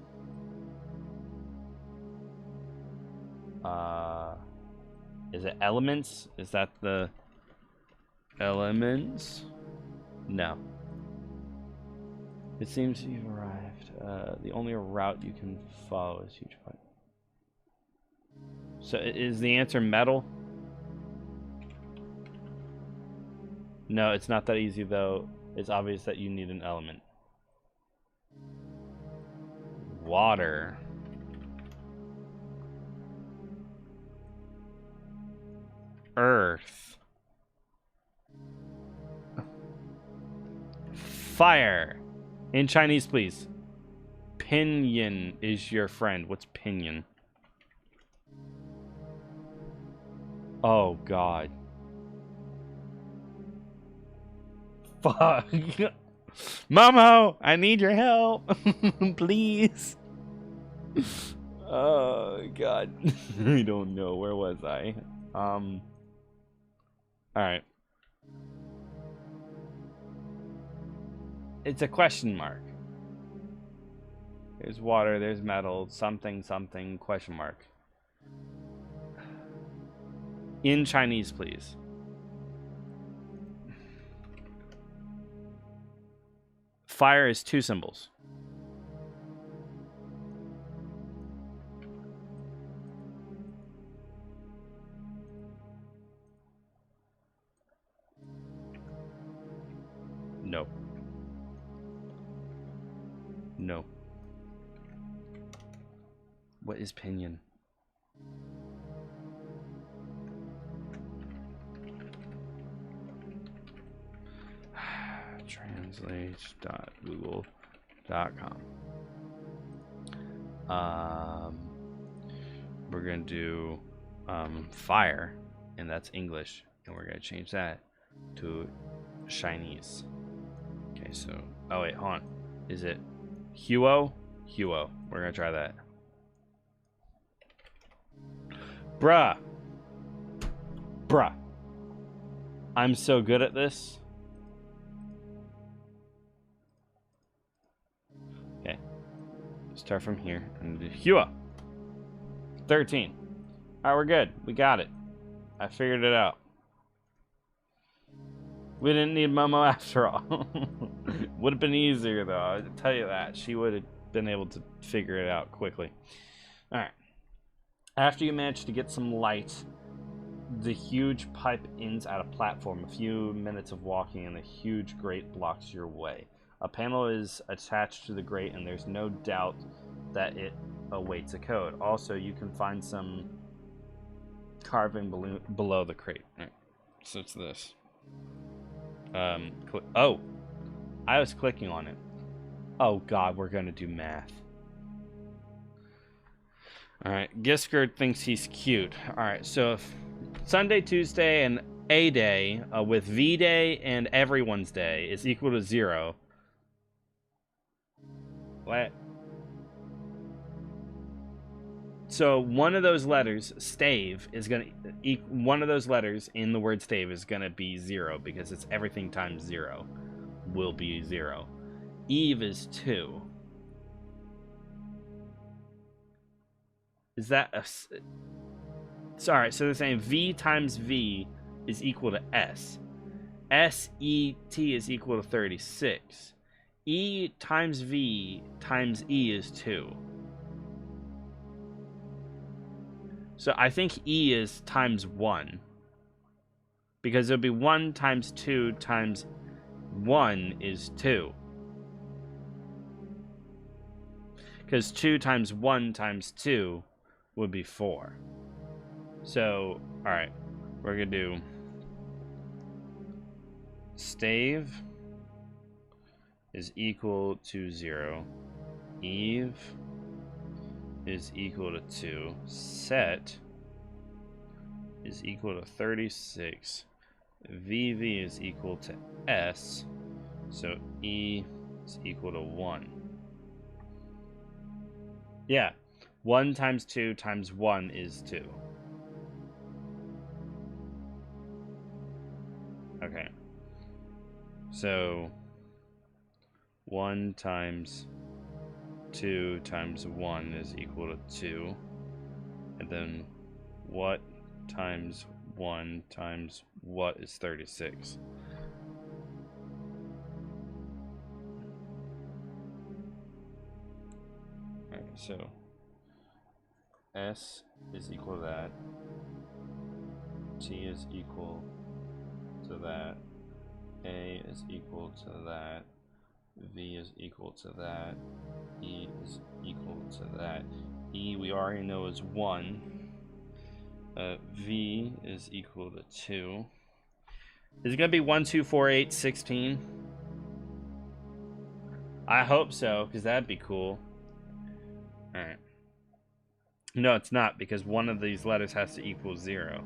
is it elements? Is that the... elements? No. It seems you've arrived. The only route you can follow is huge pipe. So is the answer metal? No, it's not that easy though. It's obvious that you need an element. Water. Earth. Fire. In Chinese, please. Pinyin is your friend. What's pinyin? Oh, God. Fuck. Momo, I need your help. Please. Oh, God. I don't know. Where was I? All right. It's a question mark. There's water, there's metal, something, something, question mark. In Chinese, please. Fire is 2 symbols. No. No. What is pinyin? Translate.google.com. We're gonna do fire, and that's English, and we're gonna change that to Chinese. Okay, so oh wait, hold on. Is it Huo? Huo. We're gonna try that. Bruh. I'm so good at this. Okay. Start from here and do Hua. 13. Alright, we're good. We got it. I figured it out. We didn't need Momo after all. Would have been easier though, I'll tell you that. She would have been able to figure it out quickly. Alright. After you manage to get some light, the huge pipe ends at a platform. A few minutes of walking and a huge grate blocks your way. A panel is attached to the grate and there's no doubt that it awaits a code. Also, you can find some carving below the crate. Right. So it's this. Oh, I was clicking on it. Oh God, we're gonna do math. All right, Giskard thinks he's cute. All right, so if Sunday, Tuesday, and A day with V day and everyone's day is equal to 0. What? So one of those letters, stave, is gonna one of those letters in the word stave is gonna be 0 because it's everything times 0 will be 0. Eve is 2. Is that a? Sorry, so they're saying V times V is equal to S. SET is equal to 36. E times V times E is 2. So I think E is times 1. Because it'll be 1 times 2 times 1 is 2. Because 2 times 1 times 2 would be 4. So, alright. We're going to do stave is equal to 0. Eve is equal to 2. Set is equal to 36. VV is equal to S. So E is equal to 1. Yeah. 1 times 2 times 1 is 2. Okay. So 1 times 2 times 1 is equal to 2. And then what times 1 times what is 36? Alright, so S is equal to that. T is equal to that. A is equal to that. V is equal to that. E is equal to that. E we already know is 1. V is equal to 2. Is it gonna be 1, 2, 4, 8, 16? I hope so, because that'd be cool. Alright. No, it's not, because one of these letters has to equal 0.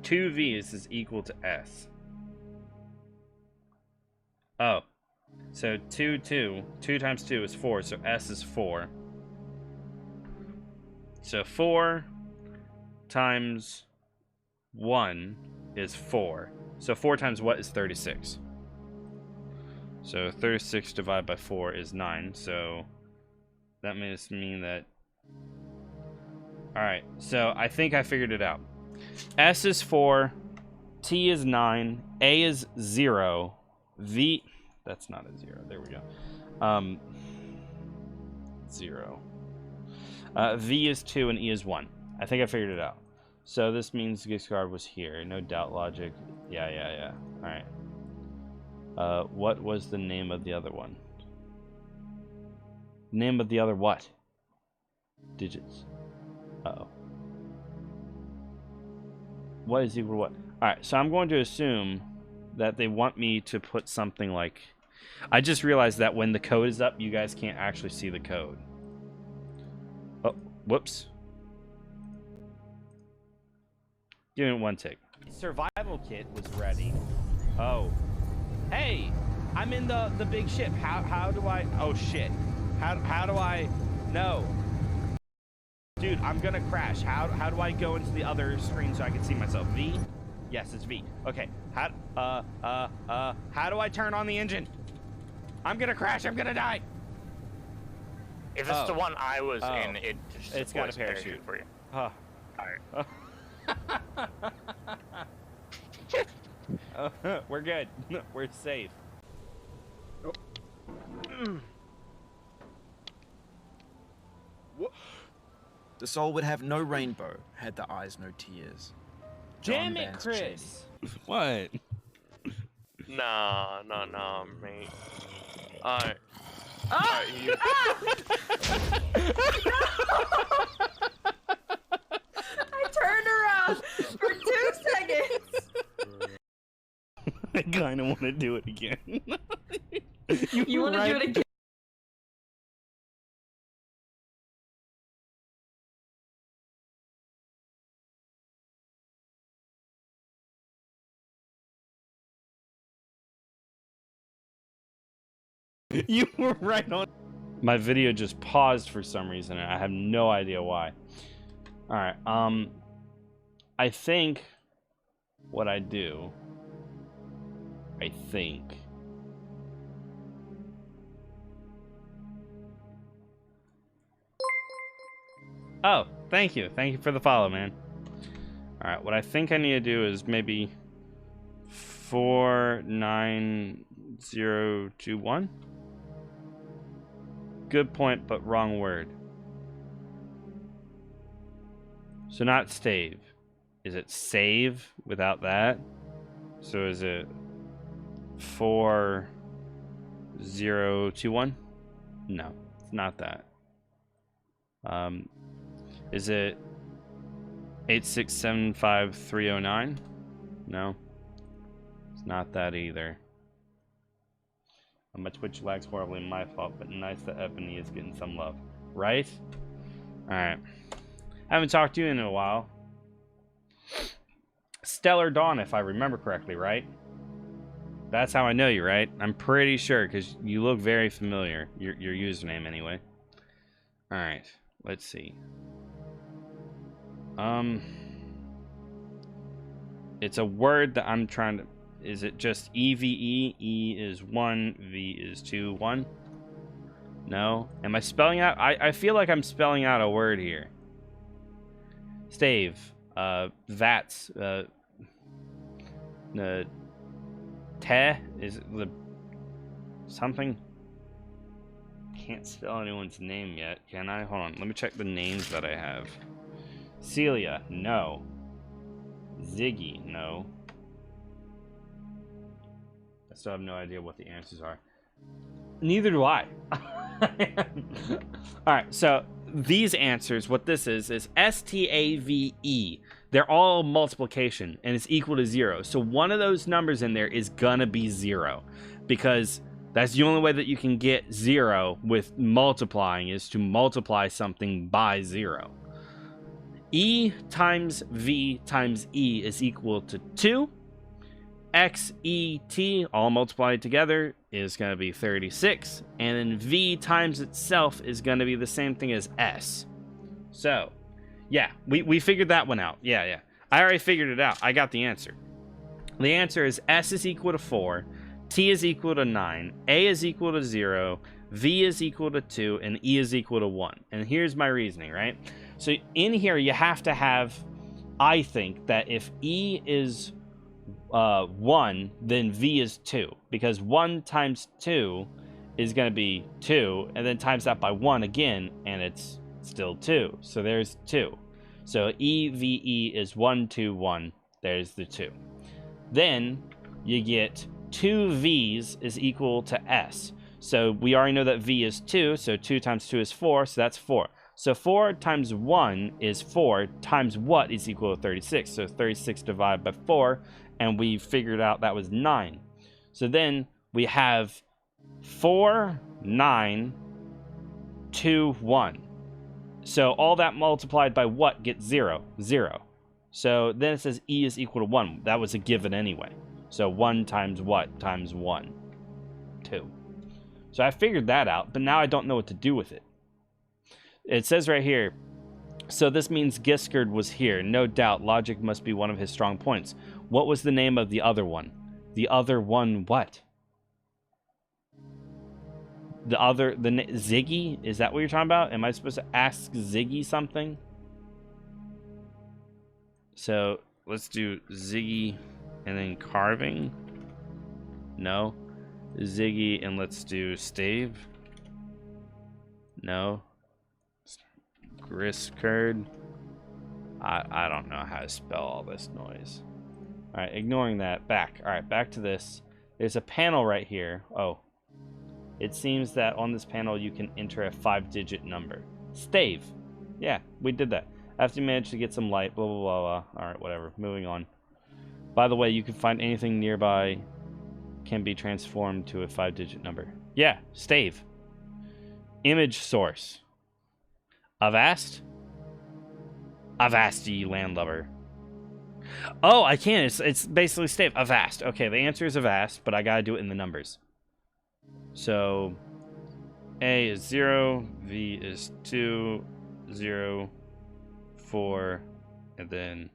2 V's is equal to S. Oh. So 2 times 2 is 4, so S is 4. So 4 times 1 is 4. So 4 times what is 36? So 36 divided by 4 is 9. So that must mean that... Alright, so I think I figured it out. S is 4, T is 9, A is 0, V... That's not a 0. There we go. 0. V is 2 and E is 1. I think I figured it out. So this means the gift card was here. No doubt logic. Yeah. Alright. What was the name of the other one? Name of the other what? Digits. Uh-oh. What is equal to what? Alright, so I'm going to assume that they want me to put something like... I just realized that when the code is up, you guys can't actually see the code. Oh, whoops. Give it one take. Survival kit was ready. Oh. Hey, I'm in the big ship. How do I... Oh, shit. How do I... No. Dude, I'm gonna crash. How do I go into the other screen so I can see myself? V? Yes, it's V. Okay. How do I turn on the engine? I'm gonna crash. I'm gonna die. If it's the one I was in, it's got a parachute for you. Oh. Alright. We're good. We're safe. The soul would have no rainbow had the eyes no tears. Damn it, Chris. What? No, mate. Alright. You... I turned around for 2 seconds. I kind of want to do it again. You want to do it again? You were right on. My video just paused for some reason, and I have no idea why. Alright, I think what I do... Oh, thank you. Thank you for the follow, man. Alright, what I think I need to do is maybe 49021. Good point, but wrong word. So not stave. Is it save without that? So is it 4021? No, it's not that. Is it 8675309? No, it's not that either. My Twitch lags horribly, my fault, but nice that Ebony is getting some love. Right? Alright. I haven't talked to you in a while. Stellar Dawn, if I remember correctly, right? That's how I know you, right? I'm pretty sure, because you look very familiar. Your username, anyway. Alright. Let's see. It's a word that I'm trying to... Is it just EVE? E is 1, V is 2, 1? No? Am I spelling out? I feel like I'm spelling out a word here. Stave. Vats. Te? Is it the... Something? Can't spell anyone's name yet, can I? Hold on, let me check the names that I have. Celia, no. Ziggy, no. still have no idea what the answers are. Neither do I. Alright, so these answers, what this is STAVE. They're all multiplication, and it's equal to 0. So one of those numbers in there is gonna be 0, because that's the only way that you can get 0 with multiplying, is to multiply something by 0. E times V times E is equal to 2. X, E, T, all multiplied together, is going to be 36. And then V times itself is going to be the same thing as S. So, yeah, we figured that one out. Yeah. I already figured it out. I got the answer. The answer is S is equal to 4, T is equal to 9, A is equal to 0, V is equal to 2, and E is equal to 1. And here's my reasoning, right? So in here, you have to have, I think, that if E is 1, then V is 2, because 1 times 2 is going to be 2, and then times that by 1 again, and it's still 2. So there's 2. So EVE is 1, 2, 1. There's the 2. Then you get 2 V's is equal to S. So we already know that V is 2, so 2 times 2 is 4, so that's 4. So 4 times 1 is 4, times what is equal to 36. So 36 divided by 4, and we figured out that was 9. So then we have 4, 9, 2, 1. So all that multiplied by what gets 0? 0. So then it says E is equal to 1. That was a given anyway. So 1 times what? Times 1. 2. So I figured that out, but now I don't know what to do with it. It says right here, so this means Giskard was here. No doubt, logic must be one of his strong points. What was the name of the other one? The other one what? Ziggy? Is that what you're talking about? Am I supposed to ask Ziggy something? So let's do Ziggy and then carving. No. Ziggy and let's do stave. No. Griskard. I don't know how to spell all this noise. Alright, ignoring that. Back. Alright, back to this. There's a panel right here. Oh. It seems that on this panel you can enter a 5-digit number. Stave. Yeah, we did that. After you manage to get some light, blah, blah, blah, blah. Alright, whatever. Moving on. By the way, you can find anything nearby can be transformed to a 5-digit number. Yeah, stave. Image source. Avast? Avast, ye landlubber. Oh, I can. It's basically stave. Avast. Okay, the answer is Avast, but I gotta do it in the numbers. So, A is 0, V is 2, 0, 4, and then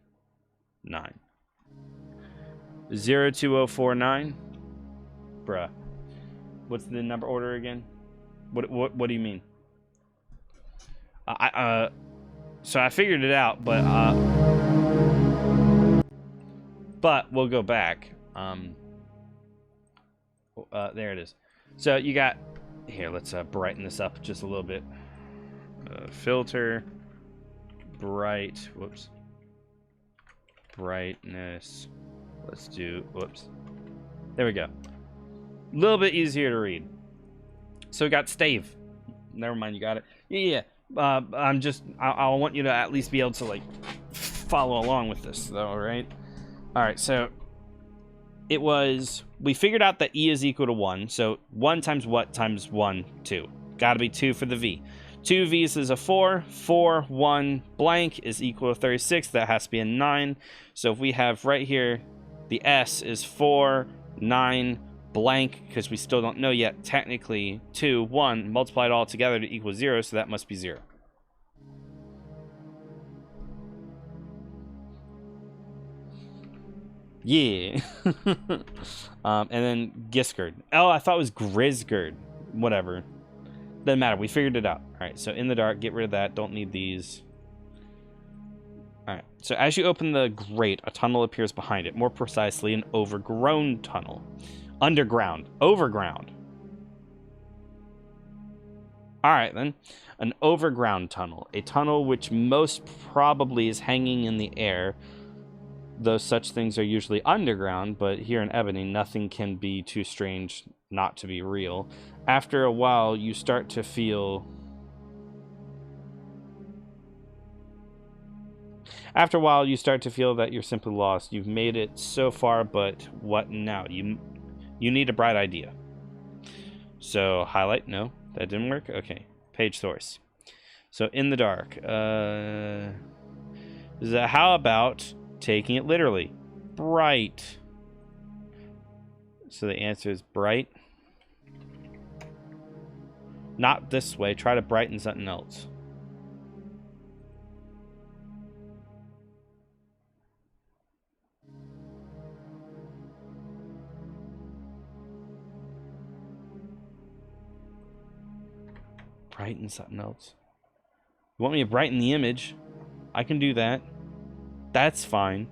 9. 02049? Bruh. What's the number order again? What do you mean? So I figured it out, but we'll go back. There it is. So you got here. Let's brighten this up just a little bit. Filter, bright. Whoops. Brightness. Let's do. Whoops. There we go. A little bit easier to read. So we got stave. Never mind. You got it. Yeah. I want you to at least be able to like follow along with this though, right? All right, so we figured out that E is equal to 1. So 1 times what times 1? 2. Got to be 2 for the V. 2 V's is a 4. 4, 1, blank is equal to 36. That has to be a 9. So if we have right here, the S is 4, 9, blank, because we still don't know yet. Technically, 2, 1, multiplied all together to equal 0, so that must be 0. Yeah. And then Giskard. Oh, I thought it was Grisgard. Whatever. Doesn't matter. We figured it out. All right, so in the dark, get rid of that. Don't need these. All right, so as you open the grate, a tunnel appears behind it. More precisely, an overgrown tunnel. Underground. Overground. Alright then. An overground tunnel. A tunnel which most probably is hanging in the air. though such things are usually underground, but here in Ebony, nothing can be too strange not to be real. After a while, you start to feel... After a while, you start to feel that you're simply lost. You've made it so far, but what now? You need a bright idea. So, highlight. No, that didn't work. Okay, page source. So, in the dark. How about taking it literally? Bright. So the answer is bright. Not this way. Try to brighten something else. Brighten something else. You want me to brighten the image? I can do that. That's fine.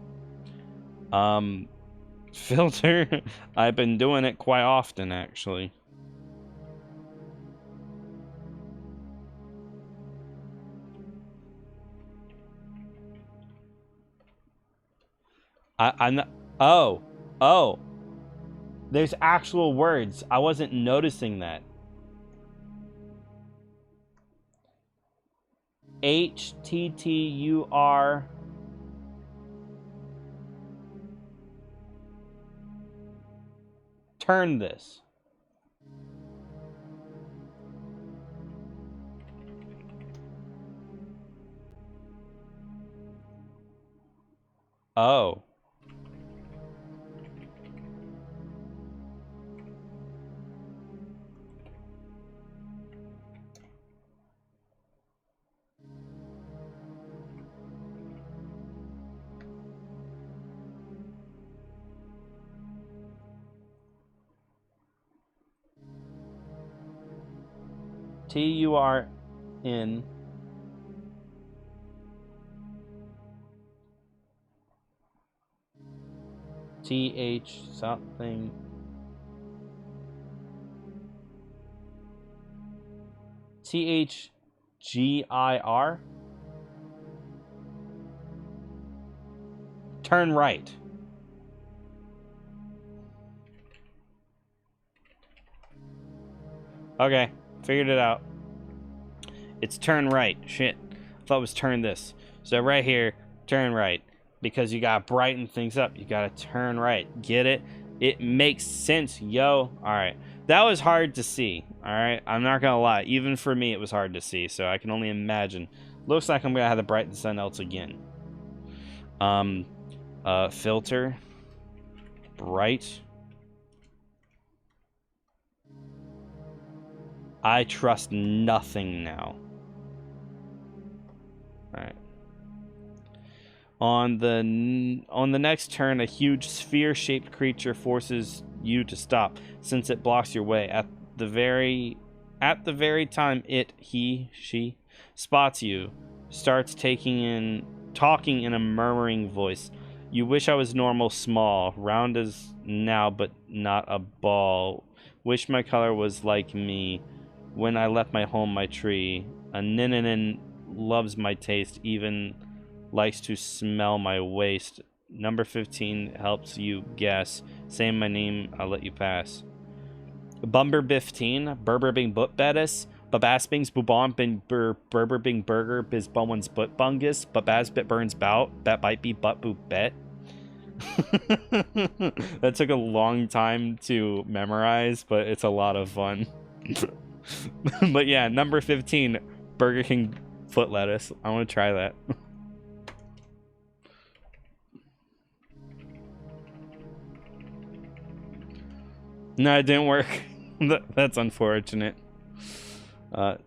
Filter. I've been doing it quite often, actually. I'm not... Oh. There's actual words. I wasn't noticing that. HTTUR. Turn this. Oh. TURN. TH something. THGIR. Turn right. Okay, figured it out. It's turn right. Shit. I thought it was turn this. So right here, turn right. Because you gotta brighten things up. You gotta turn right. Get it? It makes sense, yo. Alright. That was hard to see. Alright? I'm not gonna lie. Even for me, it was hard to see. So I can only imagine. Looks like I'm gonna have to brighten something else again. Filter. Bright. I trust nothing now. Alright. On the next turn, a huge sphere-shaped creature forces you to stop, since it blocks your way. At the very time she spots you, starts talking in a murmuring voice. You wish I was normal, small, round as now, but not a ball. Wish my color was like me. When I left my home, my tree. A ninin loves my taste, even likes to smell my waist. Number 15 helps you guess. Say my name, I'll let you pass. Bumber 15, Berber Bing But Bettis, Babaspings Bubon Bin Berber Bing Burger Biz Bowens But Bungus, Babaz Bit Burns Bout, Bet Bite Be Butt Boop Bet. That took a long time to memorize, but it's a lot of fun. But yeah, number 15, Burger King foot lettuce. I want to try that. No, it didn't work. That's unfortunate.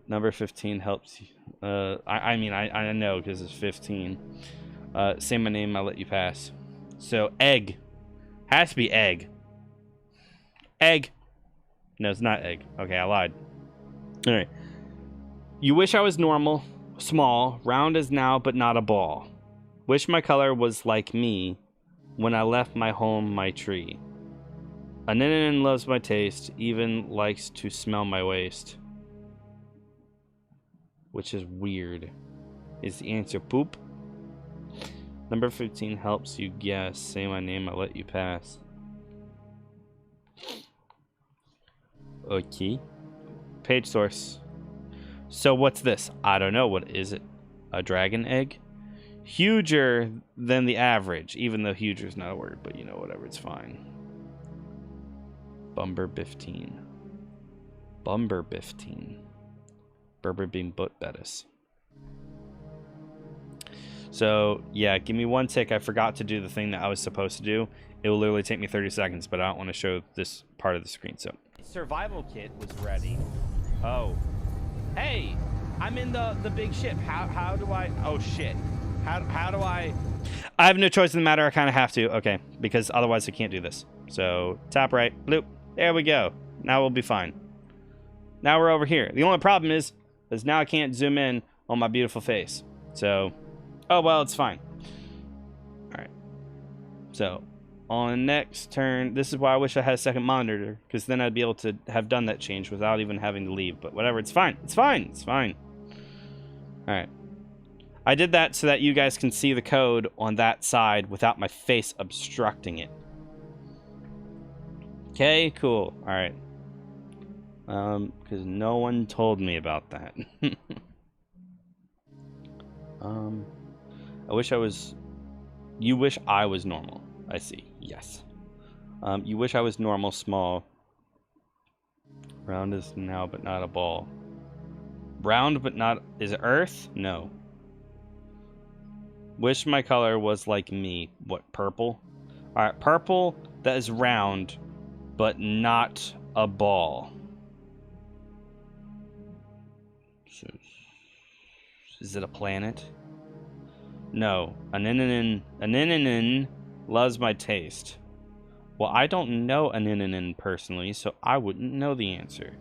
Number 15 helps you. I mean, I know because it's 15. Say my name, I'll let you pass. So, egg. Has to be egg. Egg. No, it's not egg. Okay, I lied. Alright. You wish I was normal, small, round as now, but not a ball. Wish my color was like me when I left my home, my tree. A ninin loves my taste, even likes to smell my waist. Which is weird. Is the answer poop? Number 15 helps you guess. Say my name, I'll let you pass. Okay. Page source. So what's this? I don't know. What is it? A dragon egg? Huger than the average, even though huger is not a word, but you know, whatever, it's fine. Bumber 15. Bumber 15. Berber being butt bettis. So, yeah, give me one tick. I forgot to do the thing that I was supposed to do. It will literally take me 30 seconds, but I don't want to show this part of the screen, so. Survival kit was ready. Oh. Hey, I'm in the big ship. How do I... Oh, shit. How do I... I have no choice in the matter. I kind of have to. Okay, because otherwise I can't do this. So, top right. Bloop. There we go. Now we'll be fine. Now we're over here. The only problem is now I can't zoom in on my beautiful face. So... Oh, well, it's fine. Alright. So, on next turn, this is why I wish I had a second monitor, because then I'd be able to have done that change without even having to leave. But whatever, it's fine. It's fine. It's fine. Alright. I did that so that you guys can see the code on that side without my face obstructing it. Okay, cool. Alright. Because no one told me about that. I wish I was... You wish I was normal. I see. Yes. You wish I was normal, small. Round is now, but not a ball. Round, but not... Is it Earth? No. Wish my color was like me. What, purple? Alright, purple that is round, but not a ball. Is it a planet? No. Aninanin loves my taste. Well, I don't know Aninanin personally, so I wouldn't know the answer.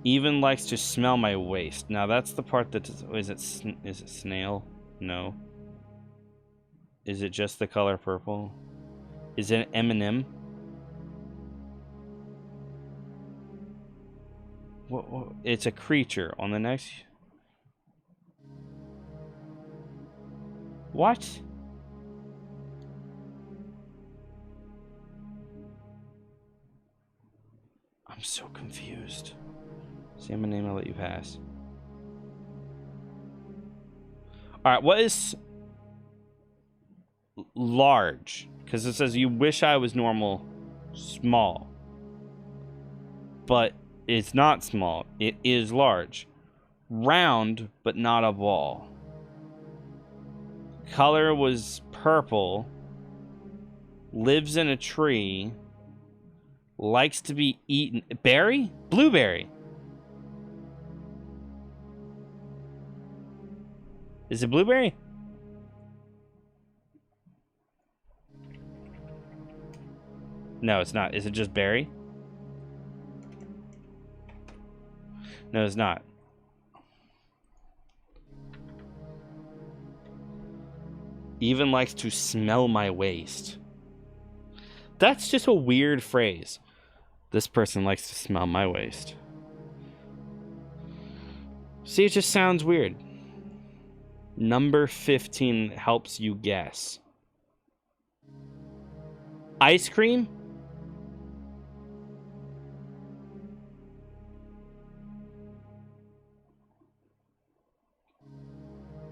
Even likes to smell my waist. Now that's the part that is it snail? No. Is it just the color purple? Is it an M&M? What? It's a creature on the next. What? I'm so confused. Say my name, I'll let you pass. Alright, what is large? Because it says you wish I was normal, small. But it's not small. It is large. Round, but not a ball. Color was purple. Lives in a tree. Likes to be eaten. Berry? Blueberry. Is it blueberry? No, it's not. Is it just berry? No, it's not. Even likes to smell my waist. That's just a weird phrase. This person likes to smell my waist. See, it just sounds weird. Number 15 helps you guess. Ice cream?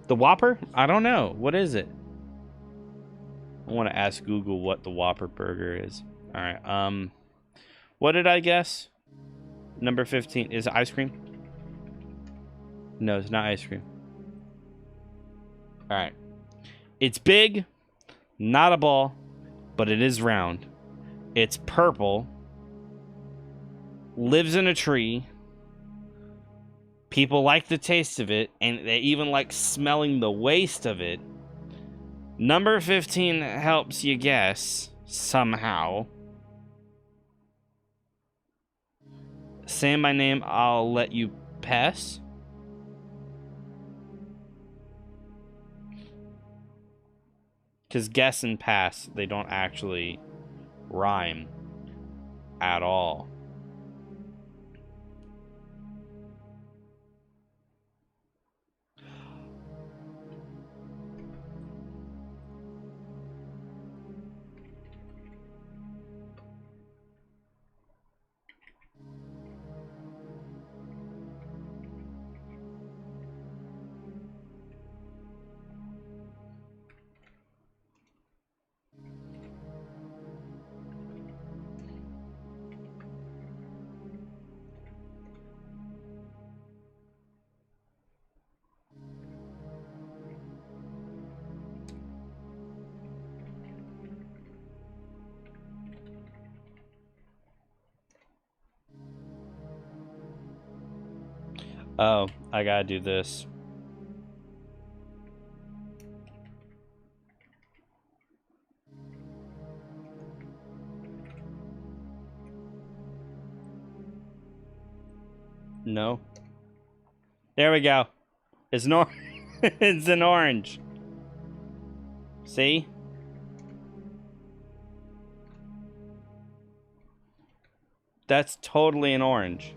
The Whopper? I don't know. What is it? I want to ask Google what the Whopper burger is. All right. What did I guess? Number 15 is it ice cream? No, it's not ice cream. All right. It's big, not a ball, but it is round. It's purple. Lives in a tree. People like the taste of it, and they even like smelling the waste of it. Number 15 helps you guess, somehow. Say my name, I'll let you pass. Because guess and pass, they don't actually rhyme at all. Oh, I gotta do this. No. There we go. It's an it's an orange. See? That's totally an orange.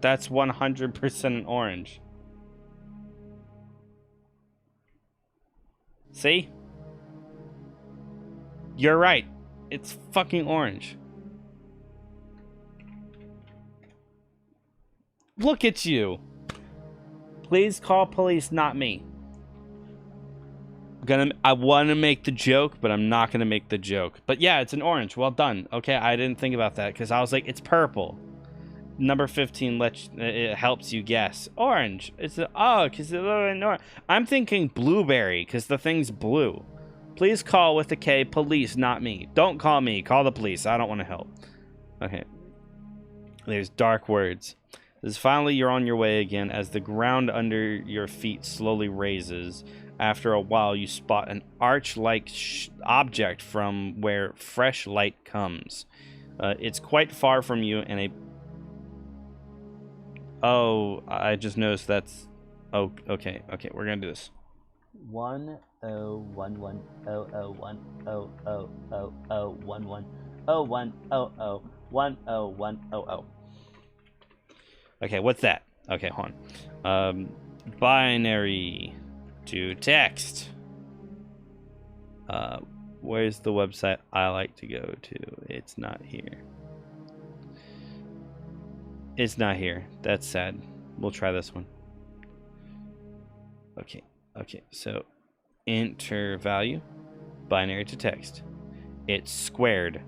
That's 100% an orange. See? You're right. It's fucking orange. Look at you. Please call police, not me. I want to make the joke, but I'm not going to make the joke. But yeah, it's an orange. Well done. Okay, I didn't think about that because I was like, it's purple. Number 15 it helps you guess. Orange. Because it's a little orange. I'm thinking blueberry because the thing's blue. Please call with a K, police, not me. Don't call me. Call the police. I don't want to help. Okay. There's dark words. This is finally you're on your way again as the ground under your feet slowly raises. After a while, you spot an arch-like object from where fresh light comes. It's quite far from you and a... Oh, I just noticed that's... Oh, okay, we're gonna do this. 1011000011001100. Okay, what's that? Okay, hold on. Binary to text. Where's the website I like to go to? It's not here. It's not here. That's sad. We'll try this one. Okay, so enter value, binary to text. It's squared.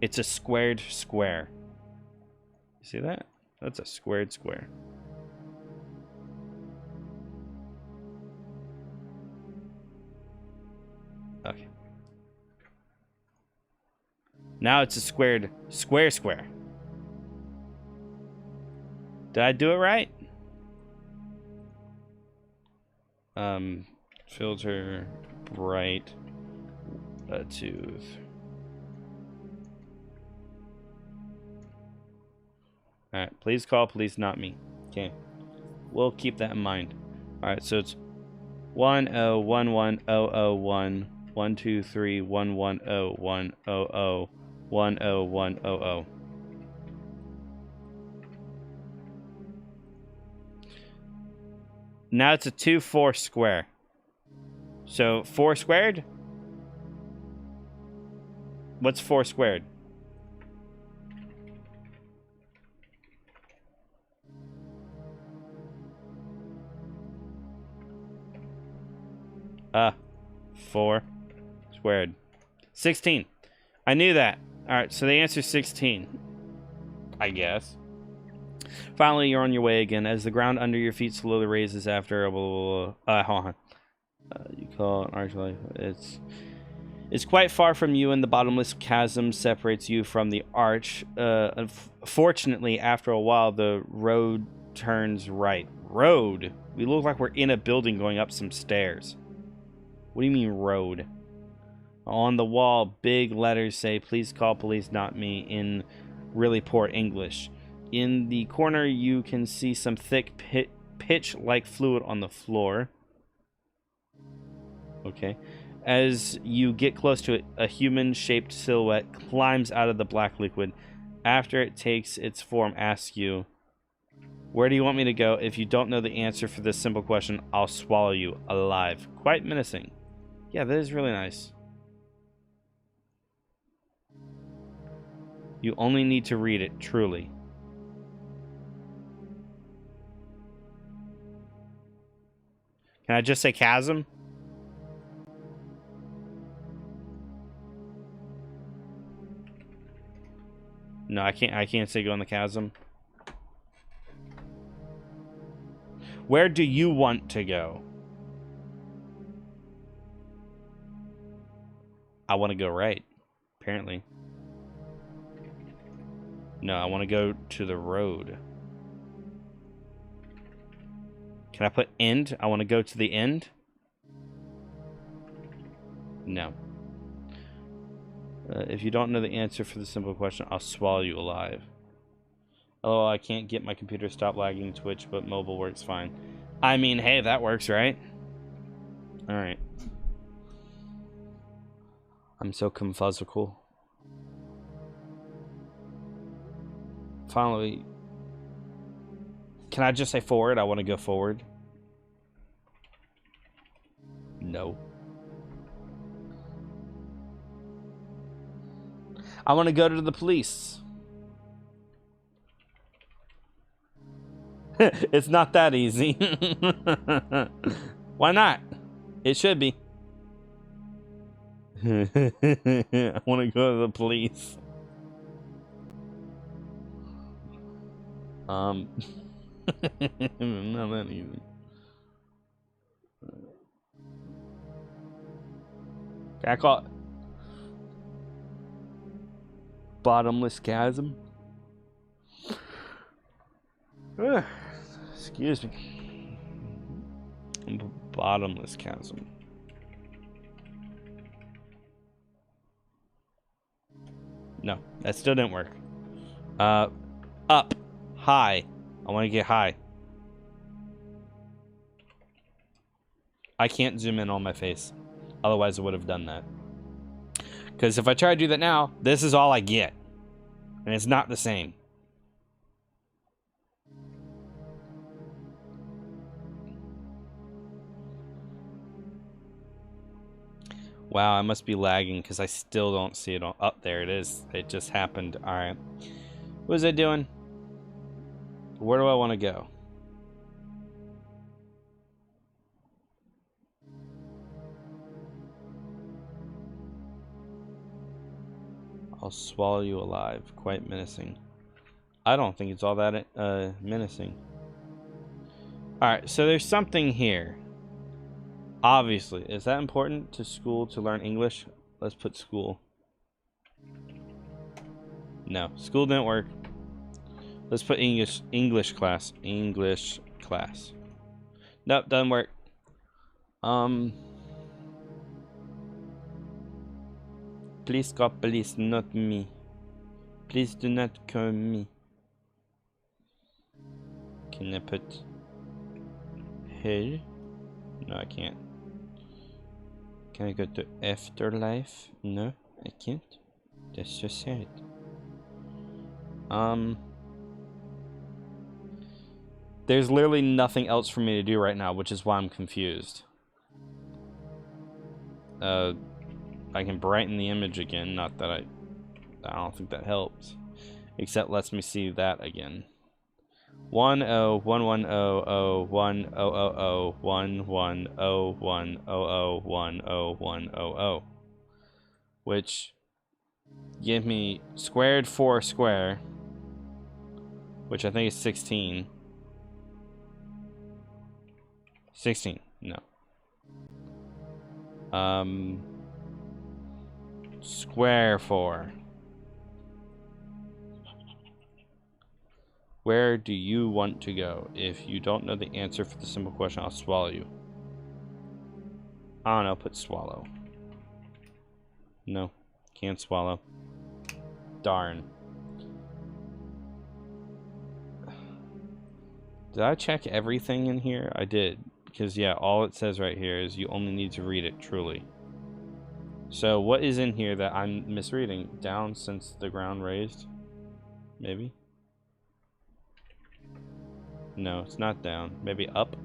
It's a squared square. You see that? That's a squared square. Okay. Now it's a squared square square. Did I do it right? Filter bright tooth. Alright, please call police, not me. Okay. We'll keep that in mind. Alright, so it's 1011001 123 110 100 10100. Now it's a 2-4 square. So 4 squared? What's 4 squared? Ah, 4 squared. 16. I knew that. Alright, so the answer is 16. I guess. Finally, you're on your way again as the ground under your feet slowly raises after a hold on. You call it arch life. It's quite far from you, and the bottomless chasm separates you from the arch. Fortunately, after a while, the road turns right. Road? We look like we're in a building going up some stairs. What do you mean, road? On the wall, big letters say, "Please call police, not me," in really poor English. In the corner, you can see some thick pitch-like fluid on the floor. Okay. As you get close to it, a human-shaped silhouette climbs out of the black liquid. After it takes its form, asks you, "Where do you want me to go? If you don't know the answer for this simple question, I'll swallow you alive." Quite menacing. Yeah, that is really nice. You only need to read it, truly. Can I just say chasm? No, I can't say go in the chasm. Where do you want to go? I want to go right, apparently. No, I want to go to the road. Can I put end? I want to go to the end. No. If you don't know the answer for the simple question, I'll swallow you alive. Oh, I can't get my computer to stop lagging Twitch, but mobile works fine. I mean, hey, that works, right? Alright. I'm so confusical. Finally. Can I just say forward? I want to go forward. No. I want to go to the police. It's not that easy. Why not? It should be. I want to go to the police. Not that easy. Can I call it bottomless chasm? Excuse me. Bottomless chasm. No, that still didn't work. Up. High. I want to get high. I can't zoom in on my face. Otherwise, I would have done that. Because if I try to do that now, this is all I get. And it's not the same. Wow, I must be lagging because I still don't see it on. Oh, there it is. It just happened. Alright. What is it doing? Where do I want to go? I'll swallow you alive. Quite menacing. I don't think it's all that menacing. Alright, so there's something here. Obviously. Is that important to school to learn English? Let's put school. No, school didn't work. Let's put English class. English class. Nope, doesn't work. Please call police, not me. Please do not call me. Can I put here? No, I can't. Can I go to afterlife? No, I can't. That's so sad. There's literally nothing else for me to do right now, which is why I'm confused. I can brighten the image again. Not that I don't think that helps. Except lets me see that again. 10110011001100100100, which give me squared 4 square, which I think is 16. 16, no. Square 4. Where do you want to go? If you don't know the answer for the simple question, I'll swallow you. I don't know, put swallow. No, can't swallow. Darn. Did I check everything in here? I did. Because, yeah, all it says right here is you only need to read it truly. So, what is in here that I'm misreading? Down since the ground raised? Maybe? No, it's not down. Maybe up?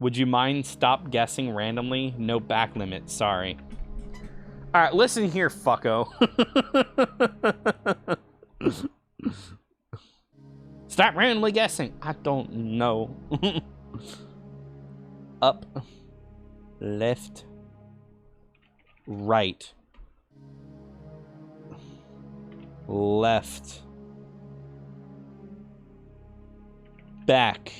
Would you mind stop guessing randomly? No back limit, sorry. Alright, listen here, fucko. Stop randomly guessing. I don't know. Up. Left. Right. Left. Back.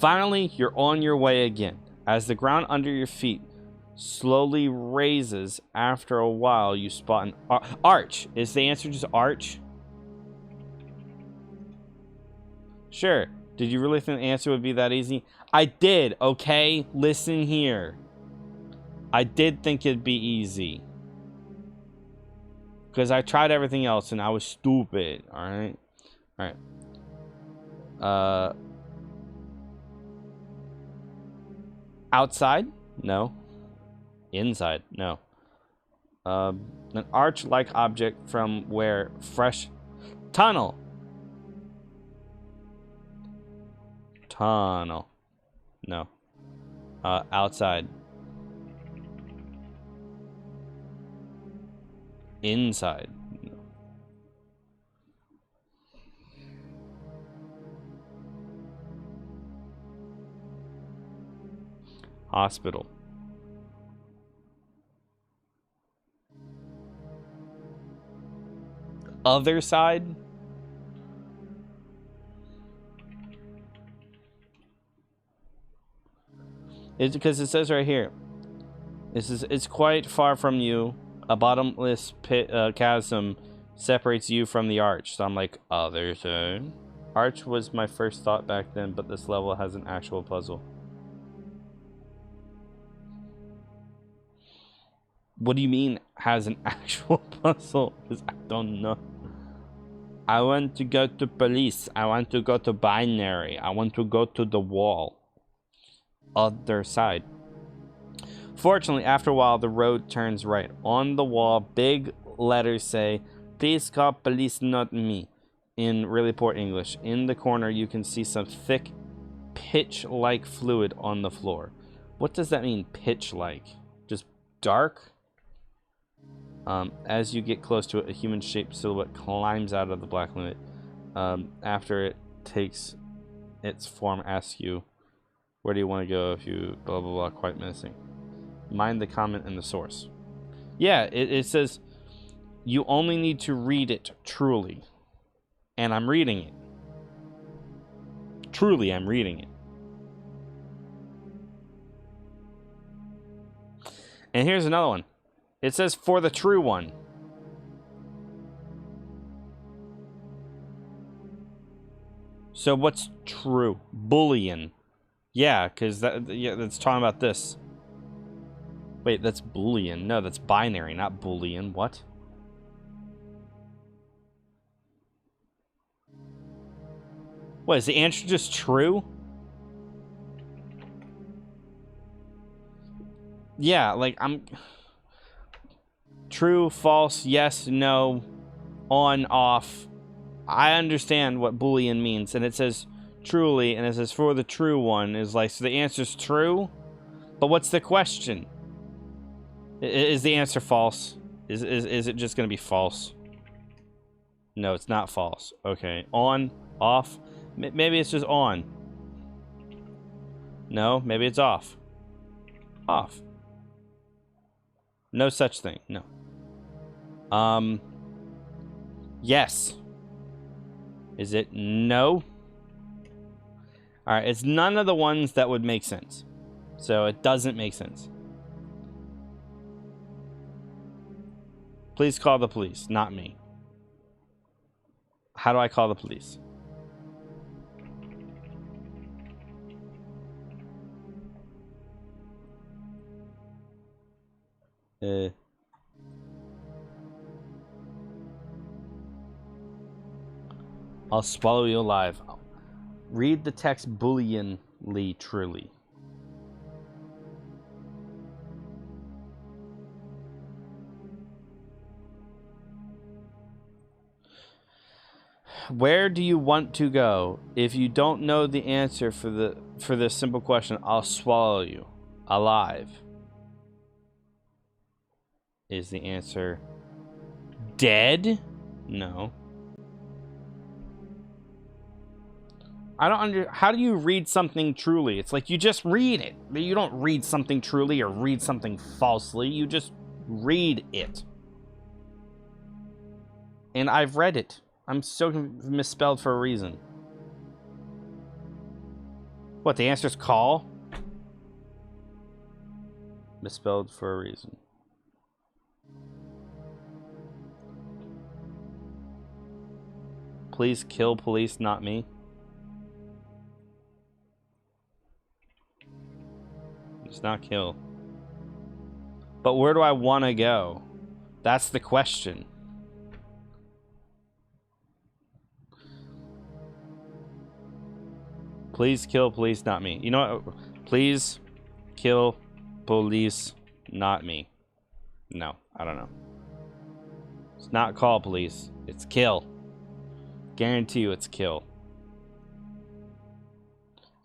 Finally, you're on your way again. As the ground under your feet slowly raises, after a while, you spot an arch. Is the answer just arch? Sure. Did you really think the answer would be that easy? I did, okay? Listen here. I did think it'd be easy. Because I tried everything else and I was stupid, alright? Alright. Outside? No. Inside? No. An arch-like object from where fresh... Tunnel! Tunnel. No. Outside. Inside. No. Hospital. Other side? It's because it says right here. It's quite far from you. A bottomless pit, chasm separates you from the arch. So I'm like, other side. Arch was my first thought back then, but this level has an actual puzzle. What do you mean has an actual puzzle? Because I don't know. I want to go to police. I want to go to binary. I want to go to the wall. Other side. Fortunately, after a while, the road turns right. On the wall, big letters say, "Please call police, not me," in really poor English. In the corner, you can see some thick, pitch-like fluid on the floor. What does that mean, pitch-like? Just dark? As you get close to it, a human-shaped silhouette climbs out of the black limit. After it takes its form, asks you, where do you want to go if you blah blah blah, quite menacing. Mind the comment and the source. Yeah, it says you only need to read it truly. And I'm reading it. Truly, I'm reading it. And here's another one. It says for the true one. So what's true? Boolean. Yeah, because that's talking about this. Wait, that's Boolean. No, that's binary, not Boolean. What? What, is the answer just true? Yeah, like, I'm... True, false, yes, no, on, off. I understand what Boolean means, and it says truly, and it says for the true one, is like, so the answer's true? But what's the question? Is the answer false? Is it just gonna be false? No, it's not false. Okay, on, off, maybe it's just on. No, maybe it's off. Off. No such thing, no. Yes. Is it no? Alright, it's none of the ones that would make sense. So it doesn't make sense. Please call the police, not me. How do I call the police? I'll swallow you alive. Read the text Booleanly truly. Where do you want to go? If you don't know the answer for this simple question, I'll swallow you alive. Is the answer dead? No. I don't how do you read something truly? It's like you just read it. You don't read something truly or read something falsely. You just read it. And I've read it. I'm so misspelled for a reason. What, the answer's call? Misspelled for a reason. Please kill police, not me. It's not kill. But where do I want to go? That's the question. Please kill police, not me. You know what? Please kill police, not me. No, I don't know. It's not call police. It's kill. Guarantee you it's kill.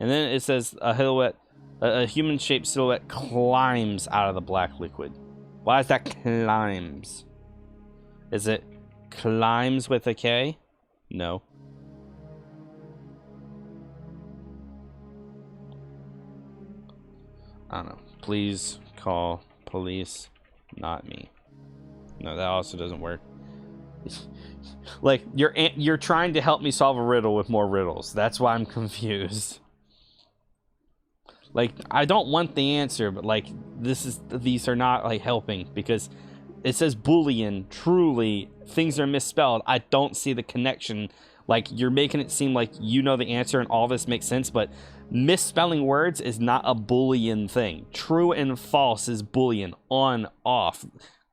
And then it says a human-shaped silhouette climbs out of the black liquid. Why is that climbs? Is it climbs with a K? No. I don't know. Please call police, not me. No, that also doesn't work. Like, you're trying to help me solve a riddle with more riddles. That's why I'm confused. Like, I don't want the answer, but like, these are not like helping, because it says Boolean. Truly, things are misspelled. I don't see the connection. Like, you're making it seem like you know the answer and all this makes sense, but misspelling words is not a Boolean thing. True and false is Boolean. On, off.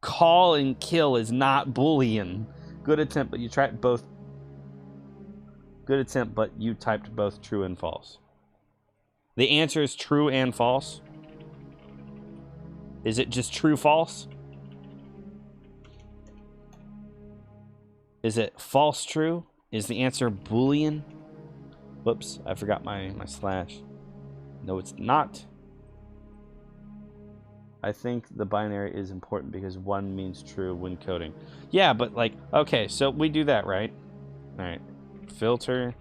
Call and kill is not Boolean. Good attempt, but you tried both. Good attempt, but you typed both true and false. The answer is true and false. Is it just true, false? Is it false, true? Is the answer Boolean? Whoops, I forgot my slash. No, it's not. I think the binary is important because one means true when coding. Yeah, but like, okay, so we do that, right? All right, filter,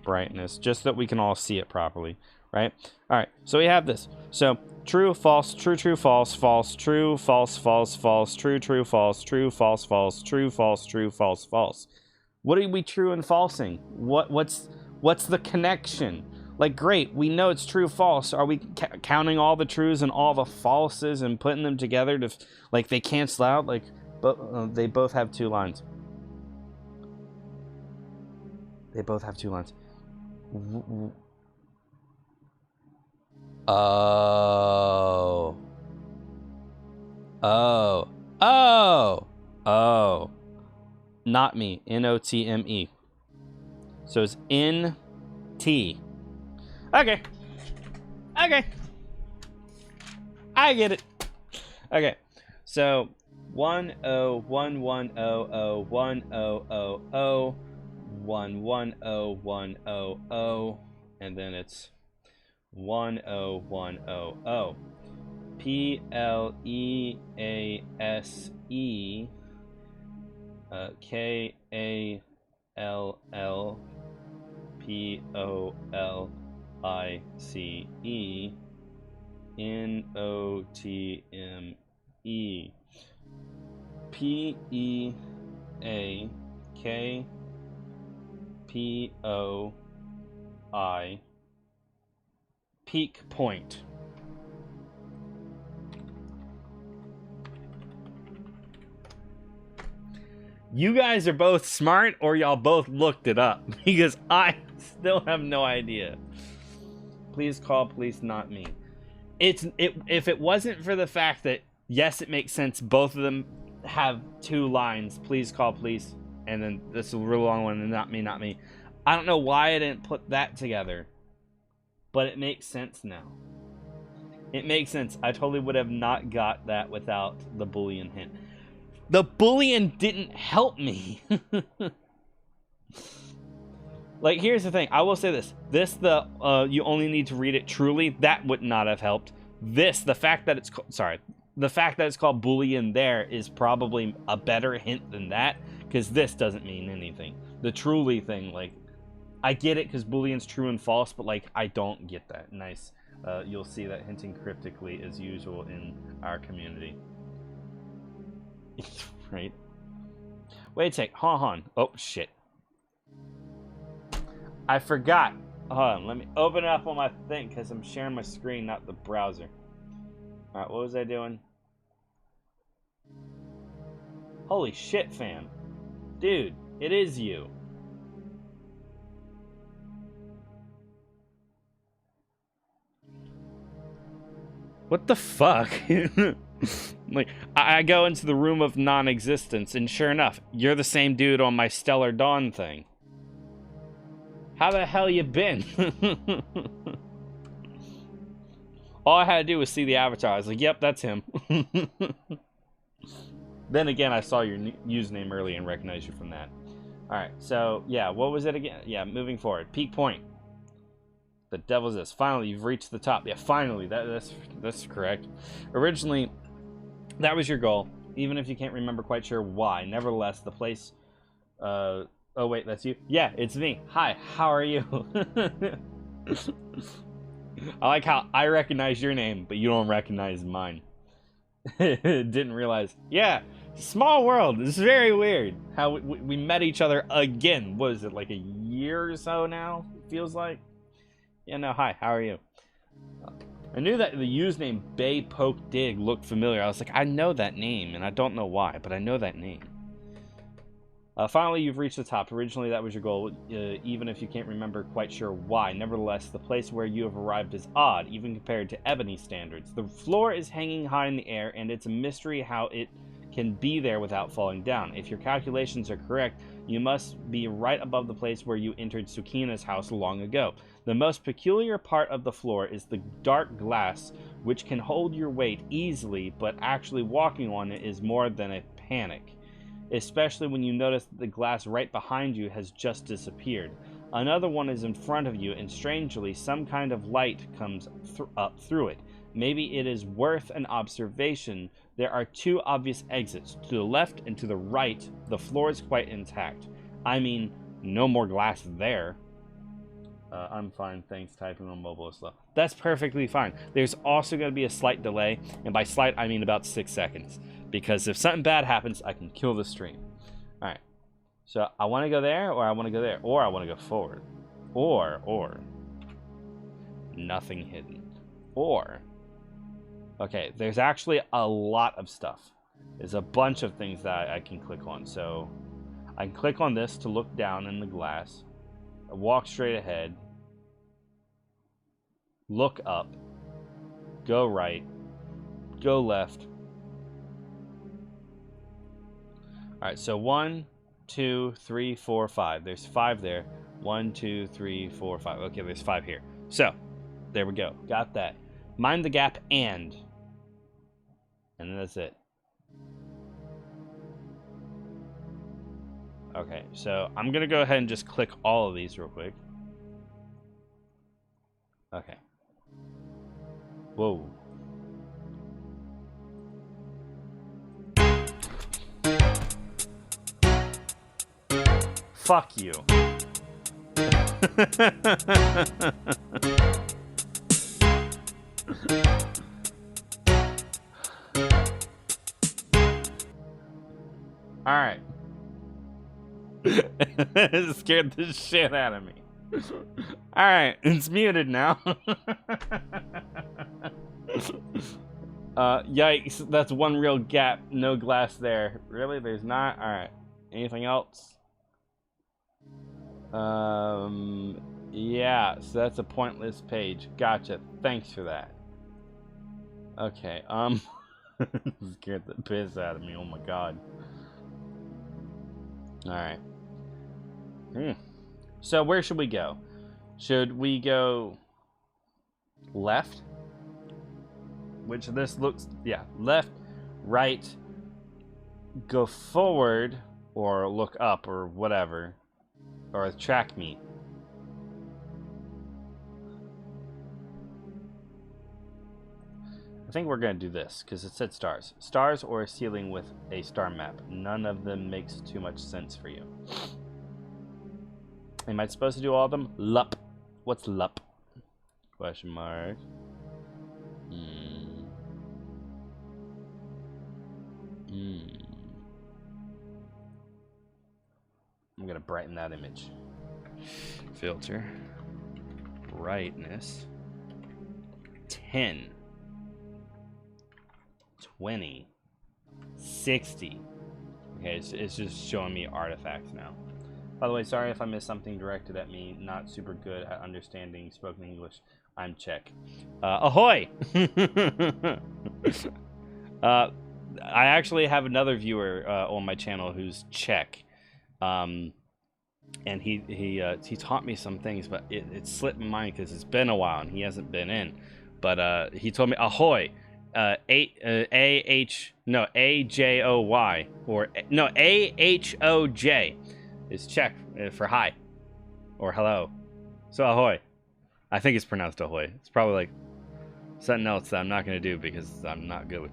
brightness, just so that we can all see it properly, right? All right, so we have this. So true, false, true, true, false, false, true, false, false, false, true, true, false, true, false, false, true, false, true, false, false. What are we true and falsing? What's the connection? Like, great, we know it's true, false. Are we counting all the trues and all the falses and putting them together to, like, they cancel out? Like, they both have two lines. They both have two lines. Oh. Oh. Oh. Oh. Not me. N-O-T-M-E. So it's N-T. Okay. Okay. I get it. Okay. So 101100100 110100, and then it's 10100. P-L-E-A-S-E K-A-L-L-P-O-L-I-C-E N-O-T-M-E P-E-A-K-P-O-I Peak point. You guys are both smart, or y'all both looked it up, because I still have no idea. Please call police, not me. If it wasn't for the fact that, yes, it makes sense, both of them have two lines, please call police, and then this is a real long one, and not me, not me. I don't know why I didn't put that together, but it makes sense now. It makes sense. I totally would have not got that without the Boolean hint. The Boolean didn't help me. Like, here's the thing. I will say this. You only need to read it truly. That would not have helped. The fact that it's called Boolean there is probably a better hint than that, because this doesn't mean anything. The truly thing, like, I get it because Boolean's true and false, but, like, I don't get that. Nice. You'll see that hinting cryptically as usual in our community. Right? Wait a sec. Hold on. Oh, shit. I forgot. Hold on, let me open it up on my thing because I'm sharing my screen, not the browser. All right, what was I doing? Holy shit, fam. Dude, it is you. What the fuck? Like, I go into the room of non-existence, and sure enough, you're the same dude on my Stellar Dawn thing. How the hell you been? All I had to do was see the avatar. I was like, yep, that's him. Then again, I saw your username early and recognized you from that. All right, so yeah, what was it again? Yeah, moving forward. Peak point. The devil's this. Finally, you've reached the top. Yeah, finally. That's correct. Originally, that was your goal, even if you can't remember quite sure why. Nevertheless, the place... oh, wait, that's you? Yeah, it's me. Hi, how are you? I like how I recognize your name, but you don't recognize mine. Didn't realize. Yeah, small world. It's very weird how we met each other again. What is it, like a year or so now? Feels like. Yeah, no, hi, how are you? I knew that the username Bay Poke Dig looked familiar. I was like, I know that name, and I don't know why, but I know that name. Finally, you've reached the top. Originally, that was your goal, even if you can't remember quite sure why. Nevertheless, the place where you have arrived is odd, even compared to Ebony standards. The floor is hanging high in the air, and it's a mystery how it can be there without falling down. If your calculations are correct, you must be right above the place where you entered Sukina's house long ago. The most peculiar part of the floor is the dark glass, which can hold your weight easily, but actually walking on it is more than a panic. Especially when you notice that the glass right behind you has just disappeared. Another one is in front of you, and strangely, some kind of light comes up through it. Maybe it is worth an observation. There are two obvious exits. To the left and to the right, the floor is quite intact. I mean, no more glass there. I'm fine, thanks. Typing on mobile is slow. That's perfectly fine. There's also going to be a slight delay, and by slight, I mean about 6 seconds. Because if something bad happens, I can kill the stream. Alright. So, I want to go there, or I want to go there, or I want to go forward. Or. Nothing hidden. Or. Okay, there's actually a lot of stuff. There's a bunch of things that I can click on. So, I can click on this to look down in the glass. Walk straight ahead. Look up. Go right. Go left. Alright, so 1, 2, 3, 4, 5. There's 5 there. 1, 2, 3, 4, 5. Okay, there's 5 here. So, there we go. Got that. Mind the gap and then that's it. Okay, so I'm going to go ahead and just click all of these real quick. Okay. Whoa. Fuck you. Alright. It scared the shit out of me. Alright, it's muted now. Yikes, that's one real gap. No glass there. Really? There's not? Alright. Anything else? Yeah, so that's a pointless page. Gotcha. Thanks for that. Okay, scared the piss out of me. Oh my god. Alright. So where should we go? Should we go left? Which this looks, yeah, left, right, go forward, or look up, or whatever. Or track me. I think we're going to do this, because it said stars. Stars or a ceiling with a star map. None of them makes too much sense for you. Am I supposed to do all of them? Lup. What's lup? Question mark. I'm going to brighten that image. Filter. brightness. 10. 20. 60. Okay, it's just showing me artifacts now. By the way, sorry if I missed something directed at me. Not super good at understanding spoken English. I'm Czech. Ahoy! I actually have another viewer on my channel who's Czech. And he taught me some things, but it slipped my mind because it's been a while and he hasn't been in. But he told me ahoy, A-J-O-Y, or no, A-H-O-J is Czech for hi or hello. So ahoy. I think it's pronounced ahoy. It's probably like something else that I'm not going to do because I'm not good with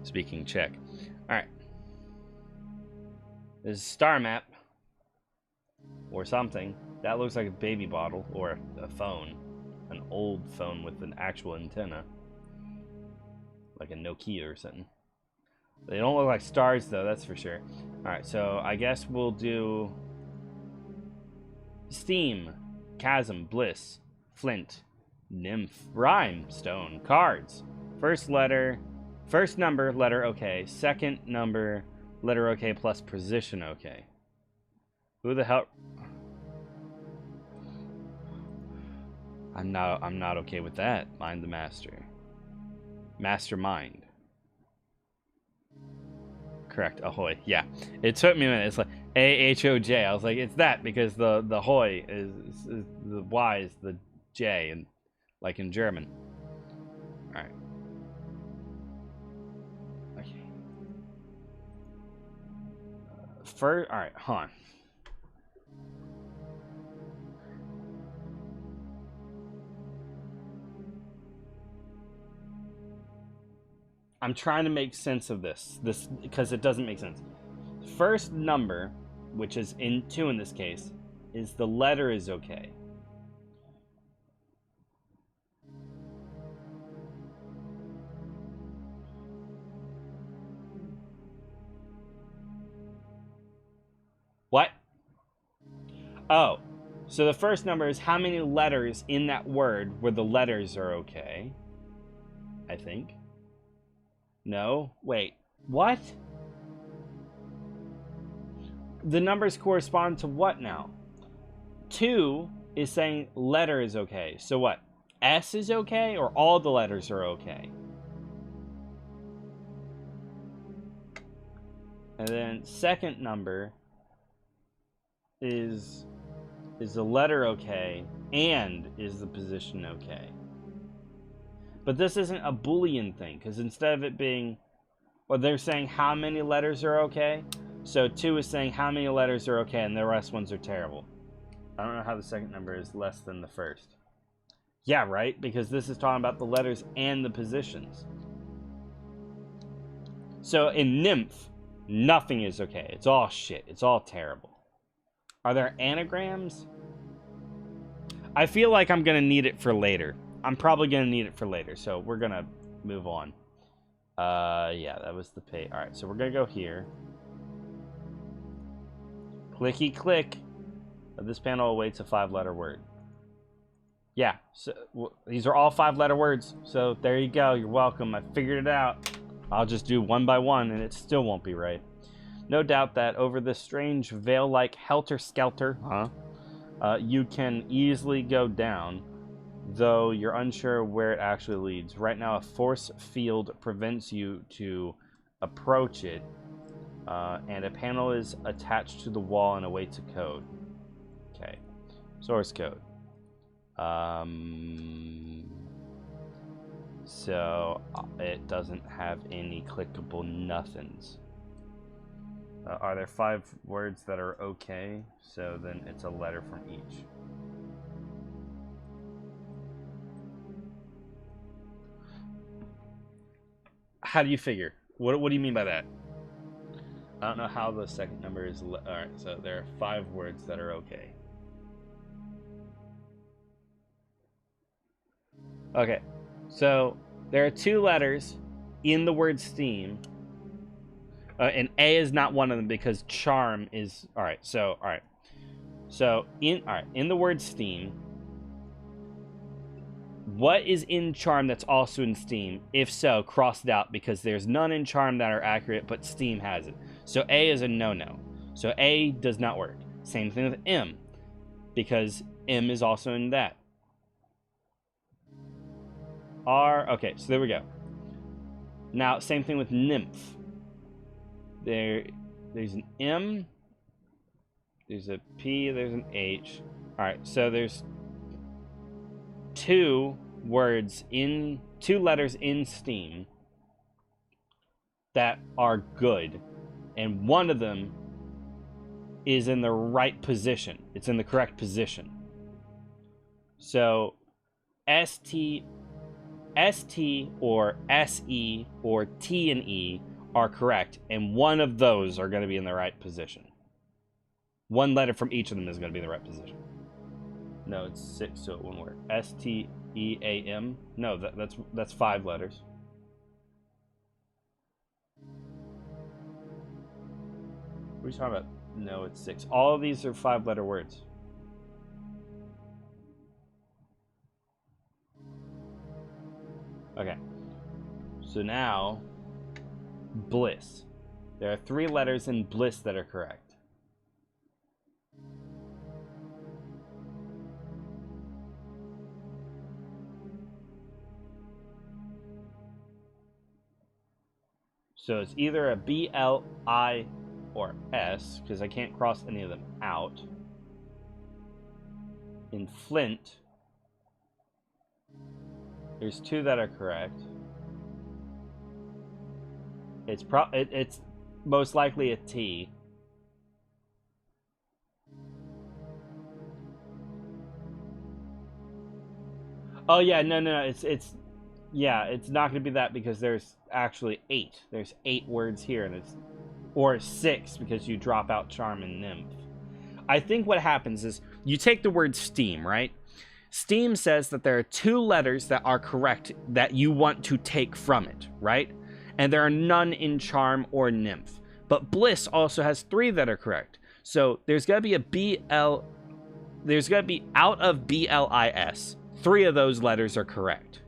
speaking Czech. All right. This is a star map. Or something. That looks like a baby bottle or a phone. An old phone with an actual antenna. Like a Nokia or something. They don't look like stars though, that's for sure. Alright, so I guess we'll do steam, chasm, bliss, flint, nymph, rhyme, stone, cards. First number, letter okay. Second number, letter okay plus position okay. Who the hell? I'm not okay with that. Mind the master. Mastermind. Correct. Ahoy. Yeah. It took me a minute. It's like A-H-O-J. I was like, it's that because the hoy is the Y is the J, and like in German. All right. Okay. All right. Hold on. I'm trying to make sense of this because it doesn't make sense. First number, which is in 2 in this case, is the letter is okay. What? Oh, so the first number is how many letters in that word where the letters are okay, I think. No? Wait. What? The numbers correspond to what now? 2 is saying letter is okay. So what? S is okay or all the letters are okay? And then second number is the letter okay and is the position okay? But this isn't a Boolean thing, because instead of it being, well, they're saying how many letters are okay. So 2 is saying how many letters are okay, and the rest ones are terrible. I don't know how the second number is less than the first. Yeah, right? Because this is talking about the letters and the positions. So in nymph, nothing is okay. It's all shit. It's all terrible. Are there anagrams? I feel like I'm going to need it for later. I'm probably going to need it for later, so we're going to move on. Yeah, that was the pay. All right, so we're going to go here. Clicky click. This panel awaits a 5-letter word. Yeah, so these are all 5-letter words, so there you go. You're welcome. I figured it out. I'll just do one by one, and it still won't be right. No doubt that over this strange veil-like helter-skelter, you can easily go down, though you're unsure where it actually leads. Right now, a force field prevents you to approach it, and a panel is attached to the wall and awaits a code. Okay, source code. So it doesn't have any clickable nothings. Are there 5 words that are okay? So then it's a letter from each. How do you figure? What do you mean by that? I don't know how the second number is. Alright, so there are 5 words that are okay. Okay, so there are 2 letters in the word steam. And A is not one of them because charm is in the word steam, What is in Charm that's also in Steam? If so, cross it out because there's none in Charm that are accurate, but Steam has it. So A is a no-no. So A does not work. Same thing with M, because M is also in that. R, okay, so there we go. Now, same thing with Nymph. There's an M, there's a P, there's an H. All right, so there's two letters in Steam that are good, and one of them is in the right position. It's in the correct position. So ST or SE or T and E are correct, and one of those are going to be in the right position. One letter from each of them is going to be in the right position. No, it's 6, so it won't work. STEAM. No, that's 5 letters. What are you talking about? No, it's 6. All of these are 5-letter words. Okay. So now, bliss. There are 3 letters in bliss that are correct. So it's either a B, L, I, or S, because I can't cross any of them out. In Flint, there's 2 that are correct. It's most likely a T. Oh yeah, no. It's not going to be that because there's actually 8. There's 8 words here, and or 6 because you drop out Charm and Nymph. I think what happens is you take the word Steam, right? Steam says that there are 2 letters that are correct that you want to take from it, right? And there are none in Charm or Nymph. But Bliss also has 3 that are correct. So there's got to be there's got to be out of BLIS, 3 of those letters are correct.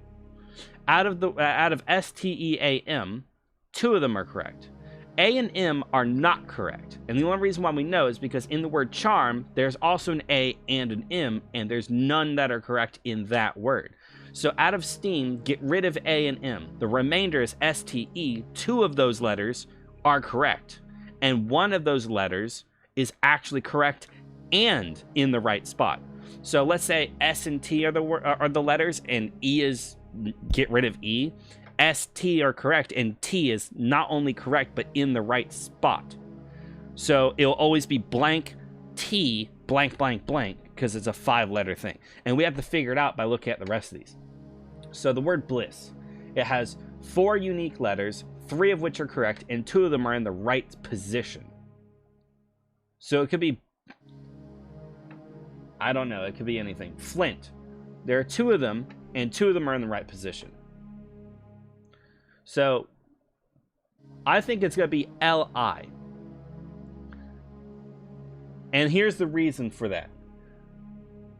Out of STEAM, 2 of them are correct. A and M are not correct. And the only reason why we know is because in the word charm, there's also an A and an M, and there's none that are correct in that word. So out of Steam, get rid of A and M. The remainder is STE. 2 of those letters are correct. And 1 of those letters is actually correct and in the right spot. So let's say S and T are the letters, and E is get rid of E. S, T are correct, and T is not only correct, but in the right spot. So it'll always be blank T, blank, blank, blank, because it's a 5-letter thing. And we have to figure it out by looking at the rest of these. So the word bliss, it has 4 unique letters, 3 of which are correct, and 2 of them are in the right position. So it could be, I don't know, it could be anything. Flint, there are 2 of them, and 2 of them are in the right position. So I think it's going to be LI. And here's the reason for that.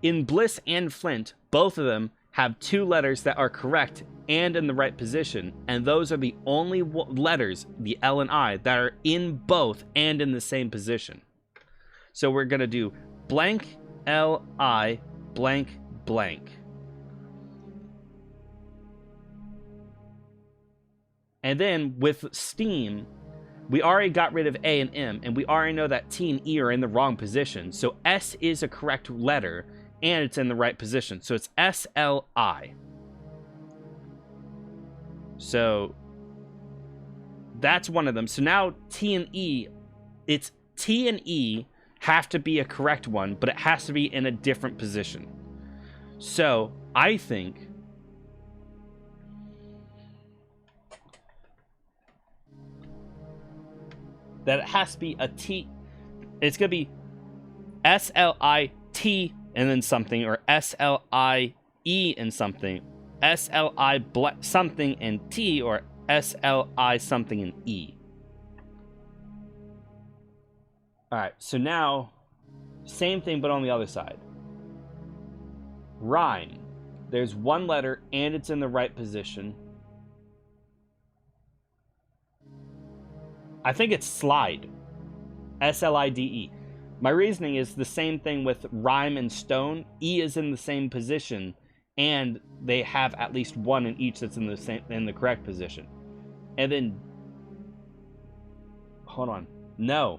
In Bliss and Flint, both of them have 2 letters that are correct and in the right position, and those are the only letters, the L and I, that are in both and in the same position. So we're going to do blank LI blank blank. And then with Steam, we already got rid of A and M, and we already know that T and E are in the wrong position. So S is a correct letter, and it's in the right position. So it's SLI. So that's one of them. So now T and E, it's T and E have to be a correct one, but it has to be in a different position. So I think that it has to be a T. It's going to be SLIT and then something, or SLIE and something, SLI something and T, or SLI something and E. All right, so now, same thing but on the other side. Rhyme. There's one letter, and it's in the right position. I think it's slide. S-L-I-D-E. My reasoning is the same thing with rhyme and stone. E is in the same position, and they have at least one in each that's in the correct position. And then, hold on. No,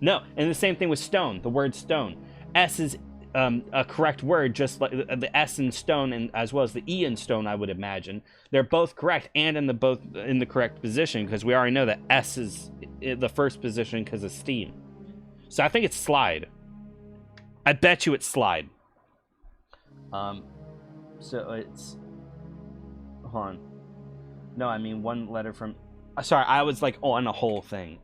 and the same thing with stone. The word stone. S is a correct word, just like the S in stone, and as well as the E in stone, I would imagine. They're both correct and in the correct position, because we already know that S is the first position because of steam. So I think it's slide. I bet you it's slide. So it's, hold on. No, I mean one letter from. Sorry, I was like on a whole thing.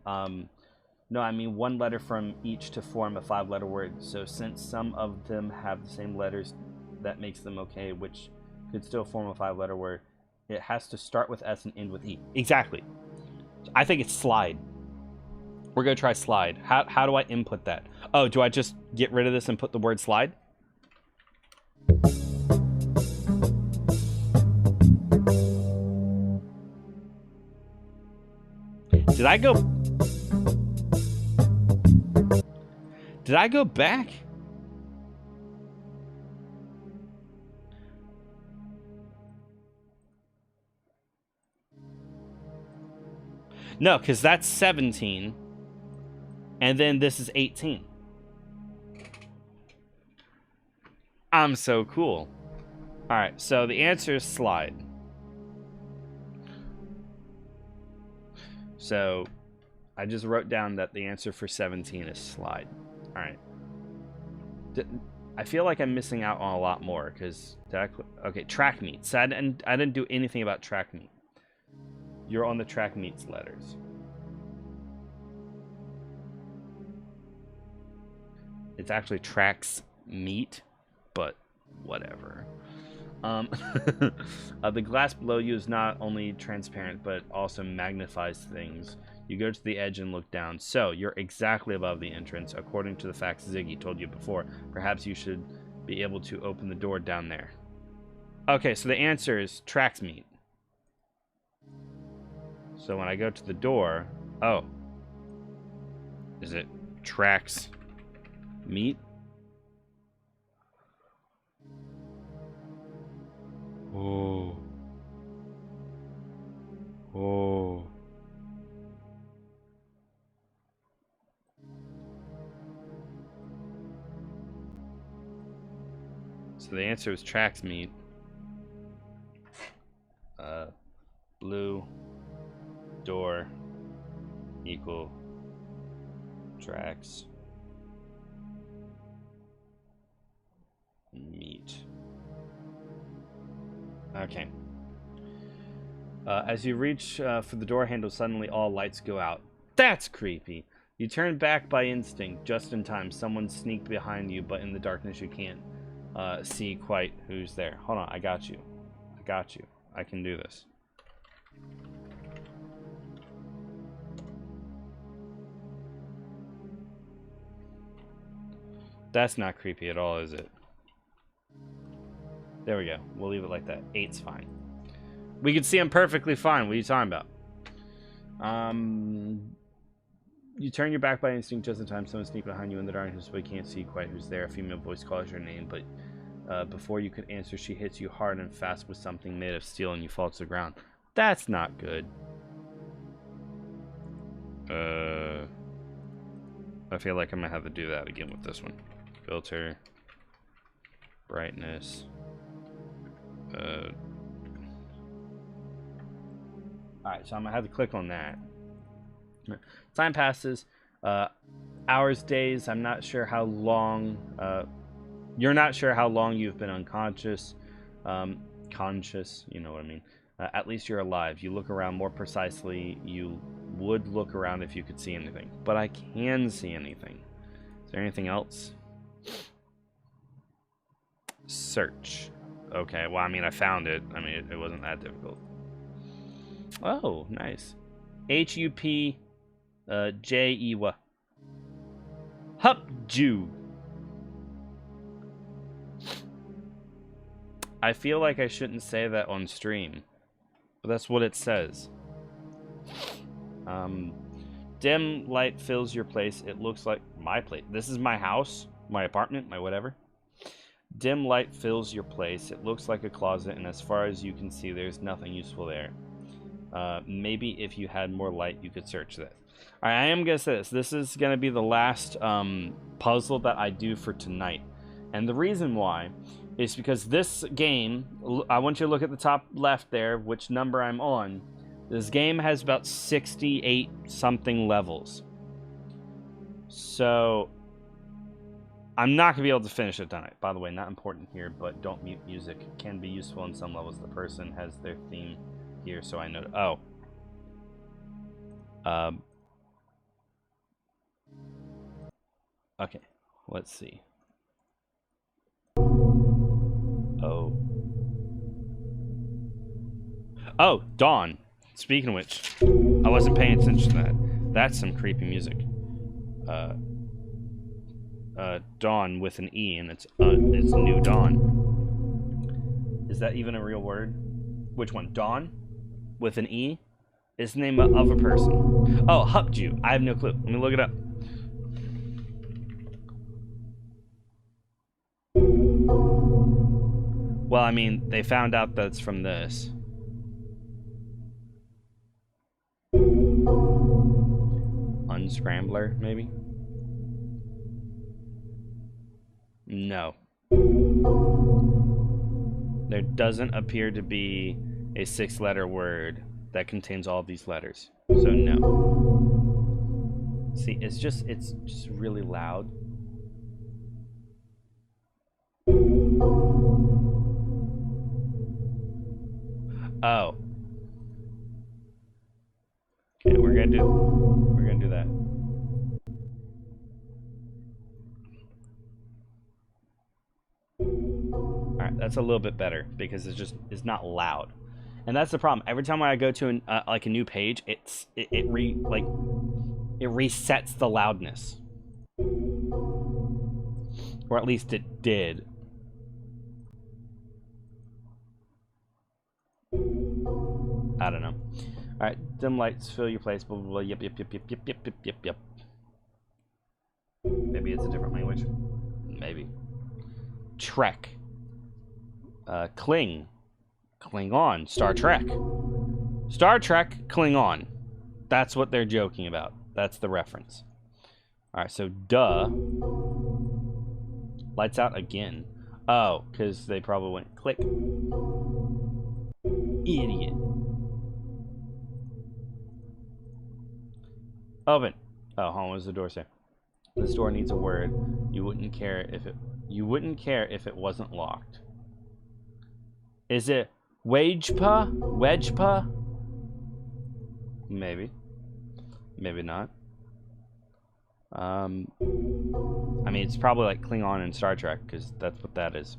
No, I mean one letter from each to form a 5-letter word. So since some of them have the same letters, that makes them okay, which could still form a 5-letter word. It has to start with S and end with E. Exactly. I think it's slide. We're going to try slide. How do I input that? Oh, do I just get rid of this and put the word slide? Did I go back? No, because that's 17. And then this is 18. I'm so cool. Alright, so the answer is slide. So I just wrote down that the answer for 17 is slide. Alright. I feel like I'm missing out on a lot more because okay, track meets. So I didn't do anything about track meet. You're on the track meets letters. It's actually tracks meet, but whatever. The glass below you is not only transparent, but also magnifies things. You go to the edge and look down. So, you're exactly above the entrance, according to the facts Ziggy told you before. Perhaps you should be able to open the door down there. Okay, so the answer is tracks meet. So when I go to the door... Oh. Is it tracks meet? Oh. Oh. So the answer is tracks meet. Blue door equal tracks meet. Okay. As you reach for the door handle, suddenly all lights go out. That's creepy. You turn back by instinct, just in time. Someone sneaked behind you, but in the darkness you can't see quite who's there. Hold on, I got you. I got you. I can do this. That's not creepy at all, is it? There we go. We'll leave it like that. 8's fine. We can see him perfectly fine. What are you talking about? You turn your back by instinct just in time. Someone sneaks behind you in the darkness, but you can't see quite who's there. A female voice calls your name, but before you could answer, she hits you hard and fast with something made of steel, and you fall to the ground. That's not good. I feel like I'm gonna have to do that again with this one. Filter, brightness. Alright, so I'm gonna have to click on that. Time passes. Hours, days. I'm not sure how long. You're not sure how long you've been unconscious. Conscious, you know what I mean. At least you're alive. You look around more precisely. You would look around if you could see anything. But I can see anything. Is there anything else? Search. Okay, well, I mean, I found it. I mean, it wasn't that difficult. Oh, nice. H-U-P J-E-W. Hupju. I feel like I shouldn't say that on stream, but that's what it says. Dim light fills your place. It looks like my place. This is my house, my apartment, my whatever. Dim light fills your place. It looks like a closet, and as far as you can see, there's nothing useful there. Maybe if you had more light, you could search that. All right, I am gonna say this. This is gonna be the last puzzle that I do for tonight, and the reason why is because this game. I want you to look at the top left there, which number I'm on. This game has about 68 something levels. So I'm not gonna be able to finish it tonight. By the way, not important here, but don't mute music. It can be useful in some levels. The person has their theme here, so I know. Okay, let's see. Oh, Dawn. Speaking of which, I wasn't paying attention to that. That's some creepy music. Dawn with an E, and it's New Dawn. Is that even a real word? Which one? Dawn? With an E? It's the name of a person. Oh, Hupju. I have no clue. Let me look it up. Well, I mean, they found out that's from this. Unscrambler, maybe? No. There doesn't appear to be a 6-letter word that contains all of these letters. So no. See, it's just really loud. Oh. Okay, we're gonna do that. Alright, that's a little bit better because it's not loud. And that's the problem. Every time I go to like a new page, it resets the loudness. Or at least it did. I don't know. Alright, dim lights fill your place, blah, blah, blah, yep. Maybe it's a different language. Maybe. Trek. Kling. Klingon. Star Trek. Star Trek, Klingon. That's what they're joking about. That's the reference. Alright, so duh. Lights out again. Oh, because they probably went click. Idiot. Oven. Oh, hold on, what does the door say? This door needs a word. You wouldn't care if it wasn't locked. Is it Wejpa? Wejpa? Maybe. Maybe not. I mean, it's probably like Klingon in Star Trek, because that's what that is.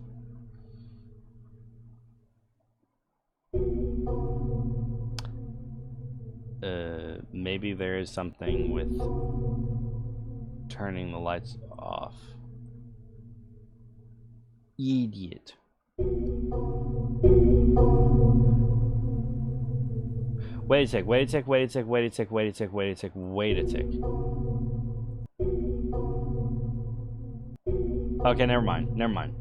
Maybe there is something with turning the lights off. Idiot. Wait a tick. Okay, never mind.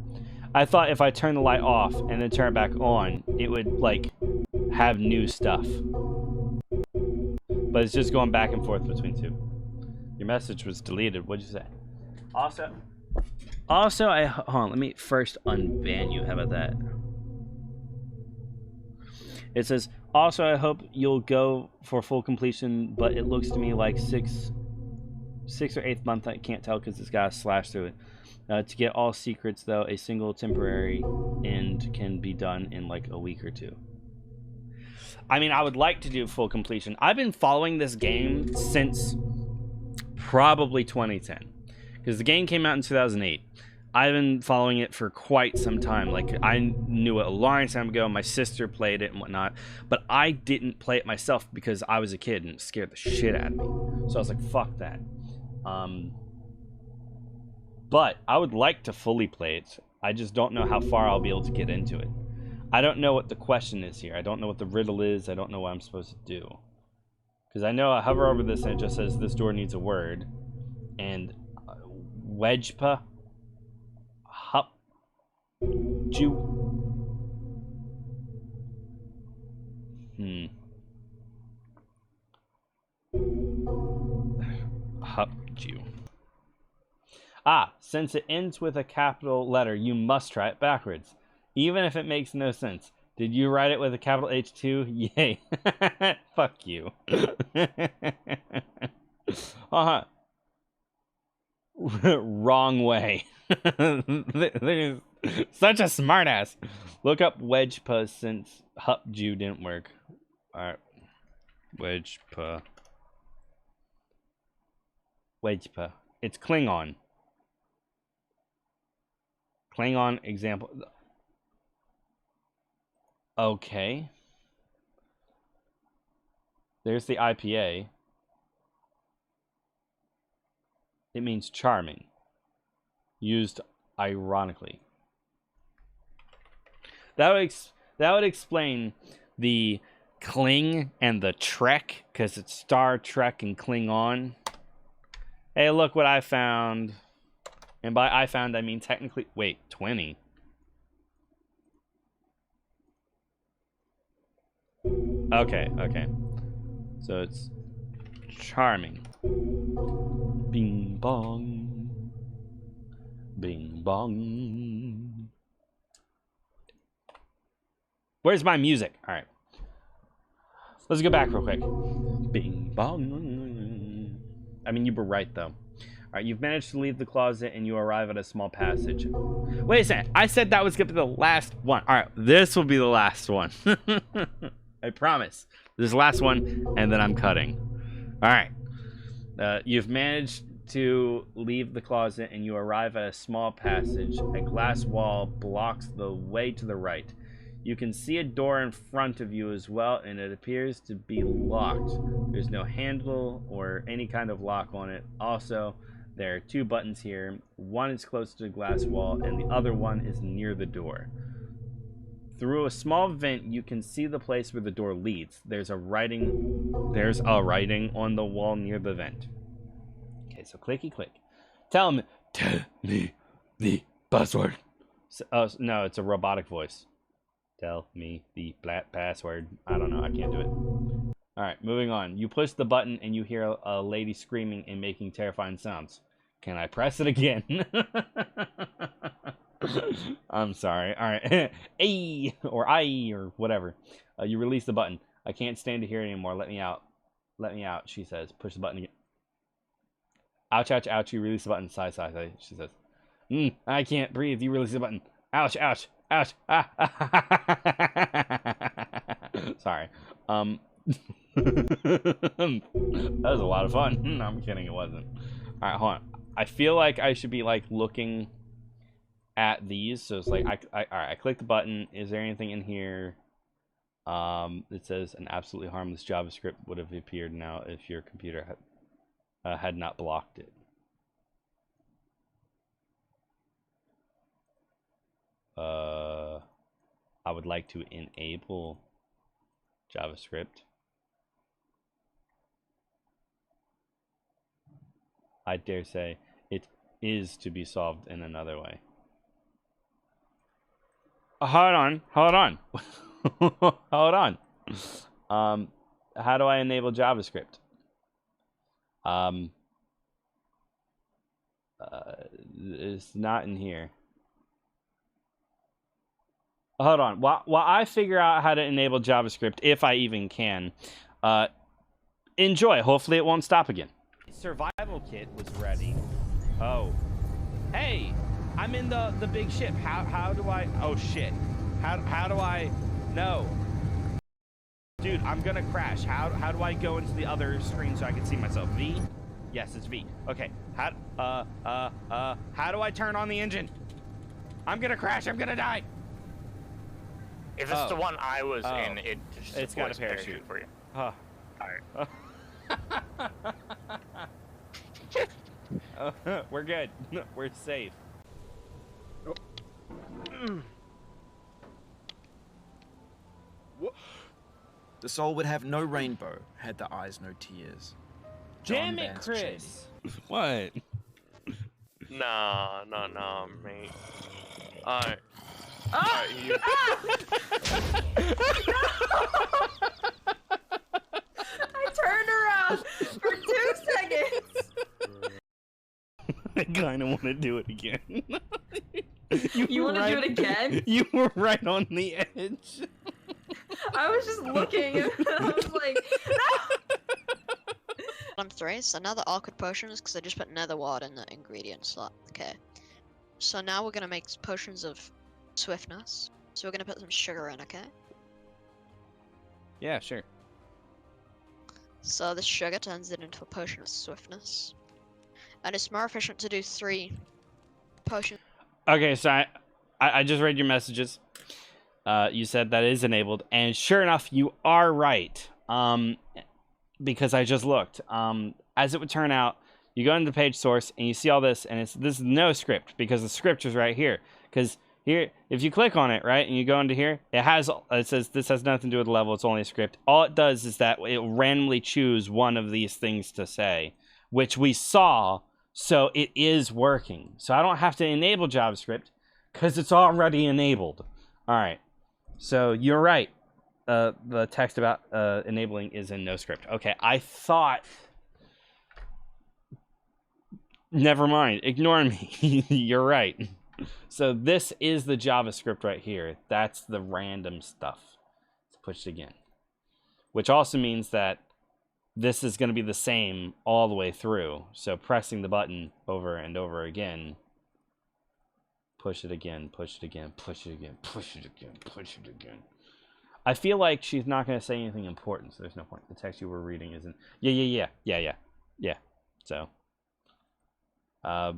I thought if I turn the light off and then turn it back on, it would, like, have new stuff. But it's just going back and forth between two. Your message was deleted. What'd you say? Also, hold on, let me first unban you. How about that? It says, also, I hope you'll go for full completion, but it looks to me like sixth or eighth month. I can't tell because it's got a slash through it. To get all secrets, though, a single temporary end can be done in like a week or two. I mean, I would like to do full completion. I've been following this game since probably 2010, because the game came out in 2008. I've been following it for quite some time. Like, I knew it a long time ago. My sister played it and whatnot, but I didn't play it myself because I was a kid and it scared the shit out of me. So I was like, fuck that. But I would like to fully play it. I just don't know how far I'll be able to get into it. I don't know what the question is here. I don't know what the riddle is. I don't know what I'm supposed to do. Because I know I hover over this and it just says this door needs a word. And wedgepa, hup, Jew. Hup, Jew. Ah, since it ends with a capital letter, you must try it backwards. Even if it makes no sense. Did you write it with a capital H too? Yay. Fuck you. Uh-huh. Wrong way. There's such a smartass. Look up wedgepa since hup Jew didn't work. Alright. Wedgepa. Wedgepa. It's Klingon. Klingon example. Okay. There's the IPA. It means charming. Used ironically. That would explain the Kling and the Trek, because it's Star Trek and Klingon. Hey, look what I found. And by I found, I mean technically... Wait, 20. Okay. So it's charming. Bing bong. Bing bong. Where's my music? All right. Let's go back real quick. Bing bong. I mean, you were right, though. All right, you've managed to leave the closet and you arrive at a small passage. Wait a second. I said that was going to be the last one. All right, this will be the last one. I promise. This is the last one, and then I'm cutting. All right. You've managed to leave the closet and you arrive at a small passage. A glass wall blocks the way to the right. You can see a door in front of you as well, and it appears to be locked. There's no handle or any kind of lock on it. Also, there are two buttons here. One is close to the glass wall, and the other one is near the door. Through a small vent, you can see the place where the door leads. There's a writing on the wall near the vent. Okay, so clicky click. Tell me the password. No, it's a robotic voice. Tell me the password. I don't know. I can't do it. All right, moving on. You push the button and you hear a lady screaming and making terrifying sounds. Can I press it again? I'm sorry. All right. A or I or whatever. You release the button. I can't stand to hear it anymore. Let me out. Let me out, she says. Push the button again. Ouch, ouch, ouch. You release the button. Sigh, sigh, sigh. She says. I can't breathe. You release the button. Ouch, ouch, ouch. Ah. Sorry. That was a lot of fun. No, I'm kidding. It wasn't. All right, hold on. I feel like I should be like looking at these. So it's like all right. I click the button. Is there anything in here? It says an absolutely harmless JavaScript would have appeared now if your computer had not blocked it. I would like to enable JavaScript. I dare say it is to be solved in another way. Hold on. Hold on. How do I enable JavaScript? It's not in here. Hold on. While I figure out how to enable JavaScript, if I even can, enjoy. Hopefully it won't stop again. Survival kit was ready. Oh. Hey, I'm in the big ship. How do I... Oh, shit. How do I... No. Dude, I'm gonna crash. How do I go into the other screen so I can see myself? V? Yes, it's V. Okay. How do I turn on the engine? I'm gonna crash. I'm gonna die. If it's the one I was in, it's got a parachute for you. All right. We're good. We're safe. The soul would have no rainbow had the eyes no tears. Damn John it, Vance Chris. What? No, mate. Alright. Ah! You... I turned around for 2 seconds. I kind of want to do it again. You want to do it again? You were right on the edge. I was just looking and I was like, no! On 3, so now the awkward potions, because I just put nether wart in the ingredient slot. Okay. So now we're gonna make potions of swiftness. So we're gonna put some sugar in, okay? Yeah, sure. So this sugar turns it into a potion of swiftness. And it's more efficient to do 3 potions. Okay, so I just read your messages. You said that is enabled, and sure enough, you are right. Because I just looked. As it would turn out, you go into the page source and you see all this, and this is no script because the script is right here. Because here, if you click on it, right, and you go into here, it says this has nothing to do with the level. It's only a script. All it does is that it will randomly choose one of these things to say, which we saw. So it is working. So I don't have to enable JavaScript because it's already enabled. All right. So you're right. The text about enabling is in no script. Okay, I thought... Never mind. Ignore me. You're right. So this is the JavaScript right here. That's the random stuff. Let's push it again. Which also means that this is going to be the same all the way through. So pressing the button over and over again. Push it again, push it again, push it again, push it again, push it again. I feel like she's not going to say anything important, so there's no point. The text you were reading isn't... Yeah. So... yeah.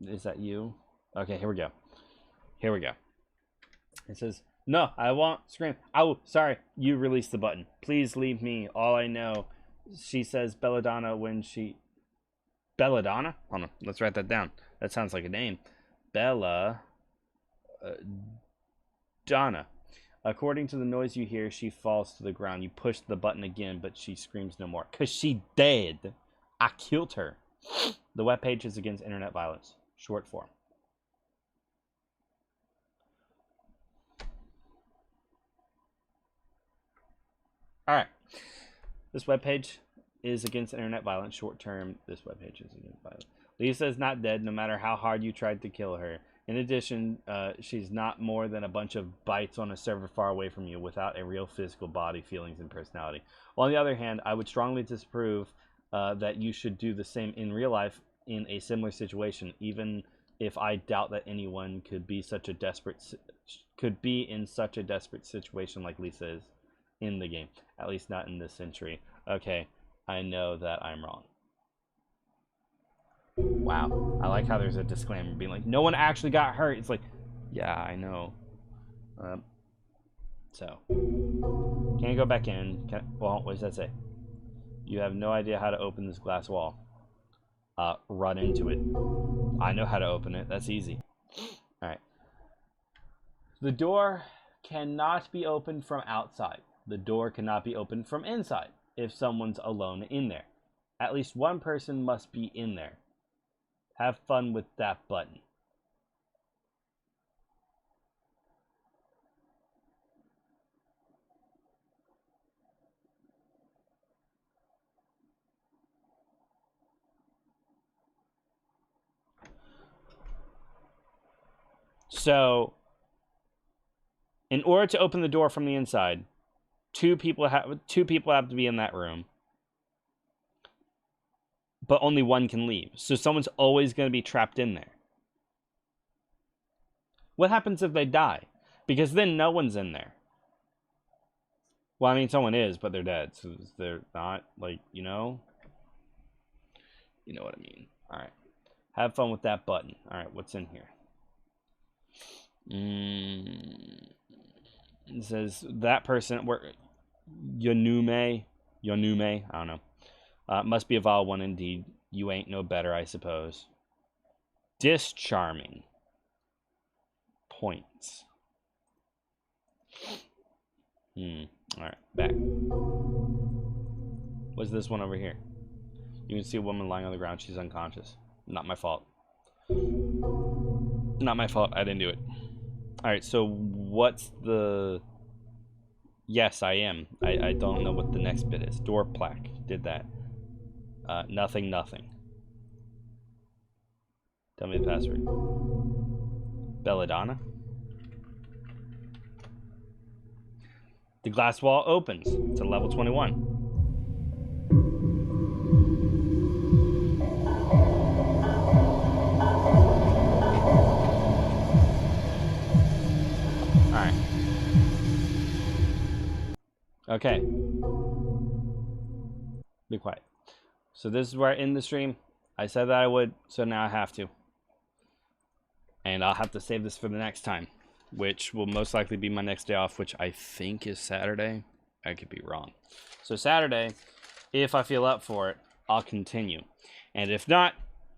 Is that you? Okay, here we go. It says, no, I won't scream. Oh, sorry, you released the button. Please leave me. All I know. She says Belladonna when she... Belladonna? Hold on, let's write that down. That sounds like a name. Bella... Donna. According to the noise you hear, she falls to the ground. You push the button again, but she screams no more. 'Cause she dead. I killed her. The webpage is against internet violence. Short form. Alright. This webpage is against internet violence. Short term, this webpage is against violence. Lisa is not dead, no matter how hard you tried to kill her. In addition, she's not more than a bunch of bytes on a server far away from you without a real physical body, feelings, and personality. Well, on the other hand, I would strongly disapprove that you should do the same in real life in a similar situation, even if I doubt that anyone could be in such a desperate situation like Lisa is in the game. At least not in this century. Okay, I know that I'm wrong. Wow, I like how there's a disclaimer being like, no one actually got hurt. It's like, yeah, I know. So, can you go back in? Well, what does that say? You have no idea how to open this glass wall. Run into it. I know how to open it. That's easy. Alright. The door cannot be opened from outside. The door cannot be opened from inside if someone's alone in there. At least one person must be in there. Have fun with that button. So, in order to open the door from the inside, two people have to be in that room. But only one can leave. So someone's always going to be trapped in there. What happens if they die? Because then no one's in there. Well, I mean, someone is, but they're dead. So they're not, like, you know? You know what I mean. Alright. Have fun with that button. Alright, what's in here? It says, that person, Yonume, I don't know. Must be a vile one indeed. You ain't no better, I suppose. Discharming. Points. Alright, back. What's this one over here? You can see a woman lying on the ground. She's unconscious. Not my fault. Not my fault. I didn't do it. Alright, so what's the... Yes, I am. I don't know what the next bit is. Door plaque. Did that. Nothing. Tell me the password. Belladonna? The glass wall opens to level 21. Alright. Okay. Be quiet. So this is where I end the stream. I said that I would, so now I have to. And I'll have to save this for the next time, which will most likely be my next day off, which I think is Saturday. I could be wrong. So Saturday, if I feel up for it, I'll continue. And if not,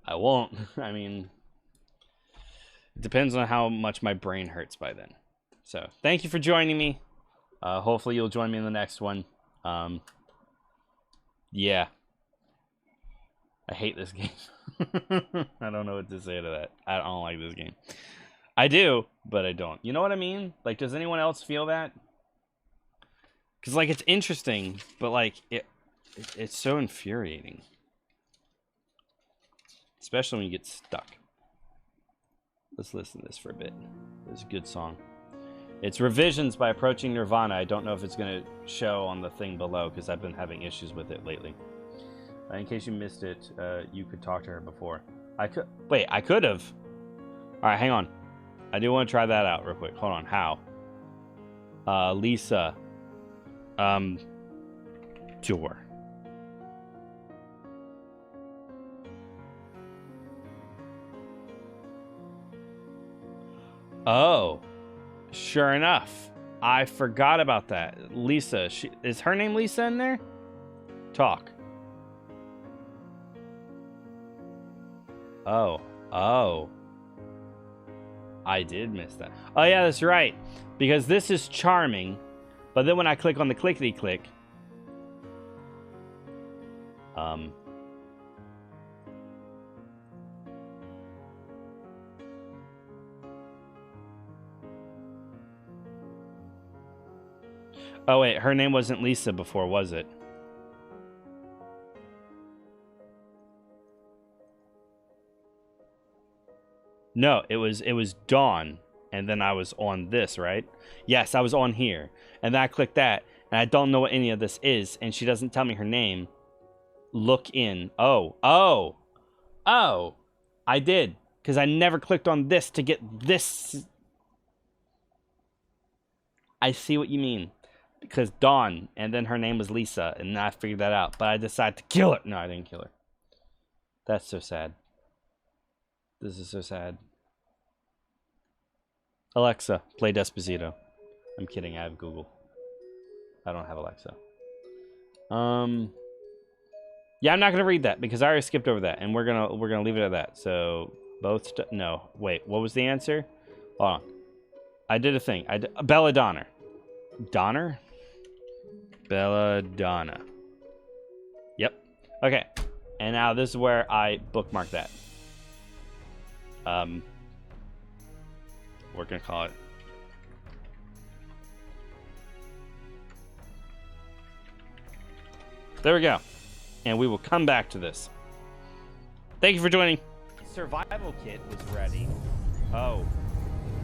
I won't. I mean, it depends on how much my brain hurts by then. So thank you for joining me. Hopefully you'll join me in the next one. Yeah. I hate this game. I don't know what to say to that. I don't like this game. I do, but I don't. You know what I mean? Like, does anyone else feel that? Because, like, it's interesting, but, like, it's so infuriating. Especially when you get stuck. Let's listen to this for a bit. It's a good song. It's Revisions by Approaching Nirvana. I don't know if it's going to show on the thing below because I've been having issues with it lately. In case you missed it, you could talk to her before. I could have. All right, hang on. I do want to try that out real quick. Hold on. How? Lisa. Door. Oh, sure enough. I forgot about that. Lisa. Is her name Lisa in there? Talk. Oh. I did miss that. Oh, yeah, that's right. Because this is charming, but then when I click on the clickety-click... Oh, wait, her name wasn't Lisa before, was it? No, it was Dawn, and then I was on this, right? Yes, I was on here, and then I clicked that, and I don't know what any of this is, and she doesn't tell me her name. Look in. Oh, I did, because I never clicked on this to get this. I see what you mean, because Dawn, and then her name was Lisa, and I figured that out, but I decided to kill her. No, I didn't kill her. That's so sad. This is so sad. Alexa, play Despacito. I'm kidding, I have Google. I don't have Alexa. Yeah, I'm not gonna read that because I already skipped over that, and we're gonna leave it at that. So no, wait, what was the answer? Hold on. I did a thing. Belladonna. Donner? Belladonna. Yep. Okay. And now this is where I bookmark that. We're gonna call it. There we go. And we will come back to this. Thank you for joining. Survival kit was ready. Oh.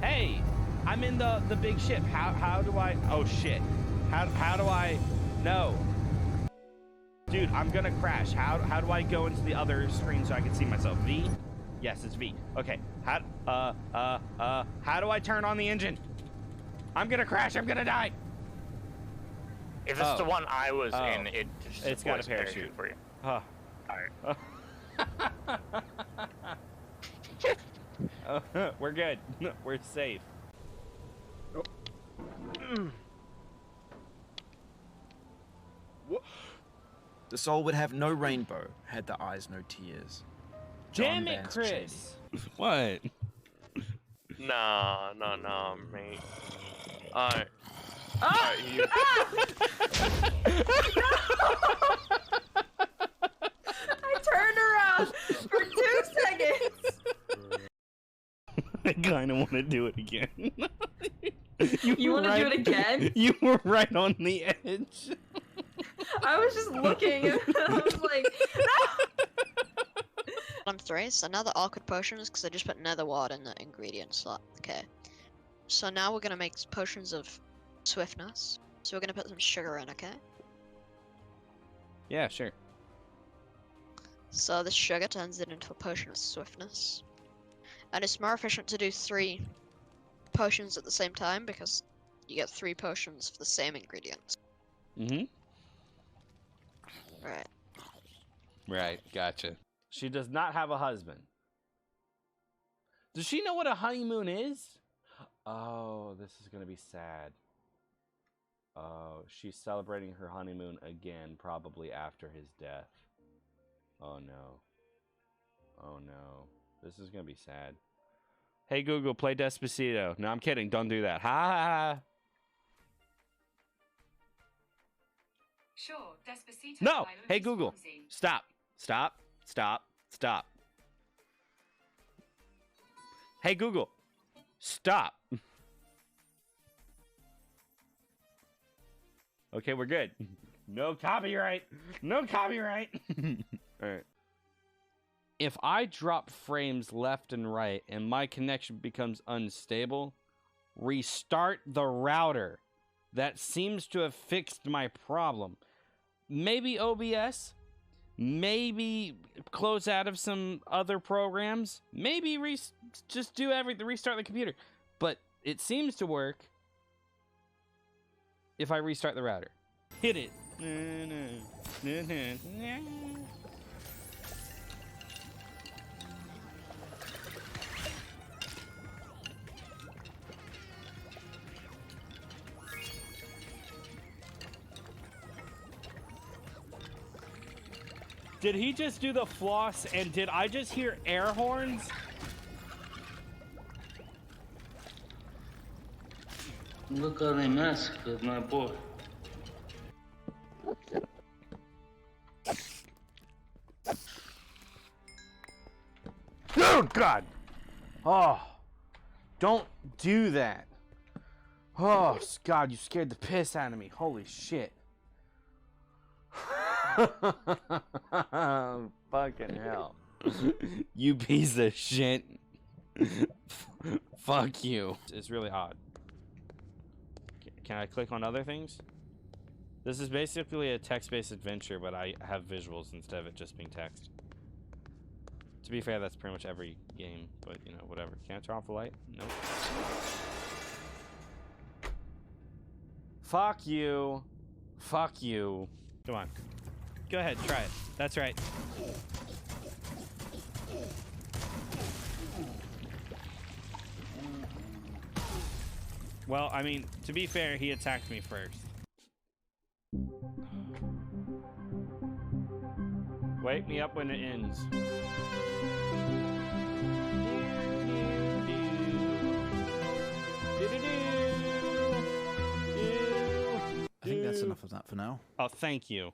Hey, I'm in the big ship. How do I... Oh, shit. How do I... No. Dude, I'm gonna crash. How do I go into the other screen so I can see myself? V? Yes, it's V. Okay. How do I turn on the engine? I'm gonna crash. I'm gonna die. If it's the one I was in, it's got a parachute for you. All right. We're good. We're safe. The soul would have no rainbow had the eyes no tears. Damn it, Vance Chris! What? No, mate. Alright. Ah! Alright, you. I turned around for 2 seconds. I kind of want to do it again. You were want to do it again? You were right on the edge. I was just looking and I was like, Bottom 3, so now they're awkward potions because I just put nether wart in the ingredient slot. Okay. So now we're gonna make potions of swiftness. So we're gonna put some sugar in, okay? Yeah, sure. So the sugar turns it into a potion of swiftness. And it's more efficient to do 3 potions at the same time because you get 3 potions for the same ingredients. Mm-hmm. Right. Right, gotcha. She does not have a husband. Does she know what a honeymoon is? Oh, this is gonna be sad. Oh, she's celebrating her honeymoon again, probably after his death. Oh no. Oh no. This is gonna be sad. Hey Google, play Despacito. No, I'm kidding. Don't do that. Ha ha ha. Sure, Despacito. No! by Hey Louis Google. Fonsi. Stop. Stop. Stop. Stop. Hey Google. Stop. Okay, we're good. No copyright. No copyright. All right. If I drop frames left and right and my connection becomes unstable, restart the router. That seems to have fixed my problem. Maybe OBS, maybe close out of some other programs, maybe just do everything, restart the computer. But it seems to work if I restart the router. Hit it. Did he just do the floss and did I just hear air horns? Look how they massacred my boy. Oh, God. Oh, don't do that. Oh, God, you scared the piss out of me. Holy shit. Fucking hell. You piece of shit. Fuck you. It's really odd. Can I click on other things? This is basically a text-based adventure, but I have visuals instead of it just being text. To be fair, that's pretty much every game, but you know, whatever. Can I turn off the light? Nope. Fuck you. Fuck you. Come on. Go ahead, try it. That's right. Well, I mean, to be fair, he attacked me first. Wake me up when it ends. I think that's enough of that for now. Oh, thank you.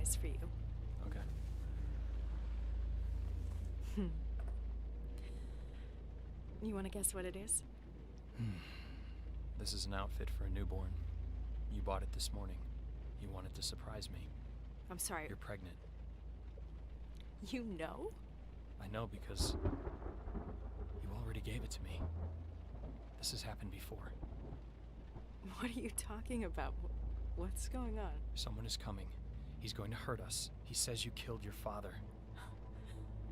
surprise for you. Okay. You want to guess what it is? This is an outfit for a newborn. You bought it this morning. You wanted to surprise me. I'm sorry. You're pregnant. You know? I know because you already gave it to me. This has happened before. What are you talking about? What's going on? Someone is coming. He's going to hurt us. He says you killed your father.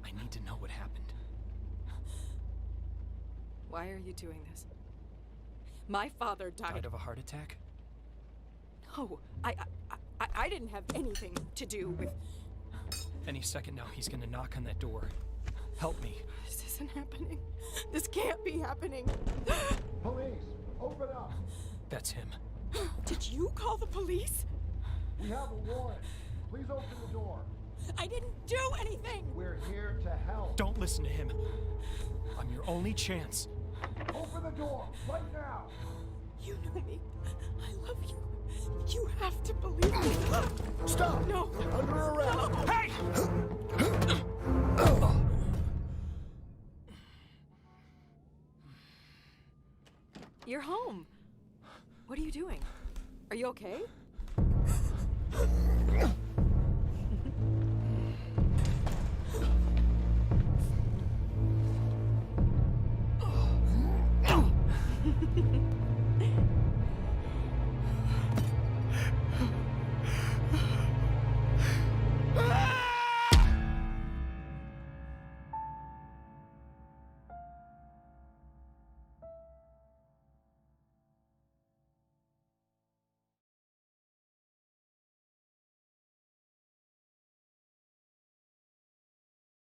I need to know what happened. Why are you doing this? My father died. Died of a heart attack? No, I didn't have anything to do with... Any second now, he's gonna knock on that door. Help me. This isn't happening. This can't be happening. Police, open up. That's him. Did you call the police? We have a warrant. Please open the door. I didn't do anything. We're here to help. Don't listen to him. I'm your only chance. Open the door, right now. You know me. I love you. You have to believe me. Stop! No. Under arrest. No. Hey! You're home. What are you doing? Are you okay?